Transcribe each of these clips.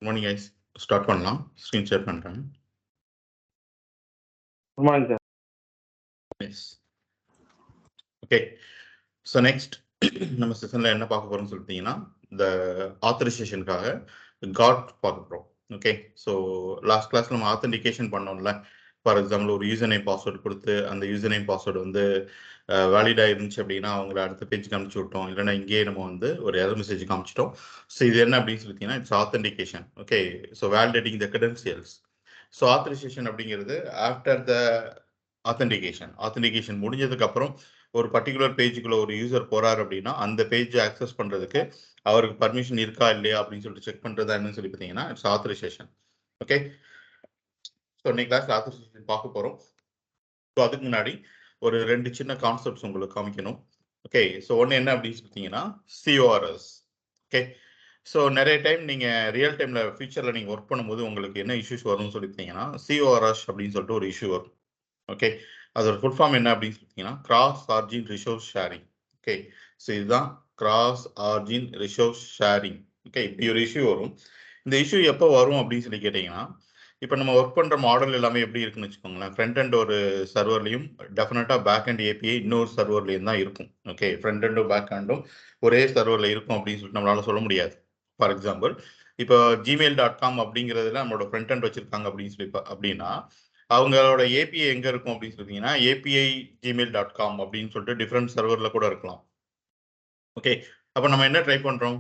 Good morning, guys. Start பண்ணலாம். Screen share பண்றேன். Good morning, sir. Yes. Okay. So next நம்ம செஷன்ல என்ன பார்க்க போறோம்னு சொல்லிட்டீங்கன்னா இந்த ஆத்தரைசேஷனுக்காக காட் பார்க்க போறோம். ஓகே. ஸோ லாஸ்ட் கிளாஸ்ல நம்ம ஆத்தென்டிகேஷன் பண்ணோம்ல. ஃபார் எக்ஸாம்பிள் ஒரு யூசர் நேம் பாஸ்வேர்டு கொடுத்து அந்த யூசர் நேம் பாஸ்வேர்டு வந்து வேலிடாக இருந்துச்சு அப்படின்னா அவங்கள அடுத்த பேஜ் காமிச்சு விட்டோம். இல்லைன்னா இங்கேயே நம்ம வந்து ஒரு எரர் மெசேஜ் காமிச்சிட்டோம். ஸோ இது என்ன அப்படின்னு சொல்லிட்டீங்கன்னா it's authentication. Okay. So validating the credentials. So authorisation அப்படிங்கிறது ஆஃப்டர் த ஆத்தென்டிகேஷன் முடிஞ்சதுக்கு அப்புறம் ஒரு பர்டிகுலர் பேஜுக்குள்ள ஒரு யூசர் போறாரு அப்படின்னா அந்த பேஜ் ஆக்சஸ் பண்றதுக்கு அவருக்கு பர்மிஷன் இருக்கா இல்லையா அப்படின்னு சொல்லிட்டு செக் பண்றதா என்னன்னு சொல்லி பார்த்தீங்கன்னா இட்ஸ் ஆத்தரைசேஷன். ஓகே. ஸோ இன்னைக்கு கிளாஸ் ஆத்தரைசேஷன் பார்க்க போறோம். ஸோ அதுக்கு முன்னாடி ஒரு 2 சின்ன கான்செப்ட்ஸ் உங்களுக்கு காமிக்கணும். ஓகே. ஸோ ஒன்று என்ன அப்படின்னு சொல்லிட்டீங்கன்னா CORS. ஓகே. ஸோ நிறைய டைம் நீங்கள் ரியல் டைமில் ஃபியூச்சரில் நீங்கள் ஒர்க் பண்ணும்போது உங்களுக்கு என்ன இஷ்யூஸ் வரும்னு சொல்லிட்டீங்கன்னா CORS அப்படின்னு சொல்லிட்டு ஒரு இஷ்யூ வரும். ஓகே. அதோட ஃபுல் ஃபார்ம் என்ன அப்படின்னு சொல்லிட்டீங்கன்னா cross origin resource sharing. Okay. So இதுதான் cross origin resource sharing. Okay. இப்படி ஒரு இஷ்யூ வரும். இந்த இஷ்யூ எப்போ வரும் அப்படின்னு சொல்லி கேட்டிங்கன்னா இப்போ நம்ம ஒர்க் பண்ணுற மாடல் எல்லாமே எப்படி இருக்குன்னு வச்சுக்கோங்களேன். ஃப்ரண்ட் அண்ட் ஒரு சர்வர்லையும் டெஃபினட்டாக பேக் அண்ட் API இன்னொரு சர்வர்லையும் தான் இருக்கும். ஓகே. ஃப்ரண்ட் அண்டும் பேக் அண்டும் ஒரே சர்வரில் இருக்கும் அப்படின்னு சொல்லிட்டு நம்மளால சொல்ல முடியாது. ஃபார் எக்ஸாம்பிள் இப்போ gmail.com அப்படிங்கிறதுல நம்மளோட ஃப்ரண்ட் அண்ட் வச்சிருக்காங்க அப்படின்னு சொல்லி அப்படின்னா அவங்களோட API எங்க இருக்கும் அப்படின்னு சொல்லிட்டீங்கன்னா API gmail.com அப்படின்னு சொல்லிட்டு டிஃப்ரெண்ட் சர்வர்ல கூட இருக்கலாம். ஓகே. அப்போ நம்ம என்ன ட்ரை பண்றோம்,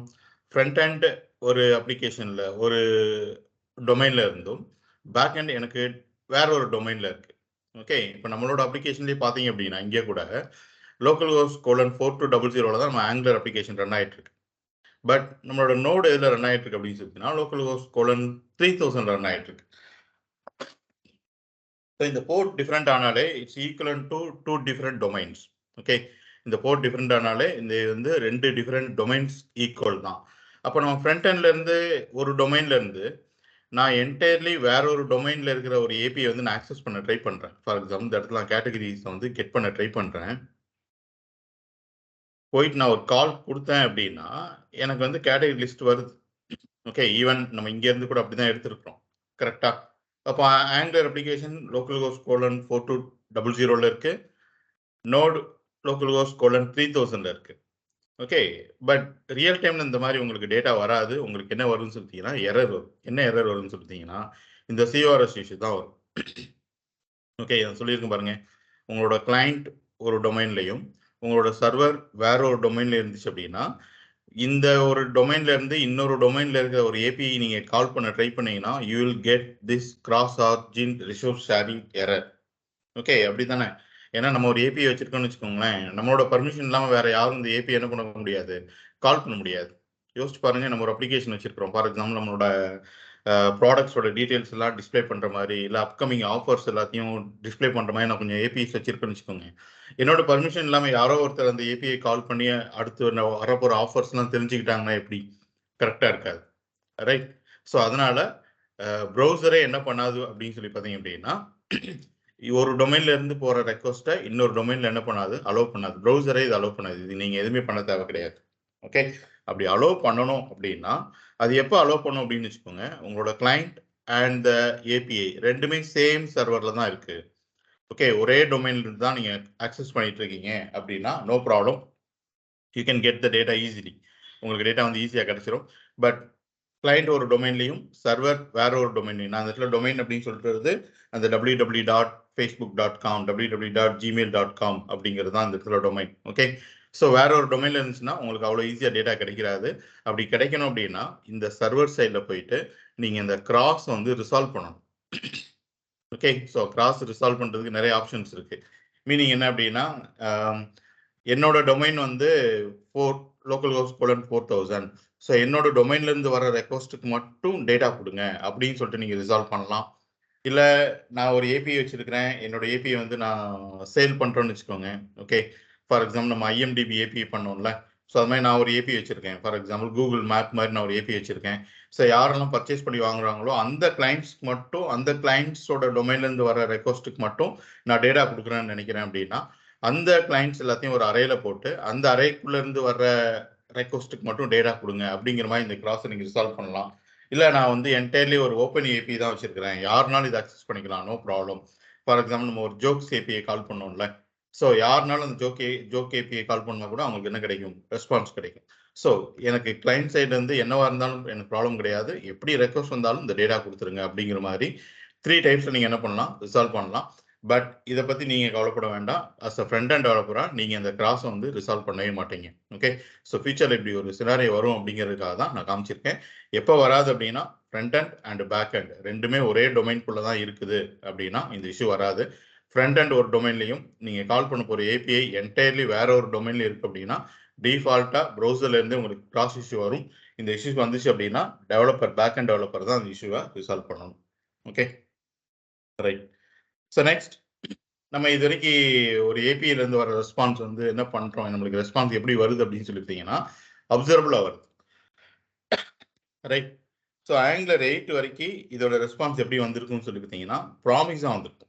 ஃப்ரண்ட் அண்ட் ஒரு அப்ளிகேஷன்ல ஒரு டொமைன்ல இருந்தும் பேக் அண்ட் எனக்கு வேற ஒரு டொமைன்ல இருக்கு. ஓகே. இப்போ நம்மளோட அப்ளிகேஷன்லேயே பார்த்தீங்க அப்படின்னா இங்கே கூட லோக்கல் ஹோஸ்ட் :4200 தான் நம்ம ஆங்குலர் அப்ளிகேஷன் ரன் ஆயிட்டு இருக்கு. பட் நம்மளோட நோடு எதில் ரன் ஆயிட்டு இருக்கு அப்படின்னு சொல்லிட்டுனா லோக்கல் ஹோஸ்ட் :3000 ரன் ஆயிட்டு இருக்கு. ஸோ இந்த போர்ட் டிஃப்ரெண்ட் ஆனாலே it's equivalent to 2 different domains. Okay. இந்த போர்ட் டிஃப்ரெண்ட் ஆனாலே இந்த வந்து 2 டிஃப்ரெண்ட் டொமைன்ஸ் ஈக்குவல் தான். அப்போ நம்ம ஃப்ரண்ட் எண்ட்ல இருந்து ஒரு டொமைன்ல இருந்து நான் என்டையர்லி வேற ஒரு டொமைன்ல இருக்கிற ஒரு API வந்து நான் ஆக்சஸ் பண்ண ட்ரை பண்றேன். ஃபார் எக்ஸாம்பிள் இந்த இடத்துல நான் கேட்டகரிஸ் வந்து கெட் பண்ண ட்ரை பண்றேன். போயிட்டு நான் ஒரு கால் கொடுத்தேன் அப்படின்னா எனக்கு வந்து கேட்டகரி லிஸ்ட் வருது. ஓகே. ஈவன் நம்ம இங்க இருந்து கூட அப்படிதான் எடுத்திருக்கிறோம். கரெக்டா? அப்போ ஆங்குலர் அப்ளிகேஷன் லோக்கல் ஹோஸ்ட் :4200 இருக்கு. நோட் லோக்கல் ஹோஸ்ட் :3000 இருக்கு. ஓகே. பட் ரியல் டைம்ல இந்த மாதிரி உங்களுக்கு டேட்டா வராது. உங்களுக்கு என்ன வரும்னு சொல்லிட்டீங்கன்னா எரர் வரும். என்ன எரர் வரும்னு சொல்லிட்டீங்கன்னா இந்த CORS இஷ்யூ தான் வரும். ஓகே. நான் சொல்லியிருக்கேன் பாருங்க. உங்களோட கிளைண்ட் ஒரு டொமைன்லையும் உங்களோட சர்வர் வேற ஒரு டொமைன்ல இருந்துச்சு அப்படின்னா இந்த ஒரு டொமைன்ல இருந்து இன்னொரு டொமைன்ல இருக்கிற ஒரு API நீங்க கால் பண்ண ட்ரை பண்ணீங்கன்னா you will get this cross origin resource sharing error. Okay. அப்படித்தானே? ஏன்னா நம்ம ஒரு API வச்சிருக்கோம்னு வச்சுக்கோங்களேன், நம்மளோட பர்மிஷன் இல்லாமல் வேற யாரும் இந்த API என்ன பண்ண முடியாது, கால் பண்ண முடியாது. யோசிச்சு பாருங்க. நம்ம ஒரு அப்ளிகேஷன் வச்சிருக்கிறோம். ஃபார் எக்ஸாம்பிள் நம்மளோட ப்ராடக்ட்ஸோட டீட்டெயில்ஸ் எல்லாம் டிஸ்பிளே பண்ற மாதிரி இல்லை அப்கமிங் ஆஃபர்ஸ் எல்லாத்தையும் டிஸ்பிளே பண்ற மாதிரி நான் கொஞ்சம் APIs வச்சிருக்கேன்னு வச்சுக்கோங்க. என்னோட பர்மிஷன் இல்லாமல் யாரோ ஒருத்தர் அந்த API கால் பண்ணி அடுத்து வரப்போற ஆஃபர்ஸ் எல்லாம் தெரிஞ்சுக்கிட்டாங்கன்னா எப்படி? கரெக்டா இருக்காது. ரைட். ஸோ அதனால ப்ரௌசரே என்ன பண்ணாது அப்படின்னு சொல்லி பார்த்தீங்க அப்படின்னா ஒரு டொமைன்ல இருந்து போற ரெக்வஸ்ட்டை இன்னொரு டொமைன்ல என்ன பண்ணாது, அலோவ் பண்ணாது. ப்ரௌசரே இது அலோவ் பண்ணாது. இது நீங்க எதுவுமே பண்ண தேவை கிடையாது. ஓகே. அப்படி அலோவ் பண்ணணும் அப்படின்னா அது எப்போ அலோவ் பண்ணும் அப்படின்னு வச்சுக்கோங்க, உங்களோட கிளைண்ட் அண்ட் த API ரெண்டுமே சேம் சர்வர்ல தான் இருக்கு. ஓகே. ஒரே டொமைன்ல இருந்து தான் நீங்க ஆக்சஸ் பண்ணிட்டு இருக்கீங்க அப்படின்னா no problem, you can get the data easily. உங்களுக்கு டேட்டா வந்து ஈஸியாக கிடைச்சிரும். பட் கிளைண்ட் ஒரு டொமைன்லையும் சர்வர் வேற ஒரு டொமைன்லையும், நான் அந்த இடத்துல டொமைன் அப்படின்னு சொல்றது அந்த www.facebook.com www.gmail.com அப்படிங்கிறது தான் அந்த இடத்துல டொமைன். ஓகே. ஸோ வேற ஒரு டொமைன்ல இருந்துச்சுன்னா உங்களுக்கு அவ்வளோ ஈஸியாக டேட்டா கிடைக்கிறாது. அப்படி கிடைக்கணும் அப்படின்னா இந்த சர்வர் சைடில் போயிட்டு நீங்க இந்த கிராஸ் வந்து ரிசால்வ் பண்ணணும். ஓகே. ஸோ கிராஸ் ரிசால்வ் பண்றதுக்கு நிறைய ஆப்ஷன்ஸ் இருக்கு. மீனிங் என்ன அப்படின்னா என்னோட டொமைன் வந்து லோக்கல் ஹோஸ்ட் :4000. ஸோ என்னோட டொமைன்ல இருந்து வர ரெக்வஸ்ட்டுக்கு மட்டும் டேட்டா கொடுங்க அப்படின்னு சொல்லிட்டு நீங்க ரிசால்வ் பண்ணலாம். இல்லை நான் ஒரு API வச்சிருக்கிறேன், என்னோட API வந்து நான் சேல் பண்றேன்னு வச்சுக்கோங்க. ஓகே. ஃபார் எக்ஸாம்பிள் நம்ம IMDb API பண்ணோம்ல. ஸோ அது மாதிரி நான் ஒரு API வச்சிருக்கேன். ஃபார் எக்ஸாம்பிள் கூகுள் மேப் மாதிரி நான் ஒரு API வச்சிருக்கேன். ஸோ யாரெல்லாம் பர்ச்சேஸ் பண்ணி வாங்குறாங்களோ அந்த கிளைண்ட்ஸ்க்கு மட்டும் அந்த கிளைண்ட்ஸோட டொமைன்ல இருந்து வர ரெக்வஸ்ட்டுக்கு மட்டும் நான் டேட்டா கொடுக்குறேன்னு நினைக்கிறேன் அப்படின்னா அந்த கிளைண்ட்ஸ் எல்லாத்தையும் ஒரு அறையில போட்டு அந்த அறைக்குள்ள இருந்து வர்ற ரெக்வஸ்ட்டுக்கு மட்டும் டேட்டா கொடுங்க அப்படிங்கிற மாதிரி இந்த கிராஸை நீங்க ரிசால்வ் பண்ணலாம். இல்லை நான் வந்து என்டையர்லி ஒரு ஓப்பன் ஏபி தான் வச்சிருக்கிறேன், யாருனாலும் இதை அக்சஸ் பண்ணிக்கலாம், நோ ப்ராப்ளம். ஃபார் எக்ஸாம்பிள் நம்ம ஒரு ஜோக்ஸ் ஏபிஐ கால் பண்ணோம்ல, ஸோ யாருனாலும் அந்த ஜோக் ஏபிஐ கால் பண்ணால் கூட அவங்களுக்கு என்ன கிடைக்கும், ரெஸ்பான்ஸ் கிடைக்கும். ஸோ எனக்கு கிளைண்ட் சைடு வந்து என்னவா இருந்தாலும் எனக்கு ப்ராப்ளம் கிடையாது, எப்படி ரெக்வஸ்ட் வந்தாலும் இந்த டேட்டா கொடுத்துருங்க அப்படிங்கிற மாதிரி 3 டைப்ஸில் நீங்கள் என்ன பண்ணலாம், ரிசால்வ் பண்ணலாம். பட் இதை பற்றி நீங்கள் கவலைப்பட வேண்டாம். அஸ் அ ஃப்ரண்ட் அண்ட் டெவலப்பராக நீங்கள் அந்த கிராஸை வந்து ரிசால்வ் பண்ணவே மாட்டீங்க. ஓகே, ஸோ ஃபியூச்சரில் இப்படி ஒரு சினாரியோ வரும் அப்படிங்கிறதுக்காக தான் நான் காமிச்சிருக்கேன். எப்போ வராது அப்படின்னா front and and back and ரெண்டுமே ஒரே டொமைன்குள்ளே தான் இருக்குது அப்படின்னா இந்த இஷ்யூ வராது. ஃப்ரண்ட் அண்ட் ஒரு டொமைன்லையும் நீங்கள் கால் பண்ண போகிற ஏபிஐ என்டையர்லி வேற ஒரு டொமைன்ல இருக்குது அப்படின்னா டிஃபால்ட்டாக ப்ரௌசர்லேருந்து உங்களுக்கு கிராஸ் இஷ்யூ வரும். இந்த இஷ்யூஸ் வந்துச்சு அப்படின்னா டெவலப்பர், பேக் அண்ட் டெவலப்பர் தான் அந்த இஷ்யூவை ரிசால்வ் பண்ணணும். Okay, right. ஸோ நெக்ஸ்ட், நம்ம இது வரைக்கும் ஒரு ஏபிஐலேருந்து வர ரெஸ்பான்ஸ் வந்து என்ன பண்ணுறோம், நம்மளுக்கு ரெஸ்பான்ஸ் எப்படி வருது அப்படின்னு சொல்லிட்டீங்கன்னா அப்சர்வபிளாக வருது. ரைட். ஸோ ஆங்குலர் 8 வரைக்கும் இதோட ரெஸ்பான்ஸ் எப்படி வந்திருக்குன்னு சொல்லி பார்த்தீங்கன்னா ப்ராமிஸாக வந்திருக்கும்.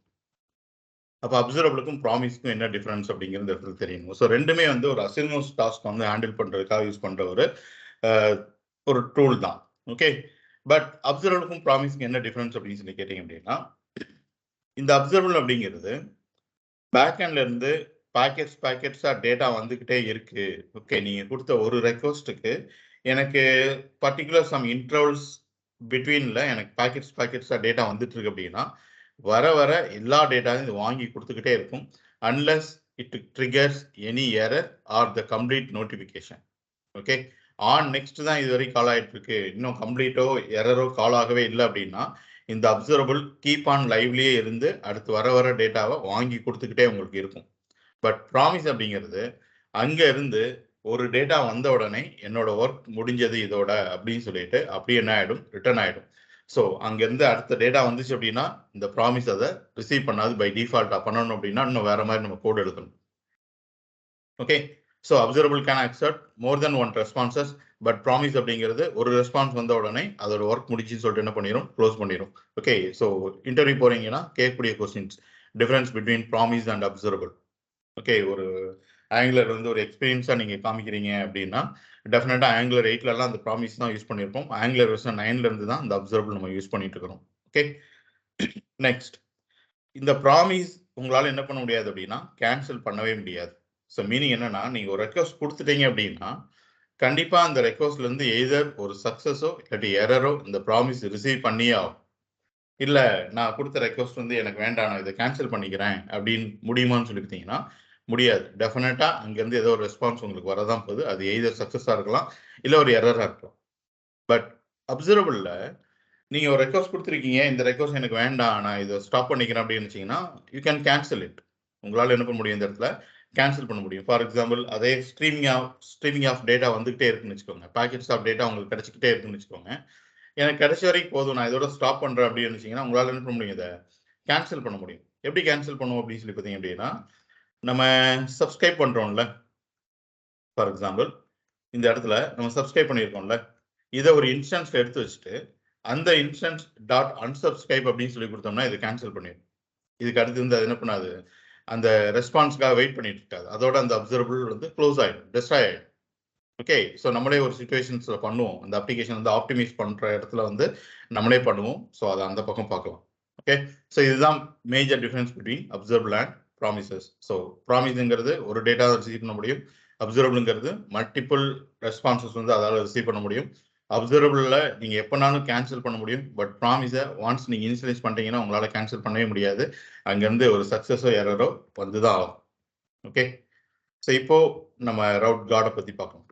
அப்போ அப்சர்வபிளுக்கும் ப்ராமிஸ்க்கும் என்ன டிஃபரன்ஸ் அப்படிங்கிறது இடத்துல தெரியணும். ஸோ ரெண்டுமே வந்து ஒரு அசினோஸ் டாஸ்க் வந்து ஹேண்டில் பண்ணுறதுக்காக யூஸ் பண்ணுற ஒரு டூல் தான். ஓகே, பட் அப்சர்வபிளுக்கும் ப்ராமிஸ்க்கும் என்ன டிஃபரன்ஸ் அப்படின்னு சொல்லி கேட்டீங்க அப்படின்னா, இந்த அப்சர்வபிள் அப்படிங்கிறது பேக்ஹேண்ட்ல இருந்து பேக்கெட்ஸாக டேட்டா வந்துக்கிட்டே இருக்கு. ஓகே, நீங்கள் கொடுத்த ஒரு ரெக்வஸ்ட்டுக்கு எனக்கு பர்டிகுலர் சம் இன்டர்வல்ஸ் பிட்வீனில் எனக்கு பேக்கெட்ஸாக டேட்டா வந்துட்டு இருக்கு அப்படின்னா வர வர எல்லா டேட்டாவையும் இது வாங்கி கொடுத்துக்கிட்டே இருக்கும், unless it triggers any error R the complete notification. Okay, on next தான் இது வரைக்கும் கால் ஆகிட்டு இருக்கு, இன்னும் கம்ப்ளீட்டோ எரரோ கால் ஆகவே இல்லை அப்படின்னா இந்த அப்சர்வபிள் கீப் ஆன் லைவ்லேயே இருந்து அடுத்து வர வர டேட்டாவை வாங்கி கொடுத்துக்கிட்டே உங்களுக்கு இருக்கும். பட் ப்ராமிஸ் அப்படிங்கிறது அங்கே இருந்து ஒரு டேட்டா வந்த உடனே என்னோட ஒர்க் முடிஞ்சது இதோட அப்படின்னு சொல்லிட்டு அப்படியே என்ன ஆகிடும், ரிட்டர்ன் ஆகிடும். ஸோ அங்கேருந்து அடுத்த டேட்டா வந்துச்சு அப்படின்னா இந்த ப்ராமிஸ் அதை ரிசீவ் பண்ணாது. பை டிஃபால்ட்டாக பண்ணணும் அப்படின்னா இன்னும் வேற மாதிரி நம்ம கோட் எழுதணும். Okay, so observable can accept more then one responses. But promise அப்படிங்கிறது ஒரு ரெஸ்பான்ஸ் வந்த உடனே அதோட ஒர்க் முடிச்சுன்னு சொல்லிட்டு என்ன பண்ணிடும், க்ளோஸ் பண்ணிடும். ஓகே, ஸோ இன்டர்வியூ போறீங்கன்னா கேட்கக்கூடிய questions, difference between promise and observable. Okay, ஒரு ஆங்குலர் வந்து ஒரு எக்ஸ்பீரியன்ஸாக நீங்கள் காமிக்கிறீங்க அப்படின்னா டெஃபினட்டாக ஆங்குலர் 8லலாம் அந்த ப்ராமிஸ் தான் யூஸ் பண்ணியிருப்போம். ஆங்குலர் வெர்ஷன் 9லேருந்து தான் இந்த அப்சர்வபிள் நம்ம யூஸ் பண்ணிட்டு இருக்கிறோம். ஓகே, நெக்ஸ்ட், இந்த ப்ராமிஸ் உங்களால் என்ன பண்ண முடியாது அப்படின்னா கேன்சல் பண்ணவே முடியாது. ஸோ மீனிங் என்னன்னா, நீங்கள் ஒரு ரெக்வஸ்ட் கொடுத்துட்டீங்க அப்படின்னா கண்டிப்பாக அந்த ரெக்வஸ்ட்லேருந்து எய்தர் ஒரு சக்ஸஸோ இல்லாட்டி எரரோ இந்த ப்ராமிஸ் ரிசீவ் பண்ணியே ஆகும். இல்லை நான் கொடுத்த ரெக்வஸ்ட் வந்து எனக்கு வேண்டாம், நான் இதை கேன்சல் பண்ணிக்கிறேன் அப்படின்னு முடியுமான்னு சொல்லிட்டீங்கன்னா முடியாது. டெஃபினட்டாக அங்கேருந்து ஏதோ ஒரு ரெஸ்பான்ஸ் உங்களுக்கு வரதான் போகுது. அது எய்தர் சக்ஸஸாக இருக்கலாம் இல்லை ஒரு எரராக இருக்கலாம். பட் அப்சர்வபிளில் நீங்கள் ஒரு ரெக்வஸ்ட் கொடுத்துருக்கீங்க, இந்த ரெக்வஸ்ட் எனக்கு வேண்டாம், நான் இதை ஸ்டாப் பண்ணிக்கிறேன் அப்படின்னு வச்சிங்கன்னா யூ கேன் கேன்சல் இட். உங்களால் என்ன பண்ண முடியும், இந்த இடத்துல கேன்சல் பண்ண முடியும். ஃபார் எக்ஸாம்பிள் அதே ஸ்ட்ரீமிங் ஆஃப் டேட்டா வந்துகிட்டே இருக்குன்னு வச்சுக்கோங்க, பேக்கெட்ஸ் ஆஃப் டேட்டா உங்களுக்கு கிடைச்சிக்கிட்டே இருக்குன்னு வச்சுக்கோங்க. எனக்கு கிடைச்ச வரைக்கும் போதும், நான் இதோட ஸ்டாப் பண்ணுறேன் அப்படின்னு வச்சிங்கன்னா உங்களால் என்ன பண்ண முடியும், இதை கேன்சல் பண்ண முடியும். எப்படி கேன்சல் பண்ணுவோம் அப்படின்னு சொல்லி பார்த்தீங்க அப்படின்னா, நம்ம சப்ஸ்கிரைப் பண்ணுறோம்ல, ஃபார் எக்ஸாம்பிள் இந்த இடத்துல நம்ம சப்ஸ்கிரைப் பண்ணியிருக்கோம்ல, இதை ஒரு இன்ஸ்டன்ஸ்ல எடுத்து வச்சுட்டு அந்த இன்ஸ்டன்ஸ் டாட் அன்சப்ஸ்கிரைப் அப்படின்னு சொல்லி கொடுத்தோம்னா இது கேன்சல் பண்ணிடும். இதுக்கு அடுத்து வந்து அது என்ன பண்ணாது, அந்த ரெஸ்பான்ஸ்க்காக வெயிட் பண்ணிட்டு இருக்காது, அதோட அந்த அப்சர்வபிள் வந்து க்ளோஸ் ஆகிடும், டெஸ்ட்ராய் ஆகிடும். ஓகே, ஸோ நம்மளே ஒரு சுச்சுவேஷன்ஸ்ல பண்ணுவோம், அந்த அப்ளிகேஷன் வந்து ஆப்டிமைஸ் பண்ணுற இடத்துல வந்து நம்மளே பண்ணுவோம். ஸோ அதை அந்த பக்கம் பார்க்கலாம். ஓகே, ஸோ இதுதான் major difference between observable and promises. So ப்ராமிஸ்ங்கிறது ஒரு டேட்டா ரிசீவ் பண்ண முடியும், அப்சர்வபிள்ங்கிறது மல்டிபிள் ரெஸ்பான்சஸ் வந்து அதால் ரிசீவ் பண்ண முடியும். அப்சர்வபிளில் நீங்கள் எப்போனாலும் கேன்சல் பண்ண முடியும். பட் ப்ராமிஸை ஒன்ஸ் நீங்கள் இனிஷியலைஸ் பண்ணிட்டீங்கன்னா உங்களால் கேன்சல் பண்ணவே முடியாது, அங்கேருந்து ஒரு சக்ஸஸோ எரரோ வந்து தான் ஆகும். ஓகே, ஸோ இப்போ நம்ம ரவுட் கார்டை பற்றி பார்க்கலாம்.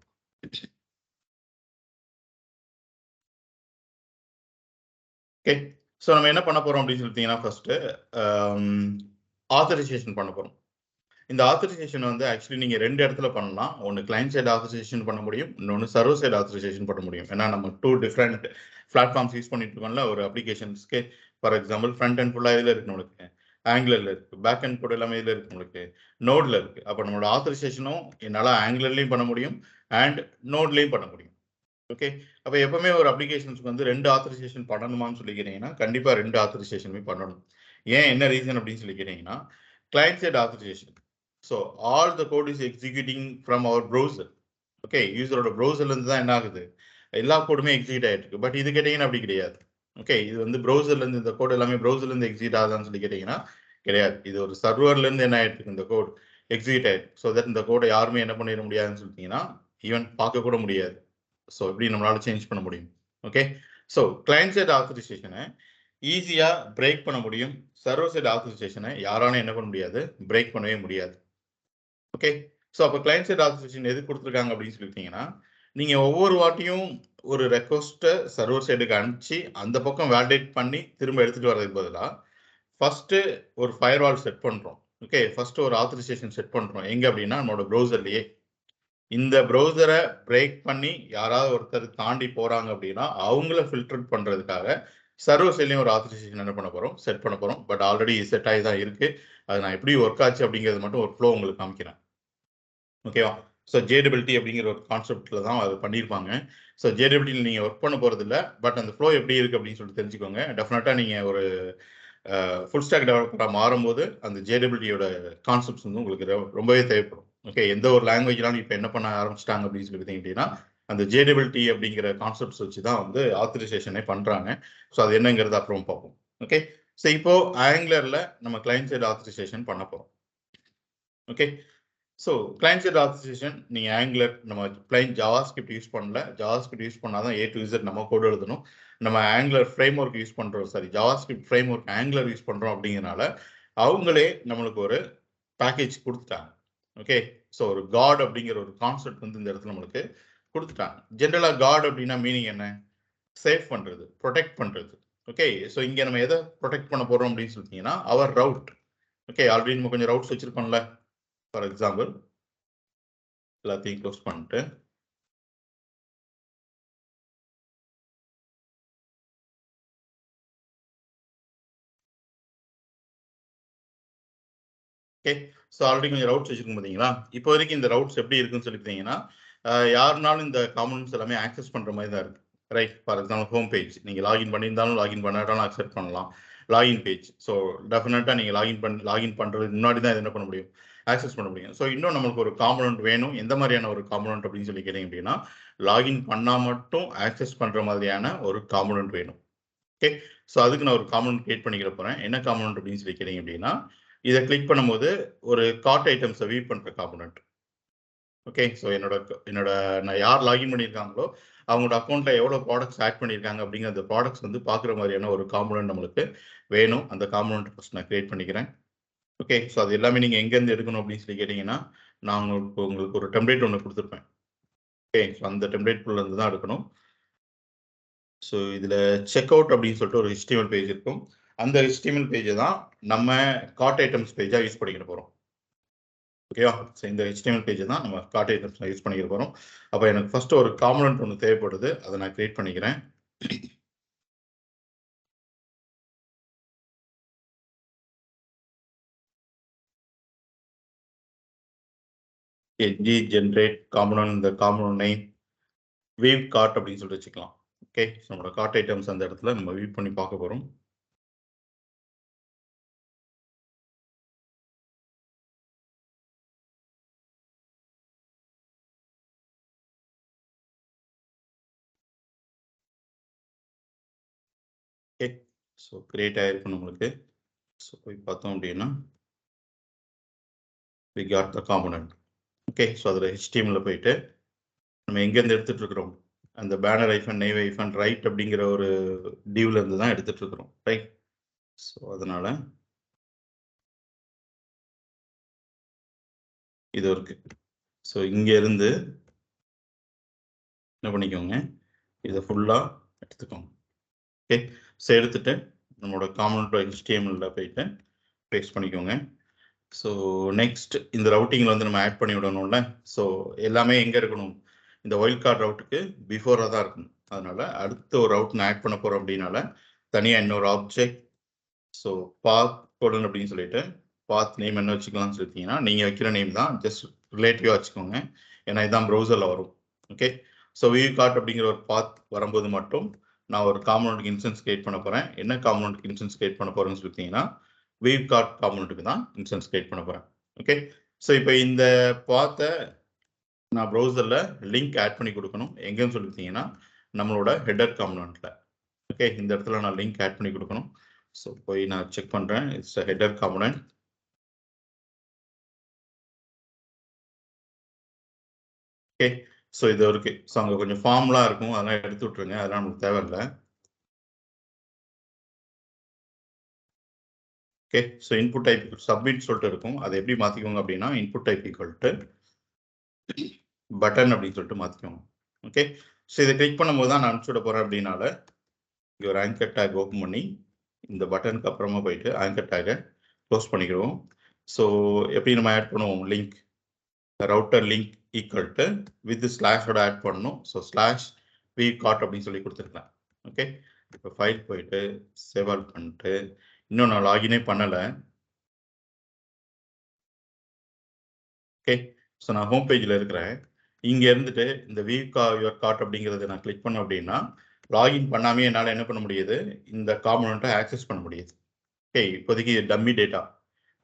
ஓகே, ஸோ நம்ம என்ன பண்ண போகிறோம் அப்படின்னு சொல்லிட்டீங்கன்னா ஃபர்ஸ்ட்டு ஆத்தரைசேஷன் பண்ண போகிறோம். இந்த ஆத்தரைசேஷன் வந்து ஆக்சுவலி நீங்கள் 2 இடத்துல பண்ணலாம். ஒன்று கிளைண்ட் சைடு ஆத்தரைசேஷன் பண்ண முடியும், இன்னொன்று சர்வர் சைடு ஆத்தரைசேஷன் பண்ண முடியும். ஏன்னா நம்ம 2 டிஃப்ரெண்ட் பிளாட்ஃபார்ம்ஸ் யூஸ் பண்ணிட்டு இருக்கோம்ல ஒரு அப்ளிகேஷன்ஸ்க்கு. ஃபார் எக்ஸாம்பிள் ஃப்ரண்ட் அண்ட் ஃபுல்லாக இதில் இருக்கு, நம்மளுக்கு ஆங்குலரில் இருக்குது, பேக் அண்ட் கூட எல்லாமே இதில் இருக்குது, நம்மளுக்கு நோடில் இருக்குது. அப்போ நம்மளோட ஆத்தரைசேஷனும் என்னால் ஆங்குலர்லேயும் பண்ண முடியும் அண்ட் நோட்லேயும் பண்ண முடியும். ஓகே, அப்போ எப்பவுமே ஒரு அப்ளிகேஷன்ஸ்க்கு வந்து 2 ஆத்தரைசேஷன் பண்ணணுமான்னு சொல்லி கேட்டீங்கன்னா கண்டிப்பாக 2 ஆத்தரைசேஷனுமே பண்ணணும். ஏன், என்ன ரீசன் அப்படின்னு சொல்லி கேட்டீங்கன்னா, client side authorization, so all the code is executing from our browser. Okay, யூசரோட ப்ரௌசர்லேருந்து தான் என்ன ஆகுது, எல்லா கோடுமே எக்ஸிக்யூட் ஆகிட்டு இருக்கு. பட் இது கேட்டிங்கன்னா அப்படி கிடையாது. ஓகே, இது வந்து ப்ரௌசர்லேருந்து இந்த கோடு எல்லாமே ப்ரௌசர்லேருந்து எக்ஸிக்யூட் ஆகுதான்னு சொல்லி கேட்டிங்கன்னா கிடையாது. இது ஒரு சர்வர்லேருந்து என்ன ஆகிட்டு இருக்கு, இந்த கோடு எக்ஸிக்யூட் ஆகிருக்கு. ஸோ தட் இந்த கோடை யாருமே என்ன பண்ணிட முடியாதுன்னு சொல்லிட்டீங்கன்னா ஈவன் பார்க்க கூட முடியாது. ஸோ எப்படி நம்மளால சேஞ்ச் பண்ண முடியும்? ஓகே, ஸோ கிளையன்ட் சைட் ஆத்தரைசேஷனை ஈஸியாக பிரேக் பண்ண முடியும். சர்வர் சைட் ஆத்தரைசேஷனை யாராலும் என்ன பண்ண முடியாது, பிரேக் பண்ணவே முடியாது. ஓகே, ஸோ அப்போ கிளையன்ட் சைட் ஆத்தரைசேஷன் எது கொடுத்துருக்காங்க அப்படின்னு சொல்லிட்டீங்கன்னா, நீங்கள் ஒவ்வொரு வாட்டியும் ஒரு ரெக்வஸ்ட்டை சர்வர் சைடுக்கு அனுப்பிச்சு அந்த பக்கம் வேலிடேட் பண்ணி திரும்ப எடுத்துகிட்டு வர்றதுக்கு பதிலாக ஃபஸ்ட்டு ஒரு ஃபயர்வால் செட் பண்ணுறோம். ஓகே, ஃபஸ்ட்டு ஒரு ஆத்தரைசேஷன் செட் பண்ணுறோம். எங்கே அப்படின்னா நம்மளோட ப்ரௌசர்லேயே. இந்த ப்ரௌசரை பிரேக் பண்ணி யாராவது ஒருத்தர் தாண்டி போகிறாங்க அப்படின்னா அவங்கள ஃபில்டர் பண்ணுறதுக்காக சர்வர் சைட்லையும் ஒரு ஆத்தரைசேஷன் என்ன பண்ண போகிறோம், செட் பண்ண போகிறோம். பட் ஆல்ரெடி செட் ஆகி தான் இருக்குது. அது நான் எப்படி ஒர்க் ஆச்சு அப்படிங்கிறது மட்டும் ஒரு ஃப்ளோ உங்களுக்கு காமிக்கிறேன். ஓகேவா? ஸோ ஜேடபிலிட்டி அப்படிங்கிற ஒரு கான்செப்டில் தான் அது பண்ணியிருப்பாங்க. ஸோ ஜேடபிலிட்டியில் நீங்கள் ஒர்க் பண்ண போகிறது இல்லை. பட் அந்த ஃப்ளோ எப்படி இருக்குது அப்படின்னு சொல்லிட்டு தெரிஞ்சுக்கோங்க. டெஃபினட்டாக நீங்கள் ஒரு ஃபுல் ஸ்டாக் டெவலப்பராக மாறும்போது அந்த ஜேடபிலிட்டியோட கான்செப்ட்ஸ் வந்து உங்களுக்கு ரொம்பவே தேவைப்படும். ஓகே, எந்த ஒரு லாங்குவேஜ்னாலும் இப்போ என்ன பண்ண ஆரம்பிச்சிட்டாங்க அப்படின்னு சொல்லி பார்த்தீங்கன்னா அந்த ஜேடபிலிட்டி அப்படிங்கிற கான்செப்ட்ஸ் வச்சு தான் வந்து ஆத்தரைசேஷனே பண்ணுறாங்க. ஸோ அது என்னங்கிறது அப்புறம் பார்ப்போம். ஓகே, ஸோ இப்போ ஆங்குலரில் நம்ம கிளையன்ட் சைடு ஆத்தரைசேஷன் பண்ண போகிறோம். Okay, so client side authorisation நீங்கள் ஆங்குலர் நம்ம பிளைன் ஜாவாஸ்கிரிப்ட் யூஸ் பண்ணல. ஜாவாஸ்கிரிப்ட் யூஸ் பண்ணால் தான் A to Z நம்ம கோடு எழுதணும். நம்ம ஆங்குலர் ஃப்ரேம் ஒர்க் யூஸ் பண்ணுறோம், sorry JavaScript frame work angular use பண்ணுறோம் அப்படிங்கிறனால அவங்களே நம்மளுக்கு ஒரு பேக்கேஜ் கொடுத்துட்டாங்க. ஓகே, ஸோ ஒரு காட் அப்படிங்கிற ஒரு கான்செப்ட் வந்து இந்த இடத்துல நம்மளுக்கு கொடுத்துட்டாங்க. ஜென்ரலாக காட் அப்படின்னா மீனிங் என்ன? சேவ் பண்ணுறது, ப்ரொடெக்ட் பண்ணுறது. ஓகே, ஸோ இங்கே நம்ம எதை ப்ரொடெக்ட் பண்ண போகிறோம் அப்படின்னு சொல்லிட்டீங்கன்னா அவர் ரவுட். ஓகே, ஆல்ரெடி நம்ம கொஞ்சம் ரவுட்ஸ் வச்சுருக்கோம்ல. ஃபார் எக்ஸாம்பிள் எல்லாத்தையும் க்ளோஸ் பண்ணிட்டு ஓகே, ஸோ ஆல்ரெடி கொஞ்சம் ரவுட்ஸ் வச்சுருக்கோம் பார்த்தீங்களா? இப்போ வரைக்கும் இந்த ரவுட்ஸ் எப்படி இருக்குன்னு சொல்லி பார்த்தீங்கன்னா யாருனாலும் இந்த காம்பனன்ட்ஸ் எல்லாமே ஆக்சஸ் பண்ணுற மாதிரி தான் இருக்குது. Right, for example home page நீங்கள் லாகின் பண்ணியிருந்தாலும் லாகின் பண்ணாட்டாலும் அக்செப்ட் பண்ணலாம். லாகின் பேஜ், ஸோ டெஃபினட்டாக நீங்கள் லாகின் பண்ணுறதுக்கு முன்னாடி தான் இது என்ன பண்ண முடியும், ஆக்சஸ் பண்ண முடியும். ஸோ இன்னும் நம்மளுக்கு ஒரு காம்பனன்ட் வேணும். எந்த மாதிரியான ஒரு காம்பனன்ட் அப்படின்னு சொல்லி கேட்டீங்க அப்படின்னா லாகின் பண்ணால் மட்டும் ஆக்சஸ் பண்ணுற மாதிரியான ஒரு காம்பனன்ட் வேணும். ஓகே, ஸோ அதுக்கு நான் ஒரு காம்பனன்ட் கிரியேட் பண்ணிக்கிற போகிறேன். என்ன காம்பனன்ட் அப்படின்னு சொல்லி கேட்டீங்க அப்படின்னா இதை கிளிக் பண்ணும்போது ஒரு கார்ட் ஐட்டம்ஸை வியூ பண்ணுற காம்பனன்ட். ஓகே, ஸோ என்னோட நான் யார் லாகின் பண்ணியிருக்காங்களோ அவங்களோட அக்கௌண்ட்டில் எவ்வளோ ப்ராடக்ட்ஸ் ஆட் பண்ணியிருக்காங்க அப்படிங்கிற அந்த ப்ராடக்ட்ஸ் வந்து பார்க்குற மாதிரியான ஒரு காம்பனன்ட் நம்மளுக்கு வேணும். அந்த காம்பனன்ட் ஃபஸ்ட் நான் கிரியேட் பண்ணிக்கிறேன். ஓகே, ஸோ அது எல்லாமே நீங்கள் எங்கேருந்து எடுக்கணும் அப்படின்னு சொல்லி கேட்டிங்கன்னா நான் உங்களுக்கு ஒரு டெம்ப்ளேட் ஒன்று கொடுத்துருப்பேன். ஓகே, ஸோ அந்த டெம்ப்ளேட்குள்ளேருந்து தான் எடுக்கணும். ஸோ இதில் செக் அவுட் அப்படின்னு சொல்லிட்டு ஒரு HTML பேஜ் இருக்கும். அந்த HTML பேஜை தான் நம்ம கார்ட் ஐட்டம்ஸ் பேஜாக யூஸ் பண்ணிக்கிற போகிறோம். ஓகேவா? ஸோ இந்த HTML பேஜை தான் நம்ம கார்ட் ஐட்டம்ஸ் யூஸ் பண்ணிக்க போகிறோம். அப்போ எனக்கு ஃபர்ஸ்ட் ஒரு காம்பனன்ட் ஒன்று தேவைப்படுது. அதை நான் கிரியேட் பண்ணிக்கிறேன். எட்ஜி ஜென்ரேட் காம்பனன்ட், இந்த காம்பனன்ட் நேம் வீவ் கார்ட் அப்படின்னு சொல்லிட்டு வச்சுக்கலாம். ஓகே, ஸோ நம்மளோட கார்ட் ஐட்டம்ஸ் அந்த இடத்துல நம்ம வியூ பண்ணி பார்க்க போகிறோம். ஓகே, ஸோ கிரியேட் ஆகிருக்கும் நம்மளுக்கு. ஸோ போய் பார்த்தோம் அப்படின்னா we got the component. Okay, so அதில் HTML போயிட்டு நம்ம எங்கேருந்து எடுத்துகிட்டு இருக்கிறோம், அந்த பேனர் ஐஃபன் நெய்வ் ஐஃபன் ரைட் அப்படிங்கிற ஒரு டிவ்ல இருந்து தான் எடுத்துகிட்டு இருக்கிறோம். ரைட், ஸோ அதனால இது இருக்கு. ஸோ இங்கே இருந்து என்ன பண்ணிக்கோங்க, இதை ஃபுல்லாக எடுத்துக்கோங்க. ஓகே, ஸோ எடுத்துட்டு நம்மளோட காம்பனன்ட் HTML போயிட்டு பேஸ்ட் பண்ணிக்கோங்க. ஸோ நெக்ஸ்ட் இந்த ரவுட்டிங்கில் வந்து நம்ம ஆட் பண்ணி விடணும்ல. ஸோ எல்லாமே எங்கே இருக்கணும், இந்த ஒயில்ட் கார்டு ரவுட்டுக்கு பிஃபோராக தான் இருக்கணும். அதனால அடுத்த ஒரு ரவுட் நான் ஆட் பண்ண போகிறோம் அப்படின்னால தனியாக இன்னொரு ஆப்ஜெக்ட், ஸோ பாத் கோடன் அப்படின்னு சொல்லிட்டு பாத் நேம் என்ன வச்சுக்கலாம்னு சொல்லிட்டீங்கன்னா நீங்கள் வைக்கிற நேம் தான், ஜஸ்ட் ரிலேட்டிவாக வச்சுக்கோங்க. ஏன்னா இதுதான் ப்ரௌசரில் வரும். ஓகே, ஸோ வியூ கார்ட் அப்படிங்கிற ஒரு பாத் வரும்போது மட்டும் நான் ஒரு காம்பனன்ட்க்கு இன்ஸ்டன்ஸ் கிரியேட் பண்ண போகிறேன். என்ன காம்பனன்ட்க்கு இன்ஸ்டன்ஸ் கிரியேட் பண்ண போகிறேன்னு சொல்லிட்டீங்கன்னா வியூ கார்ட் காம்பனன்ட்க்கு தான் இன்ஸ்டன்ஸ் கிரியேட் பண்ண போகிறேன். ஓகே, ஸோ இப்போ இந்த பாத்தை நான் ப்ரௌசரில் லிங்க் ஆட் பண்ணி கொடுக்கணும். எங்கேன்னு சொல்லிட்டீங்கன்னா நம்மளோட ஹெடர் காம்பனண்ட்ல. ஓகே, இந்த இடத்துல நான் லிங்க் ஆட் பண்ணி கொடுக்கணும். ஸோ போய் நான் செக் பண்றேன். It's header component. Okay, so இது இருக்கு. ஸோ அங்கே கொஞ்சம் ஃபார்ம்லாம் இருக்கும், அதெல்லாம் எடுத்து விட்டுருங்க, அதெல்லாம் நமக்கு தேவையில்லை. Okay, so input type submit சொல்லிட்டு இருக்கும், அதை எப்படி மாற்றிக்கோங்க அப்படின்னா input type equal to button அப்படின்னு சொல்லிட்டு மாற்றிக்கோங்க. ஓகே, ஸோ இதை கிளிக் பண்ணும்போது தான் நான் அனுப்பிச்சு விட போகிறேன். அப்படின்னால இங்கே ஒரு ஆங்கர் டேக் ஓப்பன் பண்ணி இந்த பட்டனுக்கு அப்புறமா போயிட்டு ஆங்கர் டேக்கை க்ளோஸ் பண்ணிக்கிடுவோம். ஸோ எப்படி நம்ம ஆட் பண்ணுவோம், link router link equal to with ஸ்லாஷோட ஆட் பண்ணணும். ஸோ ஸ்லாஷ் வி காட் அப்படின்னு சொல்லி கொடுத்துருக்கேன். ஓகே, இப்போ ஃபைல் போயிட்டு சேவ் ஆல் பண்ணிட்டு, இன்னும் நான் லாகினே பண்ணலை. ஓகே, ஸோ நான் ஹோம் பேஜில் இருக்கிறேன். இங்கே இருந்துட்டு இந்த வியூ யுவர் கார்ட் அப்படிங்கிறத நான் கிளிக் பண்ணேன் அப்படின்னா லாகின் பண்ணாமே என்னால் என்ன பண்ண முடியுது, இந்த காம்பனண்ட்டை ஆக்சஸ் பண்ண முடியுது. ஓகே, இப்போதைக்கு டம்மி டேட்டா.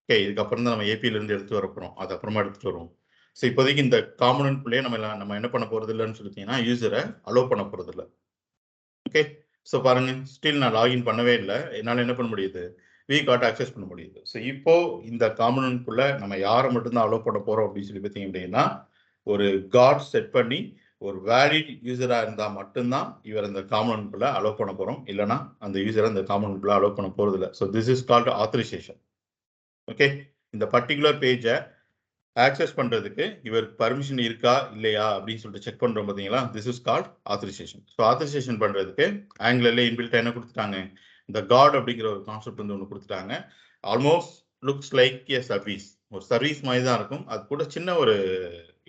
ஓகே, இதுக்கப்புறம் தான் நம்ம ஏபியிலேருந்து எடுத்து வர போகிறோம், அது அப்புறமா எடுத்துகிட்டு வருவோம். ஸோ இப்போதைக்கு இந்த காம்பனண்ட்குள்ளேயே நம்ம என்ன பண்ண போகிறது இல்லைன்னு சொல்லிட்டீங்கன்னா யூசரை அலோவ் பண்ண போகிறது இல்லை. ஓகே, ஸோ பாருங்க, ஸ்டில் நான் லாகின் பண்ணவே இல்லை, என்னால் என்ன பண்ண முடியுது, வி கார்ட் ஆக்சஸ் பண்ண முடியுது. ஸோ இப்போ இந்த காம்பனண்ட்குள்ள நம்ம யாரை மட்டும்தான் அலோவ் பண்ண போகிறோம் அப்படின்னு சொல்லி பார்த்தீங்க அப்படின்னா ஒரு கார்ட் செட் பண்ணி ஒரு வேலிட் யூசரா இருந்தா மட்டும்தான் இவர் அந்த காம்பனண்ட்குள்ள அலோவ் பண்ண போறோம், இல்லைன்னா அந்த யூசரை அந்த காம்பனண்ட்குள்ள அலோவ் பண்ண போறது இல்லை. So this is called authorisation. Okay, இந்த பர்டிகுலர் பேஜை ஆக்சஸ் பண்றதுக்கு இவருக்கு பர்மிஷன் இருக்கா இல்லையா அப்படின்னு சொல்லிட்டு செக் பண்றோம் பார்த்தீங்களா, this is called authorisation. So authorisation பண்றதுக்கு ஆங்கிலர்ல இன்பில்ட்டா என்ன கொடுத்துட்டாங்க, இந்த கார்ட் அப்படிங்கிற ஒரு கான்செப்ட் வந்து ஒன்று கொடுத்துட்டாங்க. ஆல்மோஸ்ட் லுக்ஸ் லைக் ஏ சர்வீஸ், ஒரு சர்வீஸ் மாதிரி தான் இருக்கும். அது கூட சின்ன ஒரு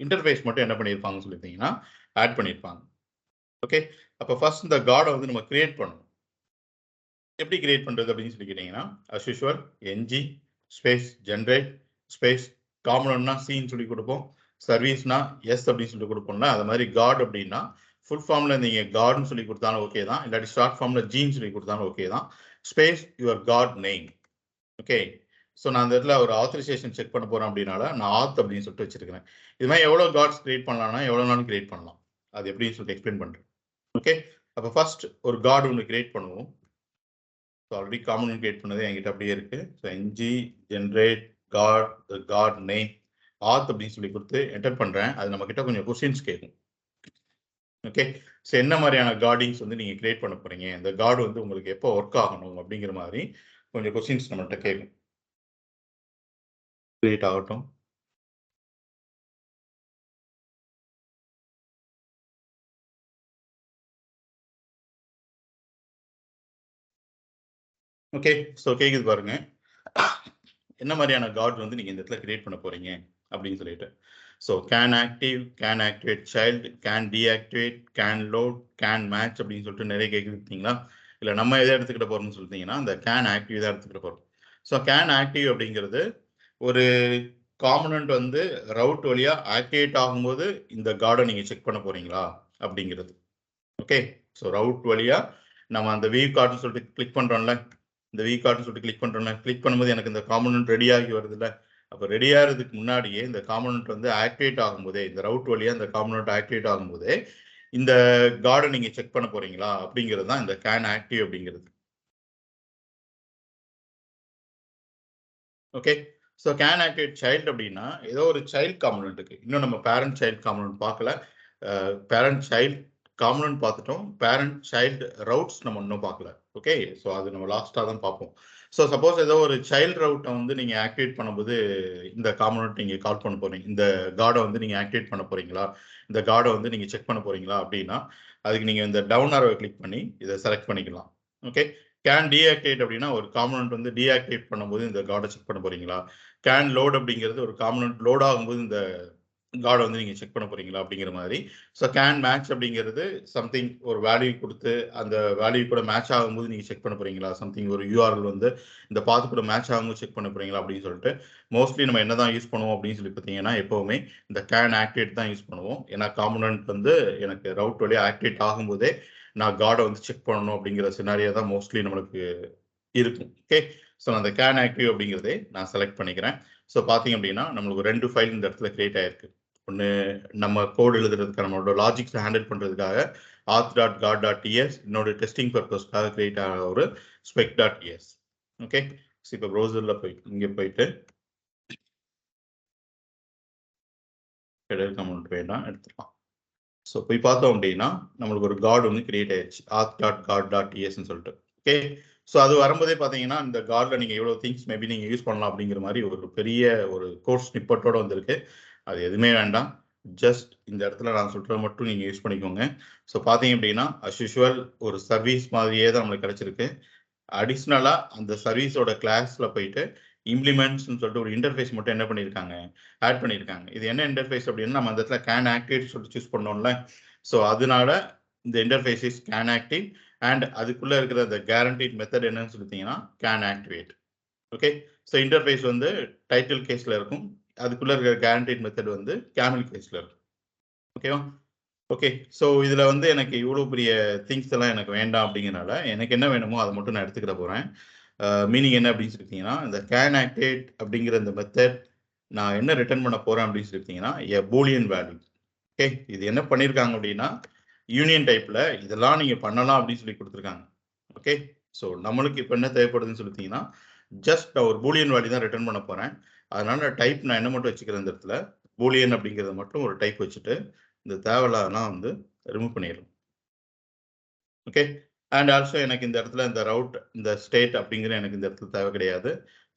இன்டர்ஃபேஸ் மட்டும் என்ன பண்ணியிருப்பாங்கன்னு சொல்லிட்டீங்கன்னா ஆட் பண்ணியிருப்பாங்க. ஓகே, அப்போ ஃபர்ஸ்ட் இந்த கார்டை வந்து நம்ம கிரியேட் பண்ணணும். எப்படி கிரியேட் பண்ணுறது அப்படின்னு சொல்லி கேட்டிங்கன்னா as usual NG space generate space காம்பனண்ட்னா சின்னு சொல்லி கொடுப்போம், சர்வீஸ்னா எஸ் அப்படின்னு சொல்லி கொடுப்போம்ல, அது மாதிரி கார்டு அப்படின்னா ஃபுல் ஃபார்மில் நீங்கள் கார்டுன்னு சொல்லி கொடுத்தாலும் ஓகே தான், இல்லாட்டி ஷார்ட் ஃபார்மில் ஜின்னு சொல்லி கொடுத்தாலும் ஓகே தான். Space your card name. Okay, so நான் அந்த இடத்துல ஒரு ஆத்தரைசேஷன் செக் பண்ண போகிறேன் அப்படின்னால நான் ஆத் அப்படின்னு சொல்லிட்டு வச்சிருக்கிறேன். இது மாதிரி எவ்வளோ கார்ட்ஸ் கிரியேட் பண்ணலாம்னா எவ்வளோ நாளும் கிரியேட் பண்ணலாம், அது எப்படின்னு சொல்லிட்டு எக்ஸ்பிளைன் பண்ணுறேன். ஓகே, அப்போ ஃபர்ஸ்ட் ஒரு கார்டு ஒன்று கிரியேட் பண்ணுவோம். ஸோ ஆல்ரெடி காமன் கிரியேட் பண்ணது என்கிட்ட அப்படியே இருக்கு. So NG generate guard name auth அப்படின்னு சொல்லி கொடுத்து என்டர் பண்ணுறேன். அது நம்ம கிட்ட கொஞ்சம் கொஸ்டின்ஸ் கேட்கும். ஓகே, ஸோ என்ன மாதிரியான கார்டிங்ஸ் வந்து நீங்கள் கிரியேட் பண்ண போறீங்க, இந்த கார்டு வந்து உங்களுக்கு எப்போ ஒர்க் ஆகணும் அப்படிங்கிற மாதிரி கொஞ்சம் கொஸ்டின்ஸ் நம்மள்கிட்ட கேட்கும். கிரியேட் ஆகட்டும். ஓகே, ஸோ கேக்குது பாருங்க, என்ன மாதிரியான கார்டு வந்து நீங்க இந்த இடத்துல கிரியேட் பண்ண போறீங்க அப்படின்னு சொல்லிட்டு. So can active, can activate child, can deactivate, can load, can match அப்படின்னு சொல்லிட்டு நிறைய கேட்குறீங்களா, இல்லை நம்ம எதை எடுத்துக்கிட்ட போறோம்னு சொல்லிட்டீங்கன்னா இந்த கேன் ஆக்டிவ் தான் எடுத்துக்கிட்ட போறோம். ஸோ கேன் ஆக்டிவ் அப்படிங்கிறது ஒரு காம்பனண்ட் வந்து ரவுட் வழியா ஆக்டிவேட் ஆகும்போது இந்த கார்டை நீங்க செக் பண்ண போறீங்களா அப்படிங்கிறது. ஓகே, ஸோ ரவுட் வழியா நம்ம அந்த வியூ கார்டுன்னு சொல்லிட்டு கிளிக் பண்றோம்ல, இந்த வியூ கார்டுன்னு சொல்லிட்டு கிளிக் பண்றோம்ல, கிளிக் பண்ணும்போது எனக்கு இந்த காம்பனண்ட் ரெடி ஆகி வருதுல்ல, அப்போ ரெடி ஆகிறதுக்கு முன்னாடியே இந்த காம்பனண்ட் வந்து ஆக்டிவேட் ஆகும்போதே, இந்த ரவுட் வழியா இந்த காம்பனண்ட் ஆக்டிவேட் ஆகும்போதே இந்த கார்டை நீங்க செக் பண்ண போறீங்களா அப்படிங்கிறது தான் இந்த கேன் ஆக்டிவ் அப்படிங்கிறது. Okay, so can activate child அப்படின்னா ஏதோ ஒரு சைல்டு காம்பனண்ட்டுக்கு, இன்னும் நம்ம பேரண்ட் சைல்டு காம்பனண்ட் பார்க்கல, பேரண்ட் சைல்டு காம்பனண்ட் பார்த்துட்டோம், பேரண்ட் சைல்டு ரவுட்ஸ் நம்ம இன்னும் பார்க்கல. ஓகே, ஸோ அது நம்ம லாஸ்ட்டாக தான் பார்ப்போம். ஸோ சப்போஸ் ஏதோ ஒரு சைல்டு ரவுட்டை வந்து நீங்கள் ஆக்டிவேட் பண்ணும்போது இந்த காம்பனண்ட் நீங்கள் கால் பண்ண போறீங்க, இந்த கார்டை வந்து நீங்கள் ஆக்டிவேட் பண்ண போறீங்களா, இந்த கார்டை வந்து நீங்கள் செக் பண்ண போறீங்களா அப்படின்னா அதுக்கு நீங்கள் இந்த டவுன் ஆரோவை கிளிக் பண்ணி இதை செலக்ட் பண்ணிக்கலாம். ஓகே, கேன் டீஆக்டிவேட் அப்படின்னா ஒரு காம்பனண்ட் வந்து டீஆக்டிவேட் பண்ணும்போது இந்த கார்டை செக் பண்ண போறீங்களா, கேன் லோட் அப்படிங்கிறது ஒரு காம்பனண்ட் லோட் ஆகும்போது இந்த கார்டை வந்து நீங்க செக் பண்ண போறீங்களா அப்படிங்கிற மாதிரி. ஸோ கேன் மேட்ச் அப்படிங்கிறது சம்திங் ஒரு வேல்யூ கொடுத்து அந்த வேல்யூ கூட மேட்ச் ஆகும்போது நீங்க செக் பண்ண போறீங்களா, சம்திங் ஒரு யூஆர்எல் வந்து இந்த பாத்து கூட மேட்ச் ஆகும்போது செக் பண்ண போறீங்களா அப்படின்னு சொல்லிட்டு மோஸ்ட்லி நம்ம என்னதான் யூஸ் பண்ணுவோம் அப்படின்னு சொல்லி பார்த்தீங்கன்னா எப்பவுமே இந்த கேன் ஆக்டிவேட் தான் யூஸ் பண்ணுவோம். ஏன்னா காம்பனண்ட் வந்து எனக்கு ரவுட் வழியா ஆக்டிவேட் ஆகும்போதே நான் கார்டை வந்து செக் பண்ணணும் அப்படிங்கிற சினாரியா தான் மோஸ்ட்லி நம்மளுக்கு இருக்கும். ஓகே, ஸோ அந்த கேன் ஆக்டிவ் அப்படிங்கிறதே நான் செலக்ட் பண்ணிக்கிறேன். ஸோ பார்த்தீங்க அப்படின்னா நம்மளுக்கு 2 ஃபைல் இந்த இடத்துல கிரியேட் ஆயிருக்கு. ஒன்று நம்ம கோட் எழுதுறதுக்காக நம்மளோட லாஜிக்ஸை ஹேண்டில் பண்ணுறதுக்காக auth.guard.ts, இன்னொரு டெஸ்டிங் பர்பஸ்க்காக கிரியேட் ஆகிற ஒரு spec.ts. ஓகே, இப்போ ப்ரௌசரில் இங்கே போயிட்டு ஹெடர் கமெண்ட் வேண்டாம் எடுத்துக்கலாம். ஸோ போய் பார்த்தோம் அப்படின்னா நம்மளுக்கு ஒரு கார்டு வந்து கிரியேட் ஆயிடுச்சு auth.guard.ts சொல்லிட்டு. ஓகே, ஸோ அது வரும்போதே பார்த்தீங்கன்னா இந்த கார்டில் நீங்கள் எவ்வளோ திங்ஸ் மேபி நீங்கள் யூஸ் பண்ணலாம் அப்படிங்கிற மாதிரி ஒரு பெரிய ஒரு கோர்ஸ் ஸ்னிப்பட்டோட வந்திருக்கு. அது எதுவுமே வேண்டாம், ஜஸ்ட் இந்த இடத்துல நான் சொல்கிறத மட்டும் நீங்கள் யூஸ் பண்ணிக்கோங்க. ஸோ பார்த்தீங்க அப்படின்னா அஸ் யூஷுவல் ஒரு சர்வீஸ் மாதிரியே தான் நம்மளுக்கு கிடைச்சிருக்கு. அடிஷ்னலாக அந்த சர்வீஸோட கிளாஸில் போயிட்டு இம்ப்ளிமெண்ட்ஸ்னு சொல்லிட்டு ஒரு இன்டர்ஃபேஸ் மட்டும் என்ன பண்ணியிருக்காங்க, ஆட் பண்ணியிருக்காங்க. இது என்ன இன்டர்ஃபேஸ் அப்படின்னா நம்ம அந்த இடத்துல கேன் ஆக்டிவேட் சொல்லிட்டு சூஸ் பண்ணோம்ல. ஸோ அதனால இந்த interface is can active and அதுக்குள்ளே இருக்கிற அந்த கேரண்டீட் மெத்தட் என்னன்னு சொல்லிட்டீங்கன்னா can activate. Okay, so interface வந்து டைட்டில் கேஸில் இருக்கும், அதுக்குள்ளே இருக்கிற கேரண்டீட் மெத்தட் வந்து கேமல் கேஸில் இருக்கும். ஓகேவா? ஓகே, ஸோ இதில் வந்து எனக்கு இவ்வளோ பெரிய திங்ஸ் எல்லாம் எனக்கு வேண்டாம் அப்படிங்கிறனால எனக்கு என்ன வேணுமோ அதை மட்டும் நான் எடுத்துக்கிற போகிறேன். மீனிங் என்ன அப்படின்னு சொல்லிட்டீங்கன்னா இந்த கேன் ஆக்டிவேட் அப்படிங்கிற இந்த மெத்தட் நான் என்ன ரிட்டர்ன் பண்ண போகிறேன் அப்படின்னு சொல்லிட்டீங்கன்னா எ பூலியன் வேல்யூ. ஓகே, இது என்ன பண்ணியிருக்காங்க அப்படின்னா யூனியன் டைப்பில் இதெல்லாம் நீங்கள் பண்ணலாம் அப்படின்னு சொல்லி கொடுத்துருக்காங்க. ஓகே, ஸோ நம்மளுக்கு இப்போ என்ன தேவைப்படுதுன்னு சொல்லிட்டீங்கன்னா ஜஸ்ட் நான் ஒரு பூலியன் வேல்யூ தான் ரிட்டர்ன் பண்ண போகிறேன். அதனால டைப் நான் என்ன மட்டும் வச்சுக்கிறேன், இந்த இடத்துல பூலியன் அப்படிங்கிறத மட்டும் ஒரு டைப் வச்சுட்டு இந்த தேவையில்லாதெல்லாம் வந்து ரிமூவ் பண்ணிடலாம். ஓகே, அண்ட் ஆல்சோ எனக்கு இந்த இடத்துல இந்த ரவுட் இந்த ஸ்டேட் அப்படிங்கிற எனக்கு இந்த இடத்துல தேவை கிடையாது.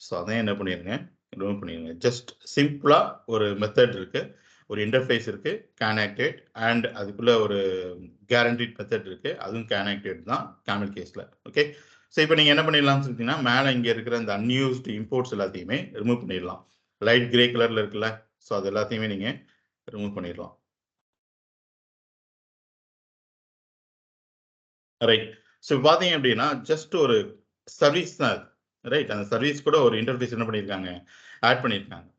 ஸோ அதையும் என்ன பண்ணிடுங்க, ரிமூவ் பண்ணிடுங்க. ஜஸ்ட் சிம்பிளாக ஒரு மெத்தட் இருக்கு, ஒரு இன்டர்ஃபேஸ் இருக்கு கேன் ஆக்டிவேட் அண்ட் அதுக்குள்ள ஒரு கேரண்டீட் மெத்தட் இருக்கு, அதுவும் கேன் ஆக்டிவேட் தான் கேமல் கேஸில். ஓகே, ஸோ இப்போ நீங்கள் என்ன பண்ணிடலாம்னு சொல்லிட்டீங்கன்னா மேலே இங்கே இருக்கிற இந்த அன்யூஸ்டு இம்போர்ட்ஸ் எல்லாத்தையுமே ரிமூவ் பண்ணிடலாம். லைட் கிரே கலரில் இருக்குல்ல, ஸோ அது எல்லாத்தையுமே நீங்கள் ரிமூவ் பண்ணிடலாம். ரைட், ஸோ பார்த்தீங்க அப்படின்னா ஜஸ்ட் ஒரு சர்வீஸ் தான் அது. ரைட், அந்த சர்வீஸ் கூட ஒரு இன்டர்ஃபேஸ் என்ன பண்ணியிருக்காங்க, ஆட் பண்ணியிருக்காங்க.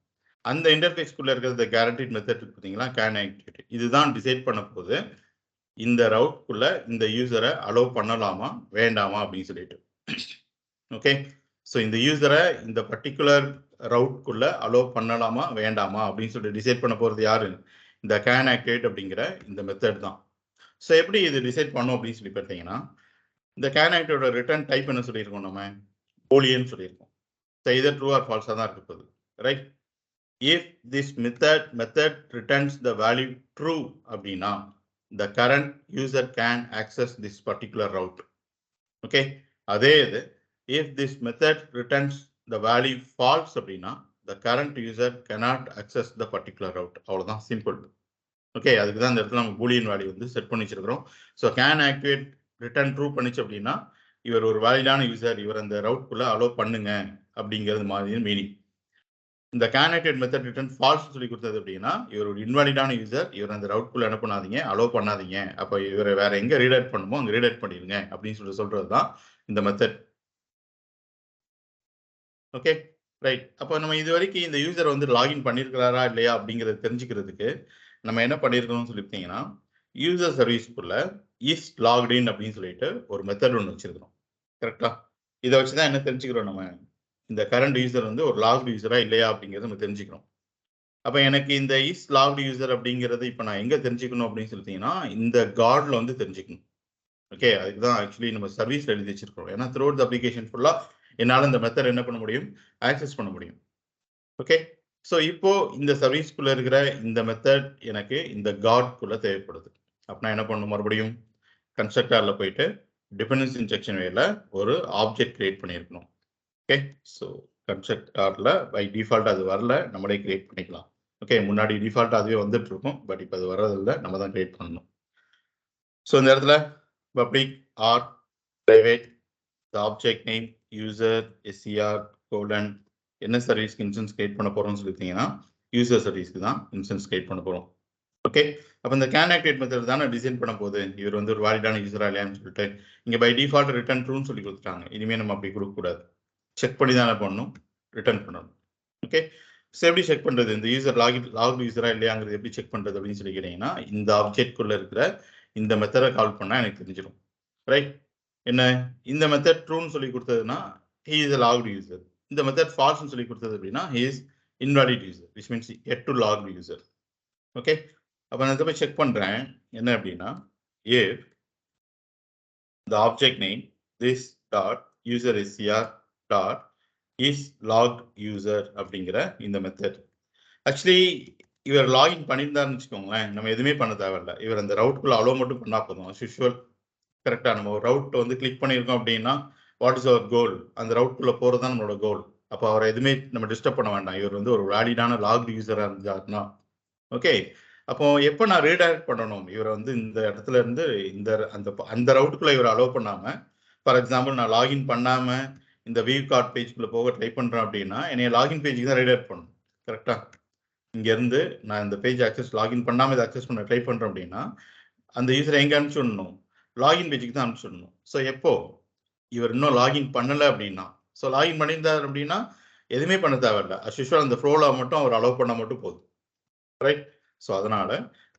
அந்த இன்டர்ஃபேஸ்க்குள்ள இருக்கிற கேரண்டீட் மெத்தட் பார்த்தீங்களா கேன் ஆக்டிவேட், இதுதான் டிசைட் பண்ண போது இந்த ரவுட்குள்ள இந்த யூசரை அலோவ் பண்ணலாமா வேண்டாமா அப்படின்னு சொல்லிட்டு. ஓகே, ஸோ இந்த யூசரை இந்த பர்டிகுலர் ரவுட்குள்ள அலோவ் பண்ணலாமா வேண்டாமா அப்படின்னு சொல்லிட்டு டிசைட் பண்ண போகிறது யாரு, இந்த கேன் ஆக்டிவேட் அப்படிங்கிற இந்த மெத்தட் தான். ஸோ எப்படி இது டிசைட் பண்ணோம் அப்படின்னு சொல்லி பார்த்தீங்கன்னா இந்த கேன் ஆக்டிவேட்டோட ரிட்டர்ன் டைப் என்ன சொல்லியிருக்கோம், நம்ம பூலியன் சொல்லியிருக்கோம். ஸோ இதர் ட்ரூ ஆர் ஃபால்ஸாக தான் இருக்க போகுது. Right, if this method returns the value true அப்படின்னா the current user can access this particular route. Okay, அதே இது if this method returns the value false அப்படின்னா the current user cannot access the particular route. அவ்வளவுதான், simple. Okay, அதுக்கு தான் இந்த இடத்துல நம்ம பூலியன் வேல்யூ வந்து செட் பண்ணி வச்சிருக்கிறோம். So can activate return true பண்ணிச்சு அப்படின்னா இவர் ஒரு வேலிடான யூசர், இவர் அந்த ரவுட்குள்ள அலோவ் பண்ணுங்க அப்படிங்கிறது மாதிரி மீனிங். இந்த can activate method return falls சொல்லி கொடுத்தது அப்படின்னா இவர் ஒரு இன்வாலிடான யூசர், இவர் அந்த ரவுட்குள்ள என்ன பண்ணாதீங்க, அலோவ் பண்ணாதீங்க, அப்போ இவரை வேற எங்க ரீடைரக்ட் பண்ணுமோ அங்கே ரீடைரக்ட் பண்ணிடுங்க அப்படின்னு சொல்றது தான் இந்த மெத்தட். ஓகே, ரைட், அப்போ நம்ம இது வரைக்கும் இந்த யூசர் வந்து லாகின் பண்ணியிருக்கிறாரா இல்லையா அப்படிங்கிறத தெரிஞ்சுக்கிறதுக்கு நம்ம என்ன பண்ணியிருக்கணும்னு சொல்லிட்டீங்கன்னா யூசர் சர்வீஸ்க்குள்ள இஸ் லாக்ட் அப்படின்னு சொல்லிட்டு ஒரு மெத்தட் ஒன்று வச்சிருக்கிறோம். கரெக்டா, இதை வச்சுதான் என்ன தெரிஞ்சுக்கிறோம், நம்ம இந்த கரண்ட் யூசர் வந்து ஒரு லாக்டு யூசரா இல்லையா அப்படிங்கிறத நம்ம தெரிஞ்சுக்கிறோம். அப்போ எனக்கு இந்த இஸ் லாக்டு யூசர் அப்படிங்கிறது இப்போ நான் எங்கே தெரிஞ்சுக்கணும் அப்படின்னு சொல்லிட்டீங்கன்னா இந்த கார்டில் வந்து தெரிஞ்சுக்கணும். ஓகே, அதுக்கு தான் ஆக்சுவலி நம்ம சர்வீஸில் எழுதி வச்சிருக்கோம். ஏன்னா த்ரூ அவுட் த அப்ளிகேஷன் ஃபுல்லாக என்னால் இந்த மெத்தட் என்ன பண்ண முடியும், ஆக்சஸ் பண்ண முடியும். ஓகே, ஸோ இப்போ இந்த சர்வீஸ்க்குள்ள இருக்கிற இந்த மெத்தட் எனக்கு இந்த கார்டுக்குள்ள தேவைப்படுது. அப்போ நான் என்ன பண்ணணும், மறுபடியும் கன்ஸ்ட்ரக்டரில் போயிட்டு டிபெண்டன்சி இன்ஜெக்ஷன் வேல ஒரு ஆப்ஜெக்ட் கிரியேட் பண்ணியிருக்கணும். ஓகே, ஸோ கன்ஸ்ட்ரக்டரில் பை டிஃபால்ட் அது வரல, நம்மளே கிரியேட் பண்ணிக்கலாம். ஓகே, முன்னாடி டிஃபால்ட் அதுவே வந்துட்டு இருக்கும், பட் இப்போ அது வர்றதில்லை, நம்ம தான் கிரியேட் பண்ணணும். ஸோ இந்த இடத்துல public R private object name user SCR colon என்ன சர்வீஸ்க்கு இன்ஸ்டன்ஸ் கிரியேட் பண்ண போறோம்னு சொல்லிட்டீங்கன்னா யூசர் சர்வீஸ்க்கு தான் இன்ஸ்டன்ஸ் கிரியேட் பண்ண போறோம். ஓகே, அப்போ இந்த கேன் ஆக்டிவேட் மெத்தட் தானே டிசைன் பண்ண போகுது, இவர் வந்து ஒரு வேலிடான யூசரா இல்லையான்னு சொல்லிட்டு இங்கே பை டிஃபால்ட் ரிட்டர்ன் ட்ரூன்னு சொல்லி கொடுத்துட்டாங்க. இனிமேல் நம்ம அப்படி கொடுக்கக்கூடாது, செக் பண்ணி தானே பண்ணணும், ரிட்டர்ன் பண்ணணும். ஓகே, ஸோ எப்படி செக் பண்ணுறது, இந்த யூசர் லாக் யூசரா இல்லையாங்கிறது எப்படி செக் பண்ணுறது அப்படின்னு சொல்லி கேட்டீங்கன்னா இந்த ஆப்ஜெக்ட்குள்ளே இருக்கிற இந்த மெத்தடை கால் பண்ணால் எனக்கு தெரிஞ்சிடும். ரைட், என்ன இந்த மெத்தட் ட்ரூன்னு சொல்லி கொடுத்ததுன்னா he is a logged user, இந்த மெத்தட் ஃபால்ஸ்னு சொல்லி கொடுத்தது அப்படின்னா he is invalid user, which means yet to logged user. Okay, அப்போ நான் இதை போய் செக் பண்ணுறேன். என்ன அப்படின்னா, if the object name this dot user SCR dot is logged user அப்படிங்கிற இந்த மெத்தட். ஆக்சுவலி இவர் லாகின் பண்ணியிருந்தாருன்னு வச்சுக்கோங்களேன், நம்ம எதுவுமே பண்ண தேவையில்லை. இவர் அந்த ரவுட்குள்ள அலோ மட்டும் பண்ணா போதும். அஸ் யூஷுவல் கரெக்டாக நம்ம ஒரு ரவுட் வந்து கிளிக் பண்ணியிருக்கோம் அப்படின்னா வாட் இஸ் அவர் கோல், அந்த ரவுட்குள்ளே போகிறது தான் நம்மளோட கோல். அப்போ அவரை எதுவுமே நம்ம டிஸ்டர்ப் பண்ண வேண்டாம். இவர் வந்து ஒரு வேலிடான லாக்டு யூஸராக இருந்தாருன்னா ஓகே. அப்போ எப்போ நான் ரீடைரக்ட் பண்ணணும் இவரை வந்து இந்த இடத்துல இருந்து இந்த அந்த ரவுட்டுக்குள்ளே இவரை அலோவ் பண்ணாமல், ஃபார் எக்ஸாம்பிள் நான் லாகின் பண்ணாமல் இந்த வியூ கார்ட் பேஜ்குள்ளே போக ட்ரை பண்ணுறேன் அப்படின்னா என்னைய லாகின் பேஜுக்கு தான் ரீடைரக்ட் பண்ணணும். கரெக்டாக இங்கேருந்து நான் இந்த பேஜ் ஆக்சஸ் லாகின் பண்ணாமல் இதை ஆக்சஸ் பண்ண ட்ரை பண்ணுறேன் அப்படின்னா அந்த யூஸரை எங்கே அனுப்பிச்சு விடணும்? லாகின் பேஜுக்கு தான் அனுப்பிச்சு விடணும். ஸோ எப்போ இவர் இன்னும் லாகின் பண்ணலை அப்படின்னா, ஸோ லாகின் பண்ணியிருந்தார் அப்படின்னா எதுவுமே பண்ண தேவையில்லை. அஸ் யூஷுவல் அந்த ஃப்ளோவில் மட்டும் அவர் அலோவ் பண்ண மட்டும் போதும். ரைட். ஸோ அதனால்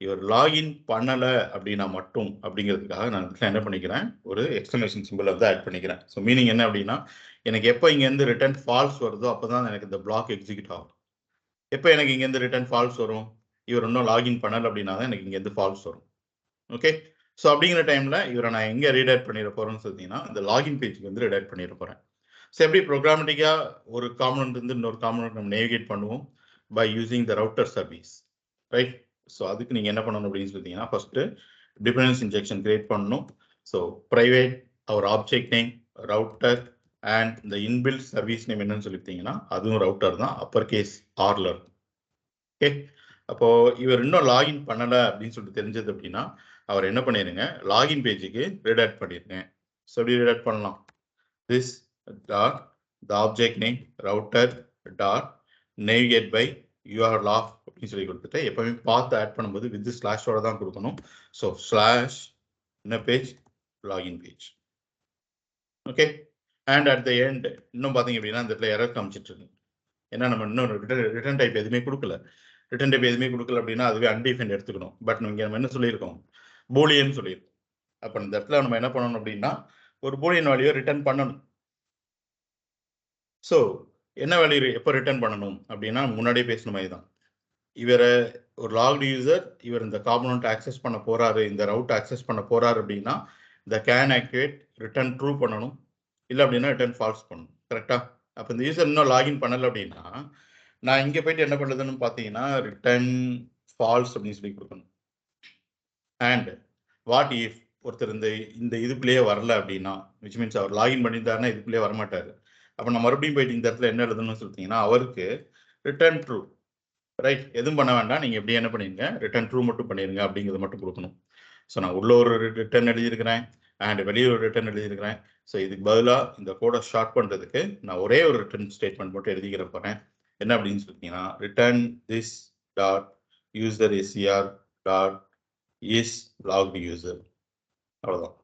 இவர் லாகின் பண்ணலை அப்படின்னா மட்டும் அப்படிங்கிறதுக்காக நான் என்ன பண்ணிக்கிறேன், ஒரு எக்ஸ்க்ளமேஷன் சிம்பிள் வந்து ஆட் பண்ணிக்கிறேன். ஸோ மீனிங் என்ன அப்படின்னா, எனக்கு எப்போ இங்கேருந்து ரிட்டர்ன் ஃபால்ஸ் வருதோ அப்போ தான் எனக்கு இந்த பிளாக் எக்ஸிக்யூட் ஆகும். எப்போ எனக்கு இங்கேருந்து ரிட்டர்ன் ஃபால்ஸ் வரும், இவர் இன்னும் லாகின் பண்ணலை அப்படின்னா தான் எனக்கு இங்கேருந்து ஃபால்ஸ் வரும். ஓகே. ஸோ அப்படிங்கிற டைமில் இவரை நான் எங்கே ரீடைரக்ட் பண்ணிட போகிறேன்னு சொல்லிட்டீங்கன்னா இந்த லாகின் பேஜுக்கு வந்து ரீடைரக்ட் பண்ணிட போகிறேன். ஸோ எப்படி ப்ரோக்ராமேட்டிக்காக ஒரு காம்பனன்ட் இருந்து இன்னொரு காம்பனன்ட் நம்ம நேவிகேட் பண்ணுவோம் by using the router service. Right. So அதுக்கு நீங்கள் என்ன பண்ணணும் அப்படின்னு சொல்லிட்டீங்கன்னா ஃபர்ஸ்ட்டு டிபெண்டன்ஸ் இன்ஜெக்ஷன் கிரியேட் பண்ணணும். So private our object name router and இந்த இன்பில்ட் சர்வீஸ் நேம் என்னன்னு சொல்லிட்டீங்கன்னா அதுவும் ரவுட்டர் தான், அப்பர் கேஸ் ஆர்ல இருக்கும். ஓகே. அப்போ இவர் இன்னும் லாகின் பண்ணலை அப்படின்னு சொல்லிட்டு தெரிஞ்சது அப்படின்னா அவர் என்ன பண்ணிடுங்க, லாகின் பேஜுக்கு ரீடைரக்ட் பண்ணிடுங்க. ஸோ எப்படி ரீடைரக்ட் பண்ணலாம், this dot the object name router dot navigate by URL அப்படின்னு சொல்லி கொடுத்துட்டு எப்பவுமே பார்த்து ஆட் பண்ணும்போது வித் ஸ்லாஷோட தான் கொடுக்கணும். ஸோ ஸ்லாஷ் என்ன page, login page. Okay. And at the end இன்னும் பார்த்தீங்க அப்படின்னா இந்த இடத்துல எரர் காமிச்சிட்டு இருக்கு. ஏன்னா நம்ம இன்னும் ரிட்டர்ன் டைப் எதுவுமே கொடுக்கல. ரிட்டர்ன் டைப் எதுவுமே கொடுக்கல அப்படின்னா அதுவே அன்டிஃபைன்ட் எடுத்துக்கணும். பட் இங்கே நம்ம என்ன சொல்லியிருக்கோம், பூலியன் சொல்லியிருக்கோம். அப்போ இந்த இடத்துல நம்ம என்ன பண்ணணும் அப்படின்னா ஒரு பூலியன் வேல்யூவை ரிட்டர்ன் பண்ணணும். ஸோ என்ன வேல்யூ எப்போ ரிட்டர்ன் பண்ணணும் அப்படின்னா முன்னாடியே பேசின மாதிரி தான், இவரை ஒரு லாக்டு யூசர் இவர் இந்த காம்பனன்ட் ஆக்சஸ் பண்ண போறாரு, இந்த ரவுட் ஆக்சஸ் பண்ண போறாரு அப்படின்னா இந்த கேன் ஆக்டிவேட் ரிட்டர்ன் ட்ரூ பண்ணணும், இல்லை அப்படின்னா ரிட்டர்ன் ஃபால்ஸ் பண்ணணும். கரெக்டா? அப்போ இந்த யூசர் இன்னும் லாகின் பண்ணலை அப்படின்னா நான் இங்கே போயிட்டு என்ன பண்ணுறதுன்னு பார்த்தீங்கன்னா ரிட்டர்ன் ஃபால்ஸ் அப்படின்னு சொல்லி கொடுக்கணும். அண்ட் வாட் இஃப் ஒருத்தர் இந்த இதுக்குள்ளேயே வரல அப்படின்னா, விச் மீன்ஸ் அவர் லாகின் பண்ணியிருந்தாருன்னா இதுக்குள்ளேயே வரமாட்டார். அப்போ நான் மறுபடியும் போயிட்டு இந்த இடத்துல என்ன எழுதணும்னு சொல்லிட்டீங்கன்னா அவருக்கு ரிட்டர்ன் ட்ரூ. ரைட். எதுவும் பண்ண வேண்டாம், நீங்கள் எப்படி என்ன பண்ணிடுங்க ரிட்டர்ன் ட்ரூ மட்டும் பண்ணிடுங்க அப்படிங்கிறத மட்டும் கொடுக்கணும். ஸோ நான் உள்ள ஒரு ரிட்டர்ன் எழுதியிருக்கிறேன் அண்ட் வெளியே ஒரு ரிட்டர்ன் எழுதியிருக்கிறேன். ஸோ இதுக்கு பதிலாக இந்த கோடை ஷார்ட் பண்ணுறதுக்கு நான் ஒரே ஒரு ரிட்டர்ன் ஸ்டேட்மெண்ட் மட்டும் எழுதிக்கிற போகிறேன். என்ன அப்படின்னு சொல்லிட்டீங்கன்னா return this dot user SCR dot is logged user. அவ்வளோதான்.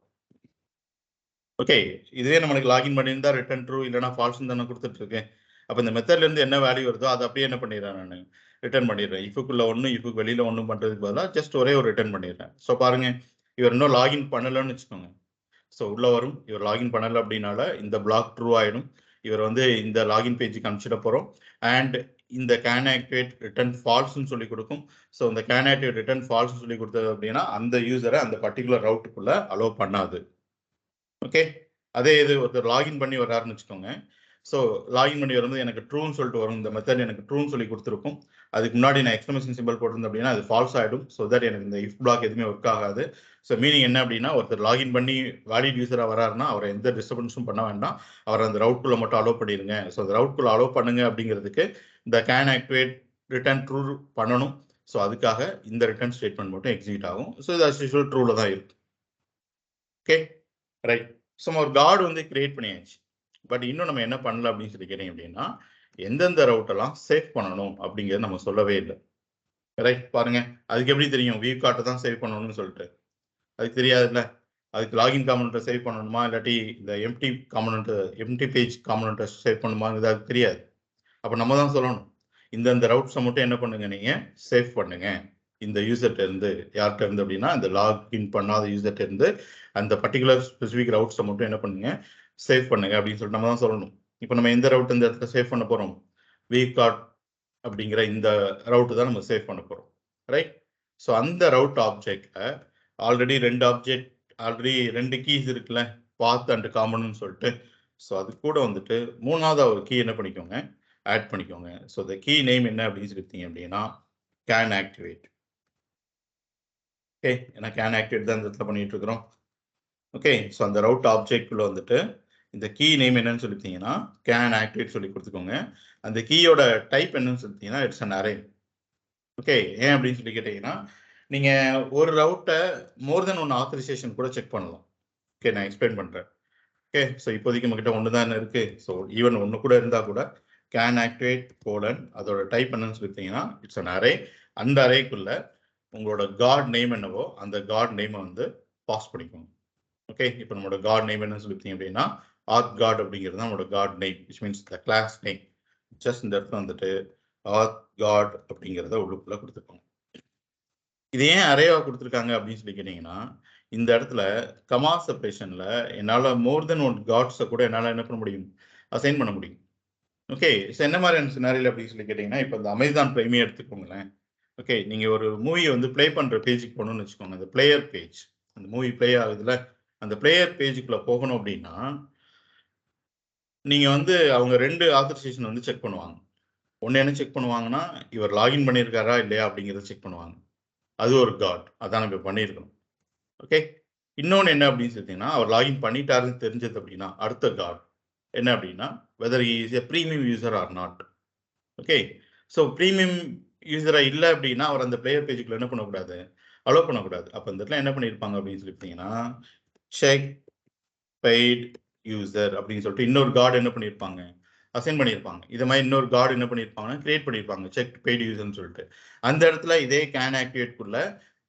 ஓகே. இதுவே நம்மளுக்கு லாகின் பண்ணியிருந்தா ரிட்டர்ன் ட்ரூ இல்லைனா ஃபால்ஸ்ன்னு தானே கொடுத்துட்டு இருக்கேன். அப்போ இந்த மெத்தட்லேருந்து என்ன வேல்யூ வருதோ அதை அப்படியே என்ன பண்ணிடுறேன், நான் ரிட்டர்ன் பண்ணிடுறேன். இஃபுக்குள்ள ஒன்று இஃபுக்கு வெளியில் ஒன்றும் பண்ணுறதுக்கு பதிலாக ஜஸ்ட் ஒரே ஒரு ரிட்டர்ன் பண்ணிடுறேன். ஸோ பாருங்க, இவர் இன்னும் லாகின் பண்ணலைன்னு வச்சுக்கோங்க. ஸோ உள்ள வரும், இவர் லாகின் பண்ணலை அப்படின்னால இந்த பிளாக் ட்ரூ ஆகிடும். இவர் வந்து இந்த லாகின் பேஜுக்கு அனுப்பிச்சிட போகிறோம். அண்ட் இந்த கேன் ஆக்டிவேட் ரிட்டர்ன் ஃபால்ஸ்ன்னு சொல்லி கொடுக்கும். ஸோ இந்த கேன் ஆக்டிவேட் ரிட்டர்ன் ஃபால்ஸ் சொல்லி கொடுத்தது அப்படின்னா அந்த யூசரை அந்த பர்டிகுலர் ரவுட்டுக்குள்ள அலோவ் பண்ணாது. ஓகே. அதே இது ஒருத்தர் லாகின் பண்ணி வர்றாருன்னு வச்சுக்கோங்க. ஸோ லாகின் பண்ணி வரும்போது எனக்கு ட்ரூன்னு சொல்லிட்டு வரும். இந்த மெத்தட் எனக்கு ட்ரூன்னு சொல்லி கொடுத்துருக்கும். அதுக்கு முன்னாடி நான் எக்ஸ்க்ளமேஷன் சிம்பிள் போட்டிருந்தேன் அப்படின்னா அது ஃபால்ஸ் ஆகிடும். ஸோ தட் எனக்கு இந்த இஃப் பிளாக் எதுவுமே ஒர்க் ஆகாது. ஸோ மீனிங் என்ன அப்படின்னா ஒருத்தர் லாகின் பண்ணி வேலிட் யூஸராக வராருன்னா அவரை எந்த டிஸ்டர்பன்ஸும் பண்ண வேண்டாம், அவரை அந்த ரவுட்குள்ளே மட்டும் அலோவ் பண்ணிடுங்க. ஸோ அந்த ரவுட்குள்ளே அலோவ் பண்ணுங்க அப்படிங்கிறதுக்கு இந்த கேன் ஆக்டிவேட் ரிட்டர்ன் ட்ரூ பண்ணணும். ஸோ அதுக்காக இந்த ரிட்டர்ன் ஸ்டேட்மெண்ட் மட்டும் எக்ஸிக்யூட் ஆகும். ஸோ இது அஸ் யூஷுவல் ட்ரூவில் தான் இருக்கும். ஓகே. ரைட். ஸோ ஒரு கார்டு வந்து கிரியேட் பண்ணியாச்சு. பட் இன்னும் நம்ம என்ன பண்ணல அப்படின்னு சொல்லி கேட்டீங்க அப்படின்னா எந்தெந்த ரவுட்டெல்லாம் சேவ் பண்ணணும் அப்படிங்கிறது நம்ம சொல்லவே இல்லை. ரைட். பாருங்க, அதுக்கு எப்படி தெரியும் வியூ கார்ட்டை தான் சேவ் பண்ணணும்னு சொல்லிட்டு? அதுக்கு தெரியாதுல்ல. அதுக்கு லாகின் காம்பனண்ட்டை சேவ் பண்ணணுமா இல்லாட்டி இந்த எம்டி பேஜ் காம்பனண்ட்டை சேவ் பண்ணுமாங்கிறது அதுக்கு தெரியாது. அப்போ நம்ம தான் சொல்லணும் இந்தந்த ரவுட்ஸை மட்டும் என்ன பண்ணுங்க, நீங்கள் சேவ் பண்ணுங்க. இந்த யூசர்ட்ட இருந்து யார்கிட்ட இருந்து அப்படின்னா இந்த லாகின் பண்ணாத யூசர்ட்ட இருந்து அந்த பர்டிகுலர் ஸ்பெசிஃபிக் ரவுட்ஸை மட்டும் என்ன பண்ணுங்க, சேவ் பண்ணுங்க அப்படின்னு சொல்லிட்டு நம்ம தான் சொல்லணும். இப்போ நம்ம எந்த ரவுட் இந்த இடத்துல சேவ் பண்ண போகிறோம், வியூ கார்ட் அப்படிங்கிற இந்த ரவுட்டு தான் நம்ம சேவ் பண்ண போகிறோம். ரைட்? ஸோ அந்த ரவுட் ஆப்ஜெக்டை ஆல்ரெடி ரெண்டு கீஸ் இருக்குல்ல, பாத் அண்ட் காமன்னு சொல்லிட்டு. ஸோ அது கூட வந்துட்டு மூணாவது ஒரு கீ என்ன பண்ணிக்கோங்க, ஆட் பண்ணிக்கோங்க. ஸோ the key நேம் என்ன அப்படின்னு சொல்லிட்டீங்க அப்படின்னா கேன் ஆக்டிவேட். ஓகே, ஏன்னா கேன் ஆக்டிவேட் தான் இந்த இடத்துல பண்ணிட்டு இருக்கிறோம். ஓகே, ஸோ அந்த ரவுட் ஆப்ஜெக்ட்குள்ள வந்துட்டு இந்த கீ நேம் என்னன்னு சொல்லிட்டீங்கன்னா கேன் ஆக்டிவேட் சொல்லி கொடுத்துக்கோங்க. அந்த கீயோட டைப் என்னன்னு சொல்லிட்டீங்கன்னா இட்ஸ் அன் அரே. ஓகே, ஏன் அப்படின்னு சொல்லி கேட்டீங்கன்னா நீங்க ஒரு ரவுட்டை மோர் தென் ஒன் ஆத்தரைசேஷன் கூட செக் பண்ணலாம். ஓகே, நான் எக்ஸ்பிளைன் பண்றேன். ஓகே, ஸோ இப்போதைக்கு நம்மகிட்ட ஒன்று தான் இருக்கு. ஸோ ஈவன் ஒன்று கூட இருந்தால் கூட கேன் ஆக்டிவேட் கோலன் அதோட டைப் என்னன்னு சொல்லிட்டீங்கன்னா இட்ஸ் அன் அரே. அந்த அரேக்குள்ள உங்களோட காட் நேம் என்னவோ அந்த காட் நேமை வந்து பாஸ் பண்ணிக்கோங்க. ஓகே, இப்போ நம்மளோட காட் நேம் என்னன்னு சொல்லிட்டீங்க அப்படின்னா ஆத் காட் அப்படிங்கிறது தான் நம்மளோட guard name, which means the class name. Just இந்த இடத்துல வந்துட்டு ஆத் காட் அப்படிங்கிறத உள்ளுக்குள்ள கொடுத்துருக்கோங்க. இது ஏன் அரேவா கொடுத்துருக்காங்க அப்படின்னு சொல்லி கேட்டீங்கன்னா இந்த இடத்துல கமா செப்பரேஷன்ல என்னால் மோர் தென் ஒன் காட்ஸை கூட என்னால் என்ன பண்ண முடியும், அசைன் பண்ண முடியும். ஓகே, ஸோ என்ன மாதிரியான சினாரியில் அப்படின்னு சொல்லி கேட்டிங்கன்னா இப்போ இந்த அமேசான் பிரைமே எடுத்துக்கோங்களேன். ஓகே, நீங்கள் ஒரு மூவியை வந்து ப்ளே பண்ணுற பேஜுக்கு போகணும்னு வச்சுக்கோங்க. அந்த பிளேயர் பேஜ், அந்த மூவி ப்ளே ஆகுதுல, அந்த பிளேயர் பேஜுக்குள்ளே போகணும் அப்படின்னா நீங்கள் வந்து அவங்க 2 ஆத்தரைசேஷன் வந்து செக் பண்ணுவாங்க. ஒன்று என்ன செக் பண்ணுவாங்கன்னா இவர் லாகின் பண்ணியிருக்காரா இல்லையா அப்படிங்கிறத செக் பண்ணுவாங்க. அது ஒரு காட், அதான் நம்ம பண்ணியிருக்கணும். ஓகே, இன்னொன்று என்ன அப்படின்னு சொல்லிட்டீங்கன்னா அவர் லாகின் பண்ணிட்டாருன்னு தெரிஞ்சது அப்படின்னா அடுத்த காட் என்ன அப்படின்னா whether is a premium user or not. Okay, so premium யூசராக இல்லை அப்படின்னா அவர் அந்த பிளேயர் பேஜுக்குள்ள என்ன பண்ணக்கூடாது, அலோவ் பண்ணக்கூடாது. அப்போ இந்த இடத்துல என்ன பண்ணியிருப்பாங்க அப்படின்னு சொல்லிட்டீங்கன்னா செக் பெய்ட் யூசர் அப்படின்னு சொல்லிட்டு இன்னொரு கார்டு என்ன பண்ணியிருப்பாங்க, அசைன் பண்ணியிருப்பாங்க. இதை மாதிரி இன்னொரு கார்டு என்ன பண்ணியிருப்பாங்கன்னா கிரியேட் பண்ணியிருப்பாங்க செக் பெய்ட் யூசர்னு சொல்லிட்டு. அந்த இடத்துல இதே கேன் ஆக்டிவேட்குள்ள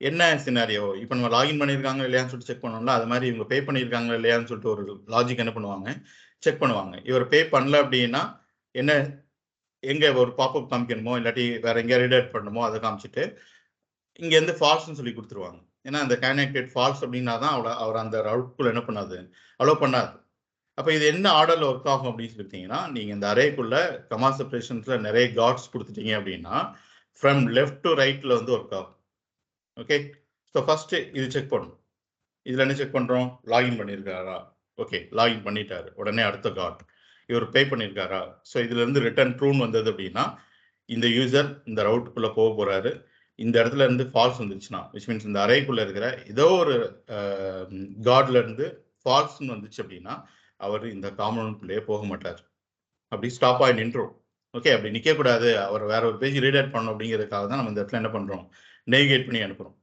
என்ன சினாரியோ இப்போ நம்ம லாகின் பண்ணியிருக்காங்க இல்லையான்னு சொல்லிட்டு செக் பண்ணோம்ல, அது மாதிரி இவங்க பே பண்ணியிருக்காங்க இல்லையான்னு சொல்லிட்டு ஒரு லாஜிக் என்ன பண்ணுவாங்க, செக் பண்ணுவாங்க. இவர் பே பண்ணல அப்படின்னா என்ன, எங்க ஒரு பாப்அப் காமிக்கணுமோ இல்லாட்டி வேற எங்கேயா ரீடைரக்ட் பண்ணணுமோ அதை காமிச்சிட்டு இங்கேருந்து ஃபால்ஸ்ன்னு சொல்லி கொடுத்துருவாங்க. ஏன்னா அந்த கேன் ஆக்டிவேட் ஃபால்ஸ் அப்படின்னா தான் அவர் அந்த ரவுட்குள்ள என்ன பண்ணாது, அலோவ் பண்ணாது. அப்போ இது என்ன ஆர்டர்ல ஒர்க் ஆகும் அப்படின்னு சொல்லிட்டீங்கன்னா நீங்க இந்த அரேக்குள்ள கமா செப்பரேஷன்ஸ்ல நிறைய காட்ஸ் கொடுத்துட்டீங்க அப்படின்னா ஃப்ரம் லெஃப்ட் டு ரைட்ல வந்து ஒர்க் ஆகும். ஓகே, ஸோ ஃபர்ஸ்ட் இது செக் பண்ணணும். இதுல என்ன செக் பண்றோம், லாகின் பண்ணியிருக்காரா. ஓகே, லாகின் பண்ணிட்டாரு, உடனே அடுத்த காட் இவர் பே பண்ணியிருக்காரா. ஸோ இதுல இருந்து ரிட்டர்ன் ட்ரூன் வந்தது அப்படின்னா இந்த யூசர் இந்த ரவுட்டுக்குள்ள போக போறாரு. இந்த இடத்துல இருந்து ஃபால்ஸ் வந்துச்சுன்னா விச் மீன்ஸ் இந்த அரேக்குள்ள இருக்கிற ஏதோ ஒரு காட்ல இருந்து ஃபால்ஸ்ன்னு வந்துச்சு அப்படின்னா அவர் இந்த காம்பவுண்ட்குள்ளேயே போக மாட்டார், அப்படி ஸ்டாப் ஆகி நின்றோம். ஓகே, அப்படி நிற்கக்கூடாது, அவர் வேற ஒரு பேஜ் ரீடைரக்ட் பண்ணணும் அப்படிங்கிறதுக்காக தான் நம்ம இந்த இடத்துல என்ன பண்றோம், நேவிகேட் பண்ணி அனுப்புறோம்.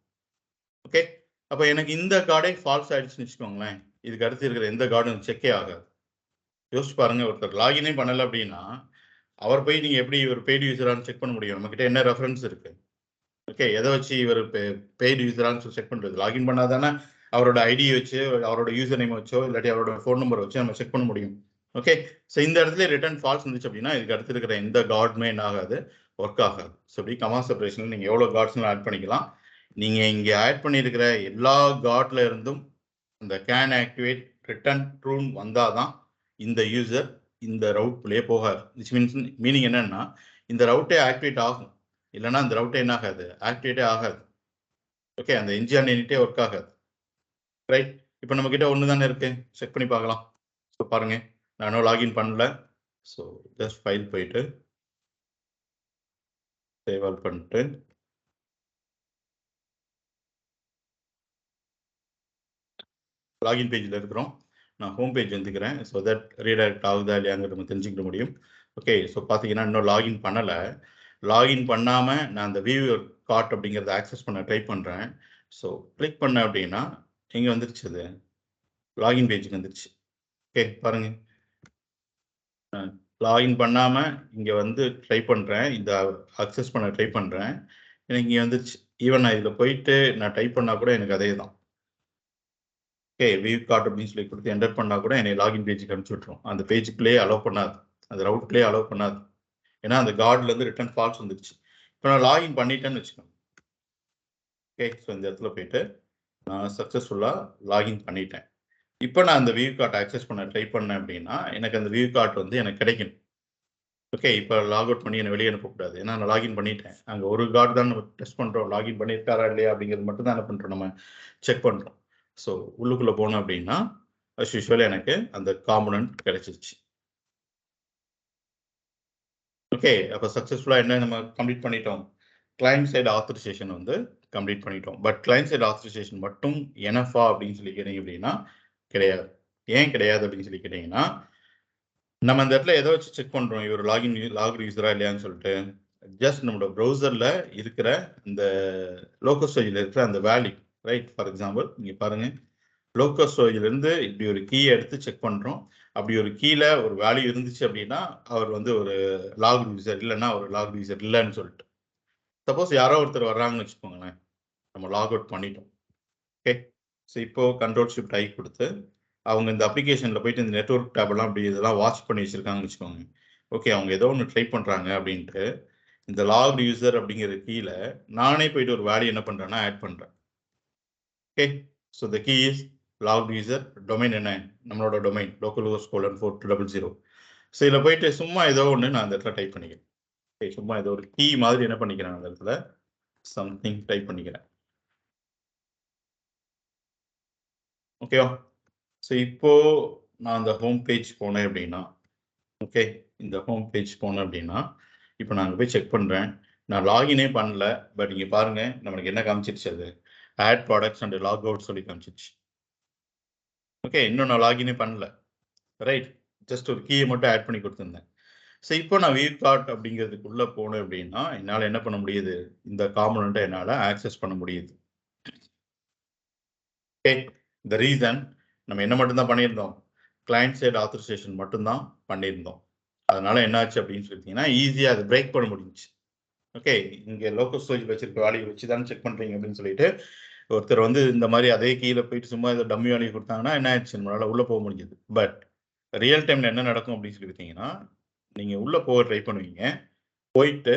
ஓகே, அப்போ எனக்கு இந்த கார்டே ஃபால்ஸ் ஆயிடுச்சுன்னு வச்சுக்கோங்களேன், இதுக்கு அடுத்து இருக்கிற எந்த கார்டும் செக்கே ஆகாது. யோசிச்சு பாருங்க, ஒருத்தர் லாகினே பண்ணல அப்படின்னா அவர் போய் நீங்க எப்படி ஒரு பெய்டு யூசரான்னு செக் பண்ண முடியும், நம்ம கிட்ட என்ன ரெஃபரன்ஸ் இருக்கு. ஓகே, எதை வச்சு இவர் பெய்டு யூசரான்னு செக் பண்றது, லாகின் பண்ணாதானே அவரோட ஐடி வச்சு அவரோட யூசர் நேம் வச்சோ இல்லாட்டி அவரோட ஃபோன் நம்பர் வச்சு நம்ம செக் பண்ண முடியும். ஓகே, ஸோ இந்த இடத்துல ரிட்டர்ன் ஃபால்ஸ் இருந்துச்சு அப்படின்னா இதுக்கு அடுத்து இருக்கிற எந்த கார்டுமே என்ன ஆகாது, ஒர்க் ஆகாது. ஸோ இப்படி கமா செப்பரேஷன் நீங்கள் எவ்வளோ கார்ட்ஸ்லாம் ஆட் பண்ணிக்கலாம். நீங்கள் இங்கே ஆட் பண்ணியிருக்கிற எல்லா கார்ட்ல இருந்தும் இந்த கேன் ஆக்டிவேட் ரிட்டர்ன் ட்ரூன் வந்தாதான் இந்த யூசர் இந்த ரவுட்குள்ளேயே போகாது. விச் மீன்ஸ் மீனிங் என்னன்னா இந்த ரவுட்டே ஆக்டிவேட் ஆகும், இல்லைன்னா அந்த ரவுட்டே என்ன ஆகாது, ஆக்டிவேட்டே ஆகாது. ஓகே, அந்த என்ஜிஆர் யூனிட்டே ஒர்க் ஆகாது. ரைட், இப்போ நம்ம கிட்ட ஒன்று தானே இருக்கு, செக் பண்ணி பார்க்கலாம். ஸோ பாருங்க, நானும் லாகின் பண்ணல. ஸோ ஜஸ்ட் ஃபைல் போயிட்டு சேவ் ஆல் பண்ணிட்டு லாகின் பேஜில் இருக்கிறோம். நான் ஹோம் பேஜ் வந்துக்கிறேன். ஸோ தட் ரீடைரக்ட் ஆகுதா இல்லையாங்கிறது நம்ம தெரிஞ்சுக்கிற முடியும். ஓகே, ஸோ பார்த்தீங்கன்னா இன்னும் லாகின் பண்ணலை. லாகின் பண்ணாமல் நான் அந்த வியூ கார்ட் அப்படிங்கிறத ஆக்சஸ் பண்ண ட்ரை பண்ணுறேன். ஸோ கிளிக் பண்ண அப்படின்னா இங்கே வந்துருச்சு, அது லாகின் பேஜுக்கு வந்துருச்சு. ஓகே பாருங்க, லாகின் பண்ணாமல் இங்கே வந்து ட்ரை பண்ணுறேன், இந்த அக்சஸ் பண்ண ட்ரை பண்ணுறேன், எனக்கு இங்கே வந்துருச்சு. ஈவன் நான் இதில் போயிட்டு நான் டைப் பண்ணால் கூட எனக்கு அதே தான். ஓகே, வியூ கார்ட் அப்படின்னு சொல்லி கொடுத்து என்டர் பண்ணால் கூட என்னை லாகின் பேஜுக்கு அனுப்பிச்சு விட்ரும். அந்த பேஜுக்குள்ளேயே அலோவ் பண்ணாது, அந்த ரவுட்லேயே அலோவ் பண்ணாது. ஏன்னா அந்த கார்ட்லேருந்து ரிட்டர்ன் ஃபால்ஸ் வந்துருச்சு. இப்போ நான் லாகின் பண்ணிட்டேன்னு வச்சுக்கோங்க. ஓகே, ஸோ இந்த இடத்துல போயிட்டு நான் சக்ஸஸ்ஃபுல்லாக லாகின் பண்ணிட்டேன். இப்போ நான் அந்த வியூ கார்ட் ஆக்சஸ் பண்ண ட்ரை பண்ணேன் அப்படின்னா எனக்கு அந்த வியூ கார்ட் வந்து எனக்கு கிடைக்கணும். ஓகே, இப்போ லாக் அவுட் பண்ணி என்ன வெளியே அனுப்பக்கூடாது. ஏன்னா நான் லாகின் பண்ணிட்டேன். அங்க ஒரு கார்டு தான் நம்ம டெஸ்ட் பண்றோம். லாகின் பண்ணியிருக்காரா இல்லையா அப்படிங்கிறது மட்டும் தான் என்ன பண்றோம் நம்ம செக் பண்றோம். ஸோ உள்ளுக்குள்ள போனோம் அப்படின்னா அஸ் யூசுவல் எனக்கு அந்த காம்பனன்ட் கிடைச்சிருச்சு. ஓகே, அப்போ சக்ஸஸ்ஃபுல்லாக என்ன நம்ம கம்ப்ளீட் பண்ணிட்டோம். கிளையண்ட் சைடு ஆத்தரைசேஷன் வந்து கம்ப்ளீட் பண்ணிட்டோம். பட் கிளையண்ட் சைடு ஆத்தரைசேஷன் மட்டும் எனஃபா அப்படின்னு சொல்லி கேட்டீங்க அப்படின்னா கிடையாது. ஏன் கிடையாது அப்படின்னு சொல்லி கேட்டீங்கன்னா நம்ம அந்த இடத்துல எதை வச்சு செக் பண்றோம் இவர் லாக் யூஸரா இல்லையான்னு சொல்லிட்டு ஜஸ்ட் நம்மளோட ப்ரௌசர்ல இருக்கிற இந்த லோக்கல் ஸ்டோரேஜ்ல இருக்கிற அந்த வேல்யூ ரைட். ஃபார் எக்ஸாம்பிள் இங்க பாருங்க, லோக்கல் ஸ்டோரேஜ்ல இருந்து இப்படி ஒரு கீயை எடுத்து செக் பண்றோம். அப்படி ஒரு கீழே ஒரு வேல்யூ இருந்துச்சு அப்படின்னா அவர் வந்து ஒரு லாக் யூசர், இல்லைன்னா ஒரு லாக் யூசர் இல்லைன்னு சொல்லிட்டு. சப்போஸ் யாரோ ஒருத்தர் வர்றாங்கன்னு வச்சுக்கோங்களேன், நம்ம லாக் அவுட் பண்ணிட்டோம். ஓகே, ஸோ இப்போ கண்ட்ரோல் ஷிஃப்ட் ஐ கொடுத்து அவங்க இந்த அப்ளிகேஷனில் போயிட்டு இந்த நெட்வொர்க் டேப் எல்லாம் அப்படி இதெல்லாம் வாட்ச் பண்ணி வச்சிருக்காங்கன்னு வச்சுக்கோங்க. ஓகே, அவங்க ஏதோ ஒன்று ட்ரை பண்ணுறாங்க அப்படின்ட்டு இந்த லாக் யூசர் அப்படிங்கிற கீழே நானே போயிட்டு ஒரு வேல்யூ என்ன பண்ணுறேன்னா ஆட் பண்ணுறேன். Okay, so the key is log user, domain என்ன நம்மளோட டொமைன் localhost:4200. ஸோ இதில் போயிட்டு சும்மா ஏதோ ஒன்று நான் அந்த இடத்துல டைப் பண்ணிக்கிறேன். ஓகே, சும்மா ஏதோ ஒரு கீ மாதிரி என்ன பண்ணிக்கிறேன் அந்த இடத்துல சம்திங் டைப் பண்ணிக்கிறேன். ஓகேவா? ஸோ இப்போ நான் அந்த ஹோம் பேஜ் போனேன் அப்படின்னா, ஓகே, இந்த ஹோம் பேஜ் போனேன் அப்படின்னா இப்போ நான் அங்கே போய் செக் பண்ணுறேன். நான் லாகினே பண்ணல. பட் இங்கே பாருங்க நம்மளுக்கு என்ன காமிச்சிருச்சு, அது add products and log out சொல்லி காமிச்சிருச்சு. ஓகே, இன்னும் நான் லாகினே பண்ணல. ரைட், ஜஸ்ட் ஒரு கீயை மட்டும் ஆட் பண்ணி கொடுத்துருந்தேன். ஸோ இப்போ நான் வியூ கார்ட் அப்படிங்கிறதுக்குள்ள போனேன் அப்படின்னா என்னால் என்ன பண்ண முடியுது, இந்த காம்பனண்ட்டை என்னால் ஆக்சஸ் பண்ண முடியுது. ஓகே, இந்த ரீசன் நம்ம என்ன மட்டும்தான் பண்ணியிருந்தோம், கிளையண்ட் சைடு ஆத்தரைசேஷன் மட்டும்தான் பண்ணியிருந்தோம். அதனால என்னாச்சு அப்படின்னு சொல்லிட்டீங்கன்னா ஈஸியாக அதை பிரேக் பண்ண முடிஞ்சுச்சு. ஓகே, இங்கே லோக்கல் ஸ்டோரேஜ் வச்சிருக்க வேல்யூ வச்சு தானே செக் பண்ணுறீங்க அப்படின்னு சொல்லிட்டு ஒருத்தர் வந்து இந்த மாதிரி அதே கீழே போயிட்டு சும்மா ஏதோ டம்மி வேல்யூ கொடுத்தாங்கன்னா என்ன ஆயிடுச்சு, நம்மளால உள்ளே போக முடிஞ்சது. பட் ரியல் டைமில் என்ன நடக்கும் அப்படின்னு சொல்லிட்டீங்கன்னா நீங்கள் உள்ளே போக ட்ரை பண்ணுவீங்க. போயிட்டு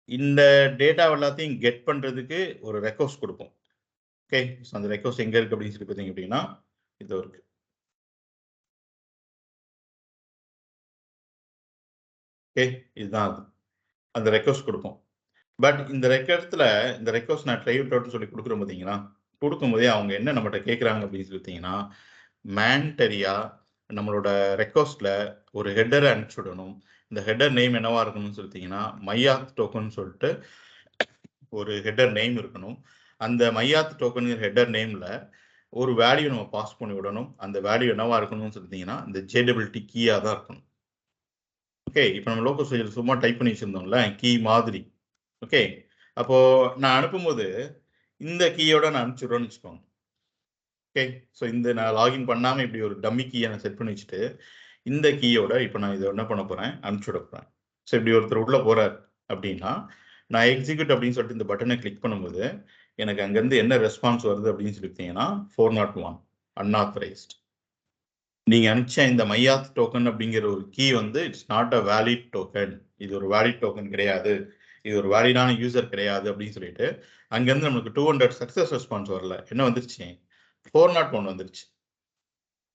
இந்த டேட்டா எல்லாத்தையும் கெட் பண்ணுறதுக்கு ஒரு ரெக்வஸ்ட் கொடுப்போம். ஓகே, ஸோ அந்த ரெக்வஸ்ட் எங்கே இருக்குது அப்படின்னு சொல்லி பார்த்தீங்க அப்படின்னா இது இருக்கு. ஓகே, இதுதான் அது, அந்த ரெக்வஸ்ட் கொடுப்போம். பட் இந்த ரெக்வஸ்ட் நான் ட்ரை அவுட்னு சொல்லி கொடுக்குறோம் பார்த்தீங்களா, கொடுக்கும்போதே அவங்க என்ன நம்மகிட்ட கேட்குறாங்க அப்படின்னு சொல்லிட்டீங்கன்னா மேண்டரியா நம்மளோட ரெக்வஸ்ட்ல ஒரு ஹெட்டரை அனுப்பிச்சு விடணும். இந்த ஹெட்டர் நேம் என்னவா இருக்கணும்னு சொல்லிட்டீங்கன்னா மையாத் டோக்கன் சொல்லிட்டு ஒரு ஹெட்டர் நேம் இருக்கணும். அந்த மையாத் டோக்கன் ஹெட்டர் நேம்ல ஒரு வேல்யூ நம்ம பாஸ் பண்ணி விடணும். அந்த வேல்யூ என்னவா இருக்கணும்னு சொல்லிட்டீங்கன்னா இந்த ஜேடபிள்டி கீயா தான் இருக்கணும். ஓகே, இப்போ நம்ம லோக்கல் ஸ்டோரேஜ்ல சும்மா டைப் பண்ணி வச்சிருந்தோம்ல கீ மாதிரி. ஓகே, அப்போ நான் அனுப்பும்போது இந்த கீயோட நான் அனுப்பிச்சுடுறேன்னு வச்சுக்கோங்க. ஓகே, ஸோ இந்த நான் லாகின் பண்ணாமல் இப்படி ஒரு டம்மி கீயை நான் செட் பண்ணி வச்சுட்டு இந்த கீயோட இப்போ நான் இதை என்ன பண்ண போகிறேன், அனுப்பிச்சு விட போகிறேன். ஸோ இப்படி ஒருத்தர் உள்ளே போகிறார் அப்படின்னா நான் எக்ஸிக்யூட் அப்படின்னு சொல்லிட்டு இந்த பட்டனை கிளிக் பண்ணும்போது எனக்கு அங்கேருந்து என்ன ரெஸ்பான்ஸ் வருது அப்படின்னு சொல்லிட்டீங்கன்னா 401 அன்ஆத்தரைஸ்ட். நீங்கள் அனுப்பிச்ச இந்த மையாத் டோக்கன் அப்படிங்கிற ஒரு கீ வந்து it's not a valid token, இது ஒரு வேலிட் டோக்கன் கிடையாது, இது ஒரு வேலிடான யூசர் கிடையாது அப்படின்னு சொல்லிட்டு அங்கேருந்து நம்மளுக்கு 200 சக்ஸஸ் ரெஸ்பான்ஸ் வரல, என்ன வந்துருச்சு 401 வந்துருச்சு.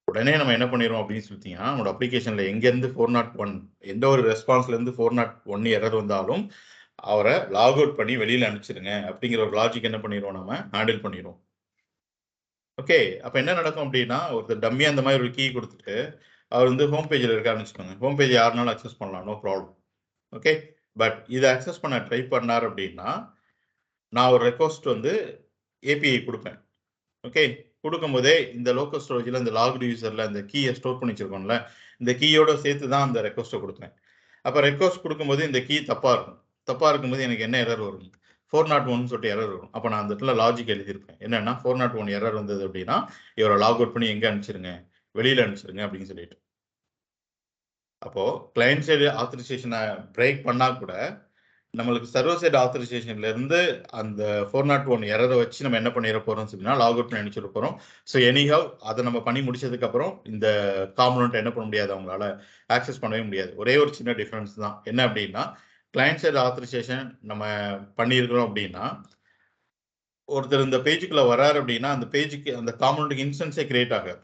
உடனே நம்ம என்ன பண்ணிடுவோம் அப்படின்னு சொல்லிட்டீங்கன்னா நம்மளோட அப்ளிகேஷனில் எங்கேருந்து 401 எந்த ஒரு ரெஸ்பான்ஸ்லேருந்து 401 எரர் வந்தாலும் அவரை லாக் அவுட் பண்ணி வெளியில் அனுப்பிச்சிருங்க அப்படிங்கிற ஒரு லாஜிக் என்ன பண்ணிடுவோம், நம்ம ஹேண்டில் பண்ணிடுவோம். ஓகே, அப்போ என்ன நடக்கும் அப்படின்னா ஒருத்தர் டம்மியா அந்த மாதிரி ஒரு கீ கொடுத்துட்டு அவர் வந்து ஹோம் பேஜில் இருக்காருன்னு வச்சுக்கோங்க. ஹோம் பேஜ் யாருனாலும் அக்சஸ் பண்ணலாம், நோ ப்ராப்ளம். ஓகே, பட் இதை அக்சஸ் பண்ண ட்ரை பண்ணார் அப்படின்னா நான் ஒரு ரெக்வஸ்ட் வந்து ஏபிஐ கொடுப்பேன். ஓகே, கொடுக்கும்போதே இந்த லோக்கல் ஸ்டோரேஜில் இந்த லாக்டு யூசரில் இந்த கீயை ஸ்டோர் பண்ணி வச்சிருக்கோம்ல, இந்த கீயோட சேர்த்து தான் அந்த ரெக்வஸ்ட்டை கொடுப்பேன். அப்போ ரெக்வஸ்ட் கொடுக்கும்போது இந்த கீ தப்பாக இருக்கும். தப்பாக இருக்கும்போது எனக்கு என்ன எரர் வரும், 401 சொல்லிட்டு எரர் வரும். அப்போ நான் அந்த இடத்துல லாஜிக் எழுதியிருப்பேன் என்னன்னா 401 எரர் வந்தது அப்படின்னா இவரை லாக் அவுட் பண்ணி எங்கே அனுப்பிச்சிருங்க, வெளியில் அனுப்பிச்சிருங்க அப்படின்னு சொல்லிட்டு. அப்போ கிளையண்ட் சைடு ஆத்தரைசேஷனை பிரேக் பண்ணா கூட நம்மளுக்கு சர்வர் சைடு ஆத்தரைசேஷன்ல இருந்து அந்த 401 எரரை வச்சு நம்ம என்ன பண்ணிட போறோம் அப்படின்னா லாக் அவுட் பண்ணி அனுப்பிச்சிட போறோம். ஸோ எனிஹவ் அதை நம்ம பண்ணி முடிச்சதுக்கு அப்புறம் இந்த காம்பனண்ட் என்ன பண்ண முடியாது, அவங்களால ஆக்சஸ் பண்ணவே முடியாது. ஒரே ஒரு சின்ன டிஃபரன்ஸ் தான், என்ன அப்படின்னா கிளையண்ட் சைடு ஆத்தரைசேஷன் நம்ம பண்ணியிருக்கிறோம் அப்படின்னா ஒருத்தர் இந்த பேஜுக்குள்ள வராரு அப்படின்னா அந்த பேஜுக்கு அந்த காம்பனண்ட்டுக்கு இன்ஸ்டன்ஸே கிரியேட் ஆகாது.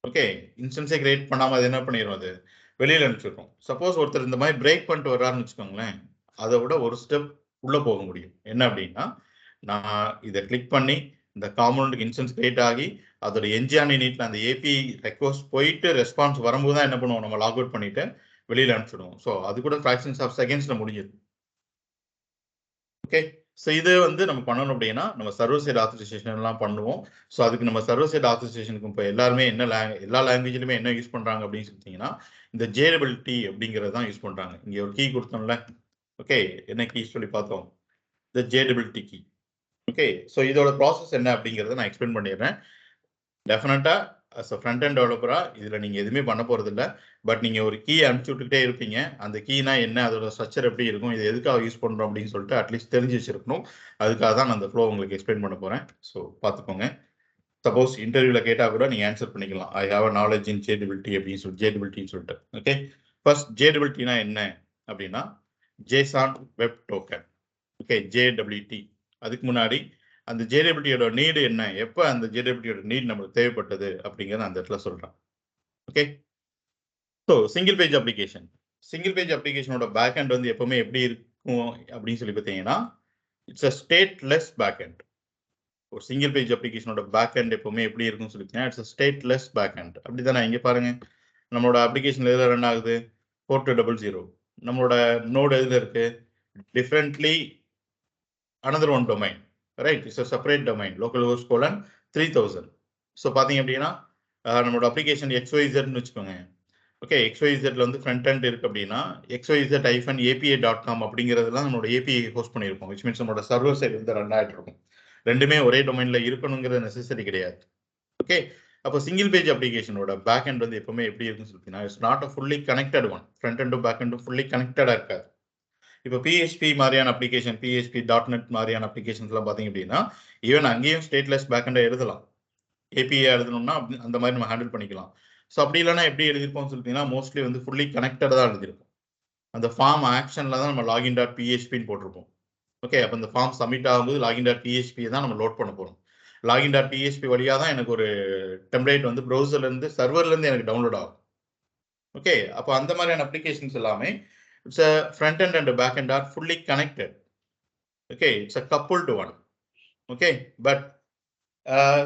ஓகே, இன்ஸ்டன்ஸே கிரியேட் பண்ணாம அது என்ன பண்ணிடும், அது வெளியில அனுப்பிச்சிருக்கோம். சப்போஸ் ஒருத்தர் இந்த மாதிரி பிரேக் பண்ணிட்டு வர்றாருன்னு வச்சுக்கோங்களேன், அதை விட ஒரு ஸ்டெப் உள்ள போக முடியும். என்ன அப்படின்னா, நான் இதை கிளிக் பண்ணி இந்த காம்பனன்ட் இன்ஸ்டன்ஸ் கிரியேட் ஆகி அதோட என்ஜிஆன் நீட்ல அந்த ஏபி ரெக்வஸ்ட் போயிட்டு ரெஸ்பான்ஸ் வரும்போது தான் என்ன பண்ணுவோம், நம்ம லாக் அவுட் பண்ணிட்டு வெளியில அனுப்பிச்சிடுவோம். ஸோ அது கூட ஃபிராக்ஷன்ஸ் ஆஃப் செகண்ட்ஸ்ல முடிஞ்சிடும். ஓகே, ஸோ இது வந்து நம்ம பண்ணணும் அப்படின்னா நம்ம சர்வர் சைடு ஆத்தரைசேஷன் எல்லாம் பண்ணுவோம். ஸோ அதுக்கு நம்ம சர்வர் சைடு ஆத்தரைசேஷனுக்கு இப்போ எல்லாருமே எல்லா லாங்குவேஜ்லையுமே என்ன யூஸ் பண்றாங்க அப்படின்னு சொல்லிட்டீங்கன்னா, இந்த JWT அப்படிங்கிறது தான் யூஸ் பண்றாங்க. இங்க ஒரு கீ கொடுத்தோம்ல, ஓகே, என்ன கீ சொல்லி பார்த்தோம், இந்த JWT கீ. ஓகே, ஸோ இதோட ப்ராசஸ் என்ன அப்படிங்கிறத நான் எக்ஸ்பிளைன் பண்ணிடுறேன். டெஃபினட்டா அஸ் அ ஃப்ரண்ட் அண்ட் டெவலப்பரா இதுல நீங்க எதுவுமே பண்ண போறது இல்ல. பட் நீங்க ஒரு கீ அனுப்பிச்சு விட்டுக்கிட்டே இருப்பீங்க. அந்த கீனா என்ன, அதோட ஸ்ட்ரக்சர் எப்படி இருக்கும், இது எதுக்காக யூஸ் பண்றோம் அப்படின்னு சொல்லிட்டு அட்லீஸ்ட் தெரிஞ்சு வச்சிருக்கணும். அதுக்காக தான் நான் அந்த ஃப்ளோ உங்களுக்கு எக்ஸ்பிளைன் பண்ண போறேன். ஸோ பார்த்துக்கோங்க. சப்போஸ் இன்டர்வியூல கேட்டா கூட நீங்க ஆன்சர் பண்ணிக்கலாம். I have a knowledge in JWT அப்படின்னு சொல்லி JWTன்னு சொல்லிட்டு. ஓகே, ஃபர்ஸ்ட் JWTனா என்ன அப்படின்னா JSON web token. Okay, JWT. அதுக்கு முன்னாடி அந்த JWTயோட நீடு என்ன, எப்போ அந்த JWTயோட நீட் நமக்கு தேவைப்பட்டது அப்படிங்கிறத அந்த இடத்துல சொல்றேன். Okay, so single page application. Single page அப்ளிகேஷனோட பேக் எண்ட் வந்து எப்பவுமே எப்படி இருக்கும் அப்படின்னு சொல்லி பார்த்தீங்கன்னா, it's a stateless back end. ஒரு சிங்கிள் பேஜ் அப்ளிகேஷனோட பேக் எண்ட் எப்பவுமே எப்படி இருக்கும்னு சொல்லி பார்த்தீங்கன்னா, it's a stateless back end. அப்படிதானே? இங்க பாருங்க, நம்மளோட அப்ளிகேஷன் எதில் ரன் ஆகுது, 4200. நம்மளோட நோடு எதுல இருக்கு, differently another one domain, right? It's a separate domain, localhost colon 3000. So பார்த்தீங்க அப்படின்னா நம்மளோட அப்ளிகேஷன் XYZ வச்சுக்கோங்க. ஓகே, XYZல வந்து ஃப்ரண்ட் எண்ட் இருக்கு அப்படின்னா XYZ-API.com அப்படிங்கிறதுலாம் நம்மளோட API ஹோஸ்ட் பண்ணியிருப்போம். விச் மீன்ஸ் நம்மளோட சர்வர் சைடு வந்து ரன் ஆகிட்டு இருக்கும். ரெண்டுமே ஒரே டொமைன்ல இருக்கணுங்கிற நெசசரி கிடையாது. ஓகே, அப்போ சிங்கிள் பேஜ் அப்ளிகேஷனோட பேக் எண்ட் வந்து எப்பவுமே எப்படி இருக்குன்னு சொல்லிட்டீங்கன்னா, it's not a fully connected one. Front எண்டும் பேக் எண்டும் ஃபுல்லி கனெக்டடா இருக்காது. இப்போ PHP மாதிரியான அப்ளிகேஷன், PHP.NET மாதிரியான அப்ளிகேஷன்ஸ்லாம் பார்த்தீங்க அப்படின்னா, ஈவன் அங்கேயும் ஸ்டேட்லெஸ் பேக்கெண்டை எழுதலாம். API எழுதணும்னா அந்த மாதிரி நம்ம ஹேண்டில் பண்ணிக்கலாம். ஸோ அப்படி இல்லைன்னா எப்படி எழுதிருப்போம்னு சொல்லிட்டீங்கன்னா, மோஸ்ட்லி வந்து ஃபுல்லி கனெக்டடாக தான் எழுதிருப்போம். அந்த ஃபார்ம் ஆக்ஷனில் தான் நம்ம login.phpன்னு போட்டிருப்போம். ஓகே, அப்போ இந்த ஃபார்ம் சப்மிட் ஆகும்போது login.php தான் நம்ம லோட் பண்ண போகிறோம். login.php வழியாக தான் எனக்கு ஒரு டெம்ப்ளேட் வந்து ப்ரௌசர்லேருந்து சர்வர்லேருந்து எனக்கு டவுன்லோட் ஆகும். ஓகே, அப்போ அந்த மாதிரியான அப்ளிகேஷன்ஸ் எல்லாமே it's a front end and back end are fully connected. Okay, it's a coupled one. Okay, but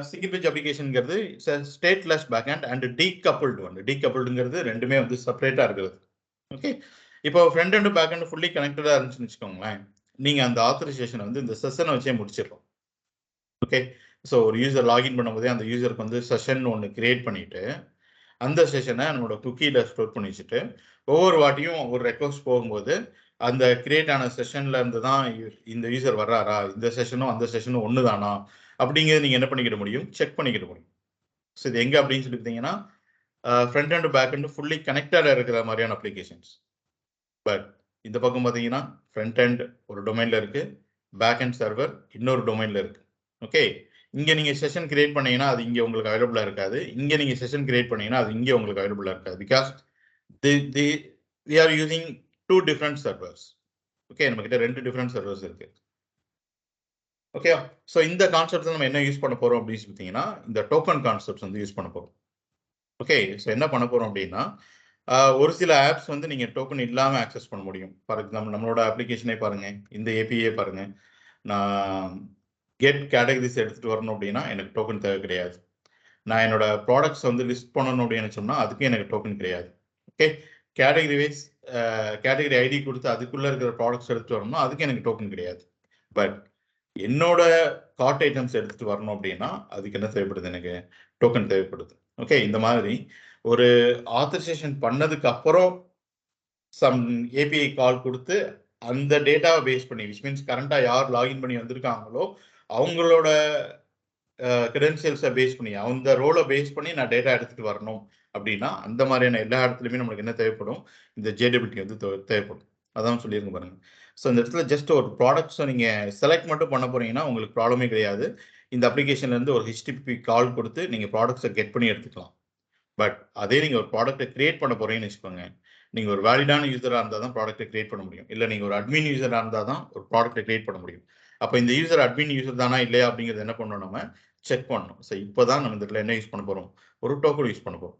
single page அப்ளிகேஷன்ங்கிறது it's a stateless back end and decoupled one. டீகப்பிள்டுங்கிறது ரெண்டுமே வந்து செப்பரேட்டா இருக்கிறது. ஓகே, இப்போ front and back end fully கனெக்டடா இருந்துச்சுன்னு வச்சுக்கோங்களேன், நீங்க அந்த ஆத்தரைசேஷன் வந்து இந்த செஷனை வச்சே முடிச்சிடலாம். ஓகே, ஸோ ஒரு யூசர் லாகின் பண்ணும்போதே அந்த யூசருக்கு வந்து செஷன் ஒன்று கிரியேட் பண்ணிட்டு அந்த செஷனை நம்மளோட குக்கியில ஸ்டோர் பண்ணி வச்சுட்டு ஒவ்வொரு வாட்டியும் ஒரு ரெக்வஸ்ட் போகும்போது அந்த கிரியேட் ஆன செஷன்ல இருந்து தான் இந்த யூசர் வர்றாரா, இந்த செஷனும் அந்த செஷனும் ஒன்று தானா அப்படிங்கிறது நீங்க என்ன பண்ணிக்கிட முடியும், செக் பண்ணிக்கிட முடியும். ஸோ இது எங்க அப்படின்னு சொல்லி பார்த்தீங்கன்னா, front and back and fully கனெக்டடாக இருக்கிற மாதிரியான அப்ளிகேஷன்ஸ். பட் இந்த பக்கம் பார்த்தீங்கன்னா ஃப்ரண்ட் அண்ட் ஒரு டொமைன்ல இருக்கு, பேக் அண்ட் சர்வர் இன்னொரு டொமைன்ல இருக்கு. ஓகே, இங்க நீங்க செஷன் கிரியேட் பண்ணீங்கன்னா அது இங்க உங்களுக்கு அவைலபிளா இருக்காது. இங்க நீங்க செஷன் கிரியேட் பண்ணீங்கன்னா அது இங்க உங்களுக்கு அவைலபிளா இருக்காது. Because we are using two different servers. Okay, நம்ம கிட்ட ரெண்டு டிஃபரெண்ட் சர்வர்ஸ் இருக்கு. ஓகே, ஸோ இந்த கான்செப்ட் நம்ம என்ன யூஸ் பண்ண போறோம் அப்படின்னு பார்த்தீங்கன்னா, இந்த டோக்கன் கான்செப்ட்ஸ் வந்து யூஸ் பண்ண போறோம். ஓகே, ஸோ என்ன பண்ண போறோம் அப்படின்னா, ஒரு சில ஆப்ஸ் வந்து நீங்க டோக்கன் இல்லாம ஆக்சஸ் பண்ண முடியும். ஃபார் எக்ஸாம்பிள் நம்மளோட அப்ளிகேஷனே பாருங்க, இந்த API பாருங்க. நான் கெட் கேட்டகரிஸ் எடுத்துட்டு வரணும் அப்படின்னா எனக்கு டோக்கன் தேவை கிடையாது. நான் என்னோட ப்ராடக்ட்ஸ் வந்து லிஸ்ட் பண்ணணும் அப்படின்னு சொன்னா அதுக்கு எனக்கு டோக்கன் கிடையாது. Okay, category wise category ID கொடுத்து அதுக்குள்ள இருக்கிற ப்ராடக்ட்ஸ் எடுத்துட்டு வரணும்னா அதுக்கு எனக்கு டோக்கன் கிடையாது. பட் என்னோட கார்ட் ஐட்டம்ஸ் எடுத்துட்டு வரணும் அப்படின்னா அதுக்கு என்ன தேவைப்படுது, எனக்கு டோக்கன் தேவைப்படுது. ஓகே, இந்த மாதிரி ஒரு ஆத்தரைசேஷன் பண்ணதுக்கு அப்புறம் சம் API கால் கொடுத்து அந்த டேட்டாவை பேஸ் பண்ணி, விச் மீன்ஸ் கரண்டா யார் லாகின் பண்ணி வந்திருக்காங்களோ அவங்களோட கிரெடென்ஷியல்ஸை பேஸ் பண்ணி அந்த ரோலை பேஸ் பண்ணி நான் டேட்டா எடுத்துட்டு வரணும் அப்படின்னா அந்த மாதிரியான எல்லா இடத்துலையுமே நம்மளுக்கு என்ன தேவைப்படும், இந்த JWT வந்து தேவைப்படும். அதான் சொல்லியிருங்க பாருங்க. ஸோ இந்த இடத்துல ஜஸ்ட் ஒரு ப்ராடக்ட்ஸை நீங்கள் செலக்ட் மட்டும் பண்ண போறீங்கன்னா உங்களுக்கு ப்ராப்ளமே கிடையாது. இந்த அப்ளிகேஷன்லேருந்து ஒரு HTTP கால் கொடுத்து நீங்கள் ப்ராடக்ட்ஸை கெட் பண்ணி எடுத்துக்கலாம். பட் அதே நீங்கள் ஒரு ப்ராடக்ட்டை கிரியேட் பண்ண போறீங்கன்னு வச்சுக்கோங்க, நீங்கள் ஒரு வேலிடான யூசராக இருந்தால் தான் ப்ராடக்ட்டை கிரியேட் பண்ண முடியும். இல்லை நீங்கள் ஒரு அட்மின் யூசராக இருந்தால் தான் ஒரு ப்ராடக்ட்டை கிரியேட் பண்ண முடியும். அப்போ இந்த யூசர் அட்மின் யூசர் தானா இல்லையா அப்படிங்கிறது என்ன பண்ணணும், நம்ம செக் பண்ணணும். ஸோ இப்போ தான் நம்ம இந்த இடத்துல என்ன யூஸ் பண்ண போகிறோம், ஒரு டோக்கன் யூஸ் பண்ண போகிறோம்.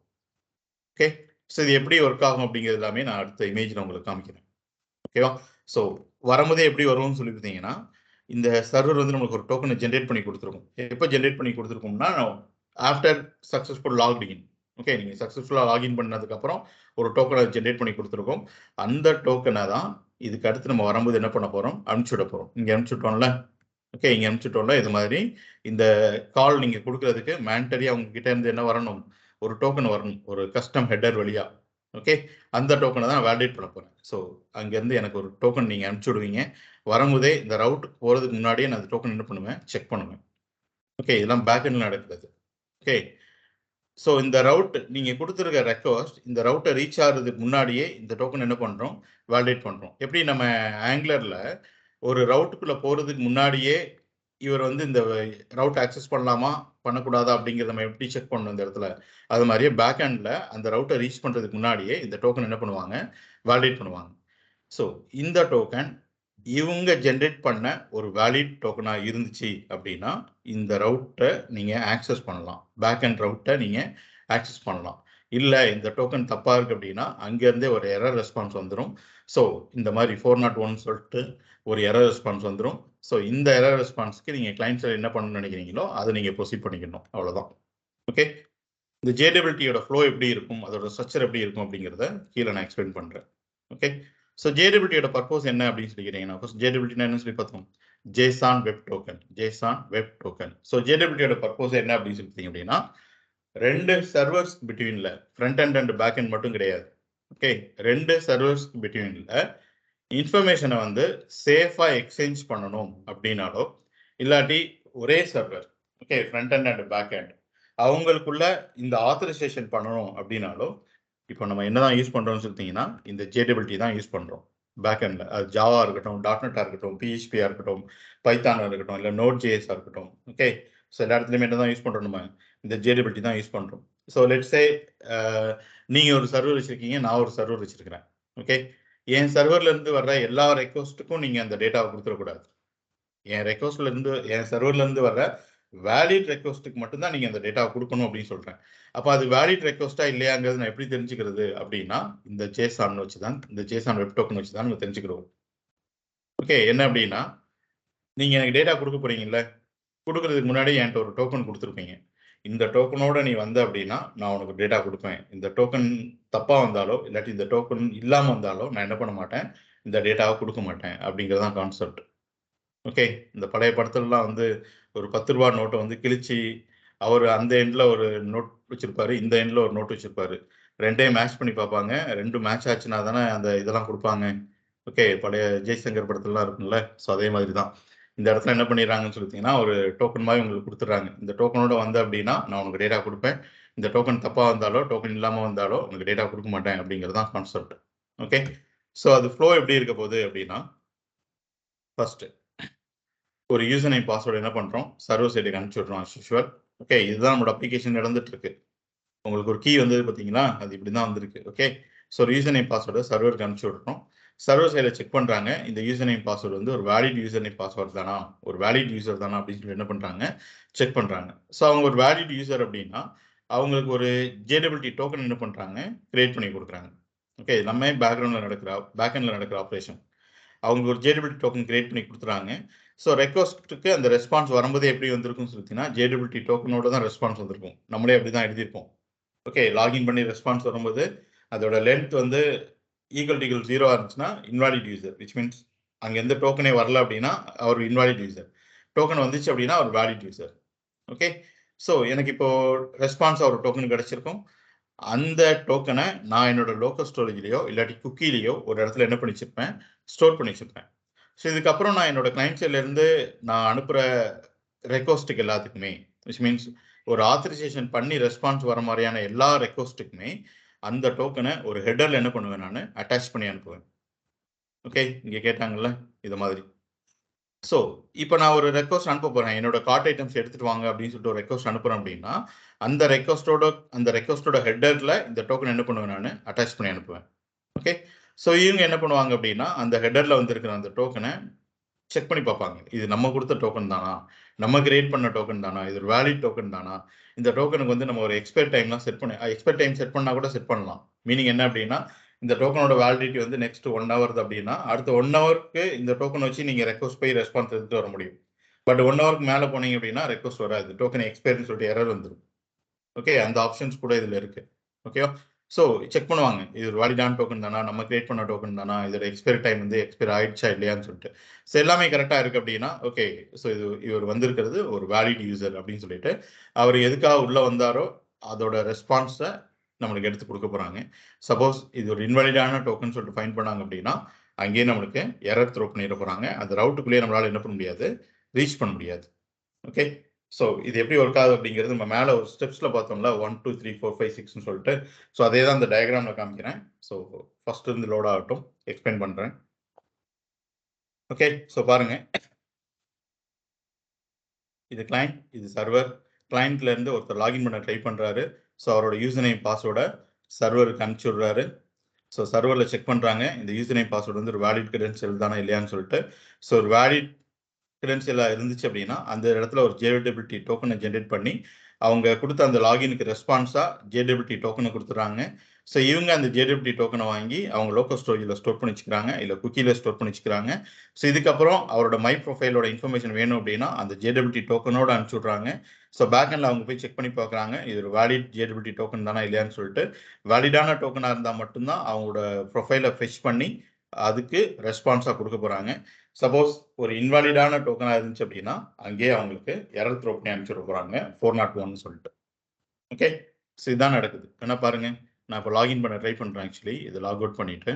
ஓகே, ஸோ இது எப்படி ஒர்க் ஆகும் அப்படிங்கிறது எல்லாமே நான் அடுத்த இமேஜில் உங்களுக்கு காமிக்கிறேன். ஓகேவா? ஸோ வரும்போதே எப்படி வரும்னு சொல்லி பார்த்தீங்கன்னா, இந்த சர்வர் வந்து நமக்கு ஒரு டோக்கனை ஜென்ரேட் பண்ணி கொடுத்துருக்கும். எப்போ ஜென்ரேட் பண்ணி கொடுத்துருக்கோம்னா, ஆஃப்டர் சக்ஸஸ்ஃபுல் லாக்இன். ஓகே, நீங்கள் சக்ஸஸ்ஃபுல்லாக லாகின் பண்ணதுக்கப்புறம் ஒரு டோக்கனை ஜென்ரேட் பண்ணி கொடுத்துருக்கோம். அந்த டோக்கனை தான் இதுக்கு அடுத்து நம்ம வரும்போது என்ன பண்ண போகிறோம், அனுப்பிச்சு விட போகிறோம். இங்கே அனுப்பிச்சுட்டோம்ல. ஓகே, இங்கே அனுப்பிச்சுட்டோம்ல. இது மாதிரி இந்த கால் நீங்கள் கொடுக்குறதுக்கு மேண்டரியாக உங்ககிட்ட இருந்து என்ன வரணும், ஒரு டோக்கன் வரணும், ஒரு கஸ்டம் ஹெட்டர் வழியாக. ஓகே, அந்த டோக்கனை தான் வேலிடேட் பண்ண போகிறேன். ஸோ அங்கேருந்து எனக்கு ஒரு டோக்கன் நீங்கள் அனுப்பிச்சி விடுவீங்க. வரும்போதே இந்த ரவுட் போகிறதுக்கு முன்னாடியே நான் அந்த டோக்கன் என்ன பண்ணுவேன், செக் பண்ணுவேன். ஓகே, இதெல்லாம் பேக்எண்டில் நடக்கிறது. ஓகே, ஸோ இந்த ரவுட் நீங்கள் கொடுத்துருக்க ரெக்வஸ்ட் இந்த ரவுட்டை ரீச் ஆகிறதுக்கு முன்னாடியே இந்த டோக்கன் என்ன பண்ணுறோம், வேலிடேட் பண்ணுறோம். எப்படி நம்ம ஆங்குலரில் ஒரு ரவுட்டுக்குள்ளே போகிறதுக்கு முன்னாடியே இவர் வந்து இந்த ரவுட் ஆக்சஸ் பண்ணலாமா பண்ணக்கூடாதா அப்படிங்கிறத நம்ம எப்படி செக் பண்ணணும் இந்த இடத்துல, அது மாதிரியே பேக் ஹேண்டில் அந்த ரவுட்டை ரீச் பண்ணுறதுக்கு முன்னாடியே இந்த டோக்கன் என்ன பண்ணுவாங்க, வேலிடேட் பண்ணுவாங்க. ஸோ இந்த டோக்கன் இவங்க ஜென்ரேட் பண்ண ஒரு வேலிட் டோக்கனாக இருந்துச்சு அப்படின்னா இந்த ரவுட்டை நீங்கள் ஆக்சஸ் பண்ணலாம், பேக் ஹேண்ட் ரவுட்டை நீங்கள் ஆக்சஸ் பண்ணலாம். இல்லை இந்த டோக்கன் தப்பாக இருக்குது அப்படின்னா அங்கேருந்தே ஒரு எரர் ரெஸ்பான்ஸ் வந்துடும். ஸோ இந்த மாதிரி 401 சொல்லிட்டு ஒரு எரர் ரெஸ்பான்ஸ் வந்துடும். ஸோ இந்த எரர் ரெஸ்பான்ஸ்க்கு நீங்கள் கிளைண்ட்ஸில் என்ன பண்ணணும்னு நினைக்கிறீங்களோ அதை நீங்கள் ப்ரொசீட் பண்ணிக்கணும். அவ்வளோதான். ஓகே, இந்த ஜேடபிலிட்டியோட ஃப்ளோ எப்படி இருக்கும், அதோட ஸ்ட்ரக்சர் எப்படி இருக்கும் அப்படிங்கிறத கீழே நான் எக்ஸ்பிளைன் பண்ணுறேன். ஓகே, ஸோ ஜேடபிலிட்டியோட பர்பஸ் என்ன அப்படின்னு சொல்லி கேட்டீங்கன்னா, ஃபர்ஸ்ட் ஜேடபிலிட்டினா என்ன சொல்லி பார்த்தோம், JSON web token. JSON web token. So ஜேடபிலிட்டியோட பர்பஸ் என்ன அப்படின்னு சொல்லி அப்படின்னா, ரெண்டு சர்வர்ஸ் பிட்வீன்ல front end and back end மட்டும் கிடையாது. ஓகே, ரெண்டு சர்வர்ஸ் பிட்வீன்ல இன்ஃபர்மேஷனை வந்து சேஃபா எக்ஸ்சேஞ்ச் பண்ணணும் அப்படின்னாலோ, இல்லாட்டி ஒரே server, okay, front end and back end அவங்களுக்குள்ள இந்த ஆத்தரைசேஷன் பண்ணணும் அப்படின்னாலோ, இப்போ நம்ம என்னதான் யூஸ் பண்றோம்னு சொல்லிட்டீங்கன்னா இந்த ஜேடபிலிட்டி தான் யூஸ் பண்றோம். பேக் எண்ட்ல அது ஜாவா இருக்கட்டும், டாட்நெட்டா இருக்கட்டும், பிஹெச்பியா இருக்கட்டும், பைத்தானா இருக்கட்டும், இல்லை நோட் ஜேஎஸா இருக்கட்டும். ஓகே, ஸோ எல்லா இடத்துலையுமே என்ன தான் யூஸ் பண்றோம், நம்ம இந்த ஜேடபிலிட்டி தான் யூஸ் பண்றோம். ஸோ லெட்ஸ் சே நீங்க ஒரு சர்வர் வச்சிருக்கீங்க, நான் ஒரு சர்வர் வச்சிருக்கிறேன். ஓகே, என் சர்வர்ல இருந்து வர்ற எல்லா ரெக்வஸ்ட்டுக்கும் நீங்க அந்த டேட்டாவை கொடுத்துடக்கூடாது. என் சர்வர்ல இருந்து வர்ற வேலிட் ரெக்வஸ்ட்டுக்கு மட்டும்தான் நீங்க அந்த டேட்டாவை கொடுக்கணும் அப்படின்னு சொல்றேன். அப்போ அது வேலிட் ரெக்வஸ்டா இல்லையாங்கிறது நான் எப்படி தெரிஞ்சுக்கிறது அப்படின்னா, இந்த JSON வச்சு தான், இந்த JSON வெப் டோக்கன் வச்சு தான் நம்ம தெரிஞ்சுக்கிறோம். ஓகே, என்ன அப்படின்னா, நீங்க எனக்கு டேட்டா கொடுக்க போறீங்கல்ல, கொடுக்கறதுக்கு முன்னாடி என்கிட்ட ஒரு டோக்கன் கொடுத்துருப்பீங்க. இந்த டோக்கனோட நீ வந்த அப்படின்னா நான் உனக்கு டேட்டா கொடுப்பேன். இந்த டோக்கன் தப்பா வந்தாலோ இல்லாட்டி இந்த டோக்கன் இல்லாம வந்தாலோ நான் என்ன பண்ண மாட்டேன், இந்த டேட்டாவை கொடுக்க மாட்டேன் அப்படிங்கிறது தான் கான்செப்ட். ஓகே, இந்த பழைய படத்துலலாம் வந்து ஒரு 10 ரூபா நோட்டை வந்து கிழிச்சு அவர் அந்த எண்ட்ல ஒரு நோட் வச்சிருப்பாரு, இந்த எண்ட்ல ஒரு நோட் வச்சிருப்பாரு. ரெண்டையும் மேட்ச் பண்ணி பார்ப்பாங்க. ரெண்டும் மேட்ச் ஆச்சுன்னா தானே அந்த இதெல்லாம் கொடுப்பாங்க. ஓகே, பழைய ஜெய்சங்கர் படத்துலலாம் இருக்கும்ல. ஸோ அதே மாதிரி தான் இந்த இடத்துல என்ன பண்ணிடுறாங்கன்னு சொல்லிட்டீங்கன்னா, ஒரு டோக்கன் மாதிரி உங்களுக்கு கொடுத்துட்றாங்க. இந்த டோக்கனோட வந்த அப்படின்னா நான் உனக்கு டேட்டா கொடுப்பேன். இந்த டோக்கன் தப்பா வந்தாலோ, டோக்கன் இல்லாம வந்தாலோ உனக்கு டேட்டா கொடுக்க மாட்டேன் அப்படிங்கிறது தான் கான்செப்ட். ஓகே, ஸோ அது ஃப்ளோ எப்படி இருக்க போகுது அப்படின்னா, ஃபர்ஸ்ட் ஒரு யூசர் நேம் பாஸ்வேர்டு என்ன பண்றோம், சர்வர் சைடுக்கு அனுப்பிச்சு விட்றோம் as usual. ஓகே, இதுதான் நம்மளோட அப்ளிகேஷன் நடந்துட்டு இருக்கு. உங்களுக்கு ஒரு கீ வந்தது பார்த்தீங்களா, அது இப்படி தான் வந்திருக்கு. ஓகே, ஸோ ஒரு யூசர் நேம் பாஸ்வேர்டை சர்வருக்கு அனுப்பிச்சு விட்றோம். சர்வர் சைடில் செக் பண்ணுறாங்க, இந்த யூசர் நேம் பாஸ்வேர்டு வந்து ஒரு வேலிட் யூசர் நேம் பாஸ்வேர்டு தானா, ஒரு வேலிட் யூசர் தானா அப்படின்னு சொல்லி என்ன பண்ணுறாங்க, செக் பண்ணுறாங்க. ஸோ அவங்க ஒரு வேலிட் யூசர் அப்படின்னா அவங்களுக்கு ஒரு ஜேடபிலிட்டி டோக்கன் என்ன பண்ணுறாங்க, கிரியேட் பண்ணி கொடுக்குறாங்க. ஓகே, நம்ம பேக்ரவுண்டில் நடக்கிற ஆப்ரேஷன். அவங்க ஒரு ஜேடபிலிட்டி டோக்கன் கிரியேட் பண்ணி கொடுத்துறாங்க. ஸோ ரெக்வஸ்ட்டுக்கு அந்த ரெஸ்பான்ஸ் வரும்போது எப்படி வந்திருக்கும்னு சொல்லிட்டீங்கன்னா, ஜேடபிலிட்டி டோக்கனோட தான் ரெஸ்பான்ஸ் வந்திருக்கும். நம்மளே அப்படி தான் எழுதியிருப்போம். ஓகே, லாகின் பண்ணி ரெஸ்பான்ஸ் வரும்போது அதோட லென்த் வந்து ஈக்குவல் 0 இருந்துச்சுன்னா இன்வாலிட் யூசர், விச் மீன்ஸ் அங்கே எந்த டோக்கனே வரல அப்படின்னா அவர் இன்வாலிட் யூசர். டோக்கன் வந்துச்சு அப்படின்னா அவர் வேலிட் யூசர். ஓகே, ஸோ எனக்கு இப்போ ரெஸ்பான்ஸ் ஒரு டோக்கன் கிடைச்சிருக்கும். அந்த டோக்கனை நான் என்னோட லோக்கல் ஸ்டோரேஜ்லையோ இல்லாட்டி குக்கிலேயோ ஒரு இடத்துல என்ன பண்ணி வச்சிருப்பேன், ஸ்டோர் பண்ணி வச்சிருப்பேன். ஸோ இதுக்கப்புறம் நான் என்னோட கிளைண்ட் சைட்லேருந்து நான் அனுப்புகிற ரெக்வஸ்ட்டுக்கு எல்லாத்துக்குமே, விச் மீன்ஸ் ஒரு ஆத்தரைசேஷன் பண்ணி ரெஸ்பான்ஸ் வர மாதிரியான எல்லா ரெக்வஸ்ட்டுக்குமே அந்த டோக்கனை ஒரு ஹெட்டரில் என்ன பண்ணுவேன், நான் அட்டாச் பண்ணி அனுப்புவேன். ஓகே, இங்கே கேட்டாங்கல்ல இது மாதிரி. ஸோ இப்போ நான் ஒரு ரெக்வஸ்ட் அனுப்ப போகிறேன், என்னோட கார்ட் ஐட்டம்ஸ் எடுத்துகிட்டு வாங்க அப்படின்னு சொல்லிட்டு ஒரு ரெக்வஸ்ட் அனுப்புகிறேன் அப்படின்னா அந்த ரெக்வஸ்ட்டோட ஹெட்டரில் இந்த டோக்கன் என்ன பண்ணுவேன், நான் அட்டாச் பண்ணி அனுப்புவேன். ஓகே, ஸோ இவங்க என்ன பண்ணுவாங்க அப்படின்னா அந்த ஹெட்டரில் வந்துருக்கிற அந்த டோக்கனை செக் பண்ணி பார்ப்பாங்க. இது நம்ம கொடுத்த டோக்கன் தானா, நம்ம கிரியேட் பண்ண டோக்கன் தானா, இது ஒரு வேலிட் டோக்கன் தானா, இந்த டோக்கனுக்கு வந்து நம்ம ஒரு எக்ஸ்பைரி டைம்லாம் செட் டைம் செட் பண்ணால் கூட செட் பண்ணலாம். மீனிங் என்ன அப்படின்னா இந்த டோக்கனோட வேலிடிட்டி வந்து நெக்ஸ்ட் 1 hour அப்படின்னா அடுத்த 1 hourக்கு இந்த டோக்கன் வச்சு நீங்க ரெக்வஸ்ட் போய் ரெஸ்பான்ஸ் எடுத்துட்டு வர முடியும். பட் 1 hourக்கு மேல போனீங்க அப்படின்னா ரெக்வஸ்ட் வராது, டோக்கன் எக்ஸ்பைர்னு சொல்லிட்டு எரர் வந்துடும். ஓகே, அந்த ஆப்ஷன்ஸ் கூட இதுல இருக்கு. ஓகேவா? ஸோ செக் பண்ணுவாங்க இது ஒரு வேலிடான டோக்கன் தானா, நம்ம கிரியேட் பண்ண டோக்கன் தானா, இதோட எக்ஸ்பைரி டைம் வந்து எக்ஸ்பைர் ஆயிடுச்சா இல்லையான்னு சொல்லிட்டு. ஸோ எல்லாமே கரெக்டா இருக்கு அப்படின்னா ஓகே, ஸோ இவர் வந்திருக்கிறது ஒரு வேலிட் யூசர் அப்படின்னு சொல்லிட்டு அவர் எதுக்காக உள்ள வந்தாரோ அதோட ரெஸ்பான்ஸை நம்மளுக்கு எடுத்து கொடுக்க போறாங்க. சப்போஸ் இது ஒரு இன்வாலிடான டோக்கன் சொல்லிட்டு ஃபைன் பண்ணாங்க அப்படின்னா அங்கேயே நம்மளுக்கு எரர் த்ரோ பண்ணிட போறாங்க. அந்த ரவுட்டுக்குள்ளேயே நம்மளால என்ன பண்ண முடியாது, ரீச் பண்ண முடியாது. ஓகே, ஸோ இது எப்படி ஒர்க் ஆகுது அப்படிங்கிறது நம்ம மேலே ஒரு ஸ்டெப்ஸ்ல பார்த்தோம்ல 1 2 3 4 5 6ன்னு சொல்லிட்டு. ஸோ அதே தான் இந்த டயக்ராம்ல காமிக்கிறேன். ஸோ ஃபர்ஸ்ட் இருந்து லோட் ஆகட்டும், எக்ஸ்பிளைன் பண்றேன். ஓகே, ஸோ பாருங்க, இது கிளைண்ட், இது சர்வர். கிளைண்ட்ல இருந்து ஒருத்தர் லாகின் பண்ண ட்ரை பண்றாரு. ஸோ அவரோட யூசர் நேம் பாஸ்வேர்டை சர்வருக்கு அனுப்பிச்சு விடுறாரு. ஸோ சர்வரில் செக் பண்ணுறாங்க இந்த யூசர் நேம் பாஸ்வேர்டு வந்து ஒரு வேலிட் கிரெடென்ஷியல் தானே இல்லையான்னு சொல்லிட்டு. ஸோ ஒரு வேலிட் கிரெடென்ஷியலாக இருந்துச்சு அப்படின்னா அந்த இடத்துல ஒரு ஜேடபிலிட்டி டோக்கனை ஜென்ரேட் பண்ணி அவங்க கொடுத்த அந்த லாகினுக்கு ரெஸ்பான்ஸாக ஜேடபிலிட்டி டோக்கனை கொடுத்துறாங்க. ஸோ இவங்க அந்த ஜேடபிலிட்டி டோக்கனை வாங்கி அவங்க லோக்கல் ஸ்டோரேஜில் ஸ்டோர் பண்ணி வச்சுக்கிறாங்க, இல்லை குக்கியில் ஸ்டோர் பண்ணி வச்சுக்கிறாங்க. ஸோ இதுக்கப்புறம் அவரோட மை ப்ரொஃபைலோட இன்ஃபர்மேஷன் வேணும் அப்படின்னா அந்த ஜேடபிலிட்டி டோக்கனோட அனுப்பிச்சு விட்றாங்க. ஸோ பேக்எண்டில் அவங்க போய் செக் பண்ணி பார்க்குறாங்க இது ஒரு வேலிட் ஜேடபிலிட்டி டோக்கன் தானே இல்லையான்னு சொல்லிட்டு. வேலிடான டோக்கனாக இருந்தால் மட்டும்தான் அவங்களோட ப்ரொஃபைலை ஃபிஷ் பண்ணி அதுக்கு ரெஸ்பான்ஸாக கொடுக்க போகிறாங்க. சப்போஸ் ஒரு இன்வாலிடான டோக்கனாக இருந்துச்சு அப்படின்னா அங்கேயே அவங்களுக்கு எரர் த்ரோ பண்ணி அனுப்பிச்சுட போகிறாங்க 401 சொல்லிட்டு. ஓகே, ஸோ இதுதான் நடக்குது. என்ன பாருங்க, நான் இப்போ லாகின் பண்ண ட்ரை பண்ணுறேன். ஆக்சுவலி இது லாக் அவுட் பண்ணிட்டு.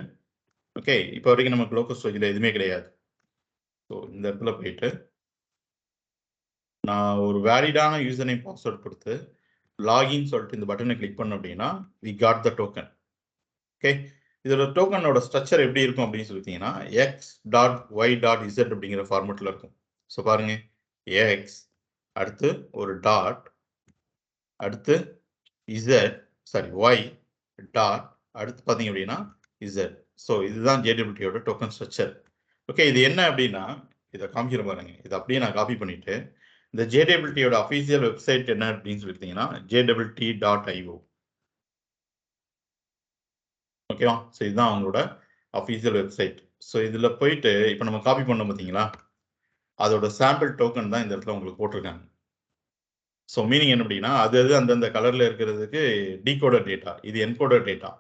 ஓகே, இப்போ வரைக்கும் நமக்கு லோக்கல் ஸ்டோரேஜில் எதுவுமே கிடையாது. ஸோ இந்த இடத்துல போயிட்டு நான் ஒரு வேலிடான யூசர் நேம் பாஸ்வேர்ட் கொடுத்து லாகின் சொல்லிட்டு இந்த பட்டனை கிளிக் பண்ண அப்படின்னா we got the token. Okay, இதோட டோக்கனோட ஸ்ட்ரக்சர் எப்படி இருக்கும் அப்படின்னு சொல்லிட்டீங்கன்னா x.y.z அப்படிங்கிற ஃபார்மெட்டில் இருக்கும். ஸோ பாருங்க, எக்ஸ் அடுத்து ஒரு டாட் அடுத்து ஒய் டாட் அடுத்து பார்த்தீங்க அப்படின்னா இசட். ஸோ இதுதான் ஜேடபிலிட்டியோட டோக்கன் ஸ்ட்ரக்சர். ஓகே, இது என்ன அப்படின்னா இதை காமிக்கிற பாருங்க, இதை அப்படியே நான் காப்பி பண்ணிட்டு இந்த ஜேடபிலிட்டியோட அஃபீஷியல் வெப்சைட் என்ன அப்படின்னு சொல்லிட்டீங்கன்னா jwt.io. ஓகேவா? ஸோ இதுதான் அவங்களோட அஃபீஷியல் வெப்சைட். ஸோ இதில் போயிட்டு இப்போ நம்ம காப்பி பண்ணோம் பார்த்தீங்களா, அதோட சாம்பிள் டோக்கன் தான் இந்த இடத்துல உங்களுக்கு போட்டிருக்காங்க. ஸோ மீனிங் என்ன அப்படின்னா அது அந்தந்த கலரில் இருக்கிறதுக்கு டீகோடர் டேட்டா, இது என்கோடர் டேட்டா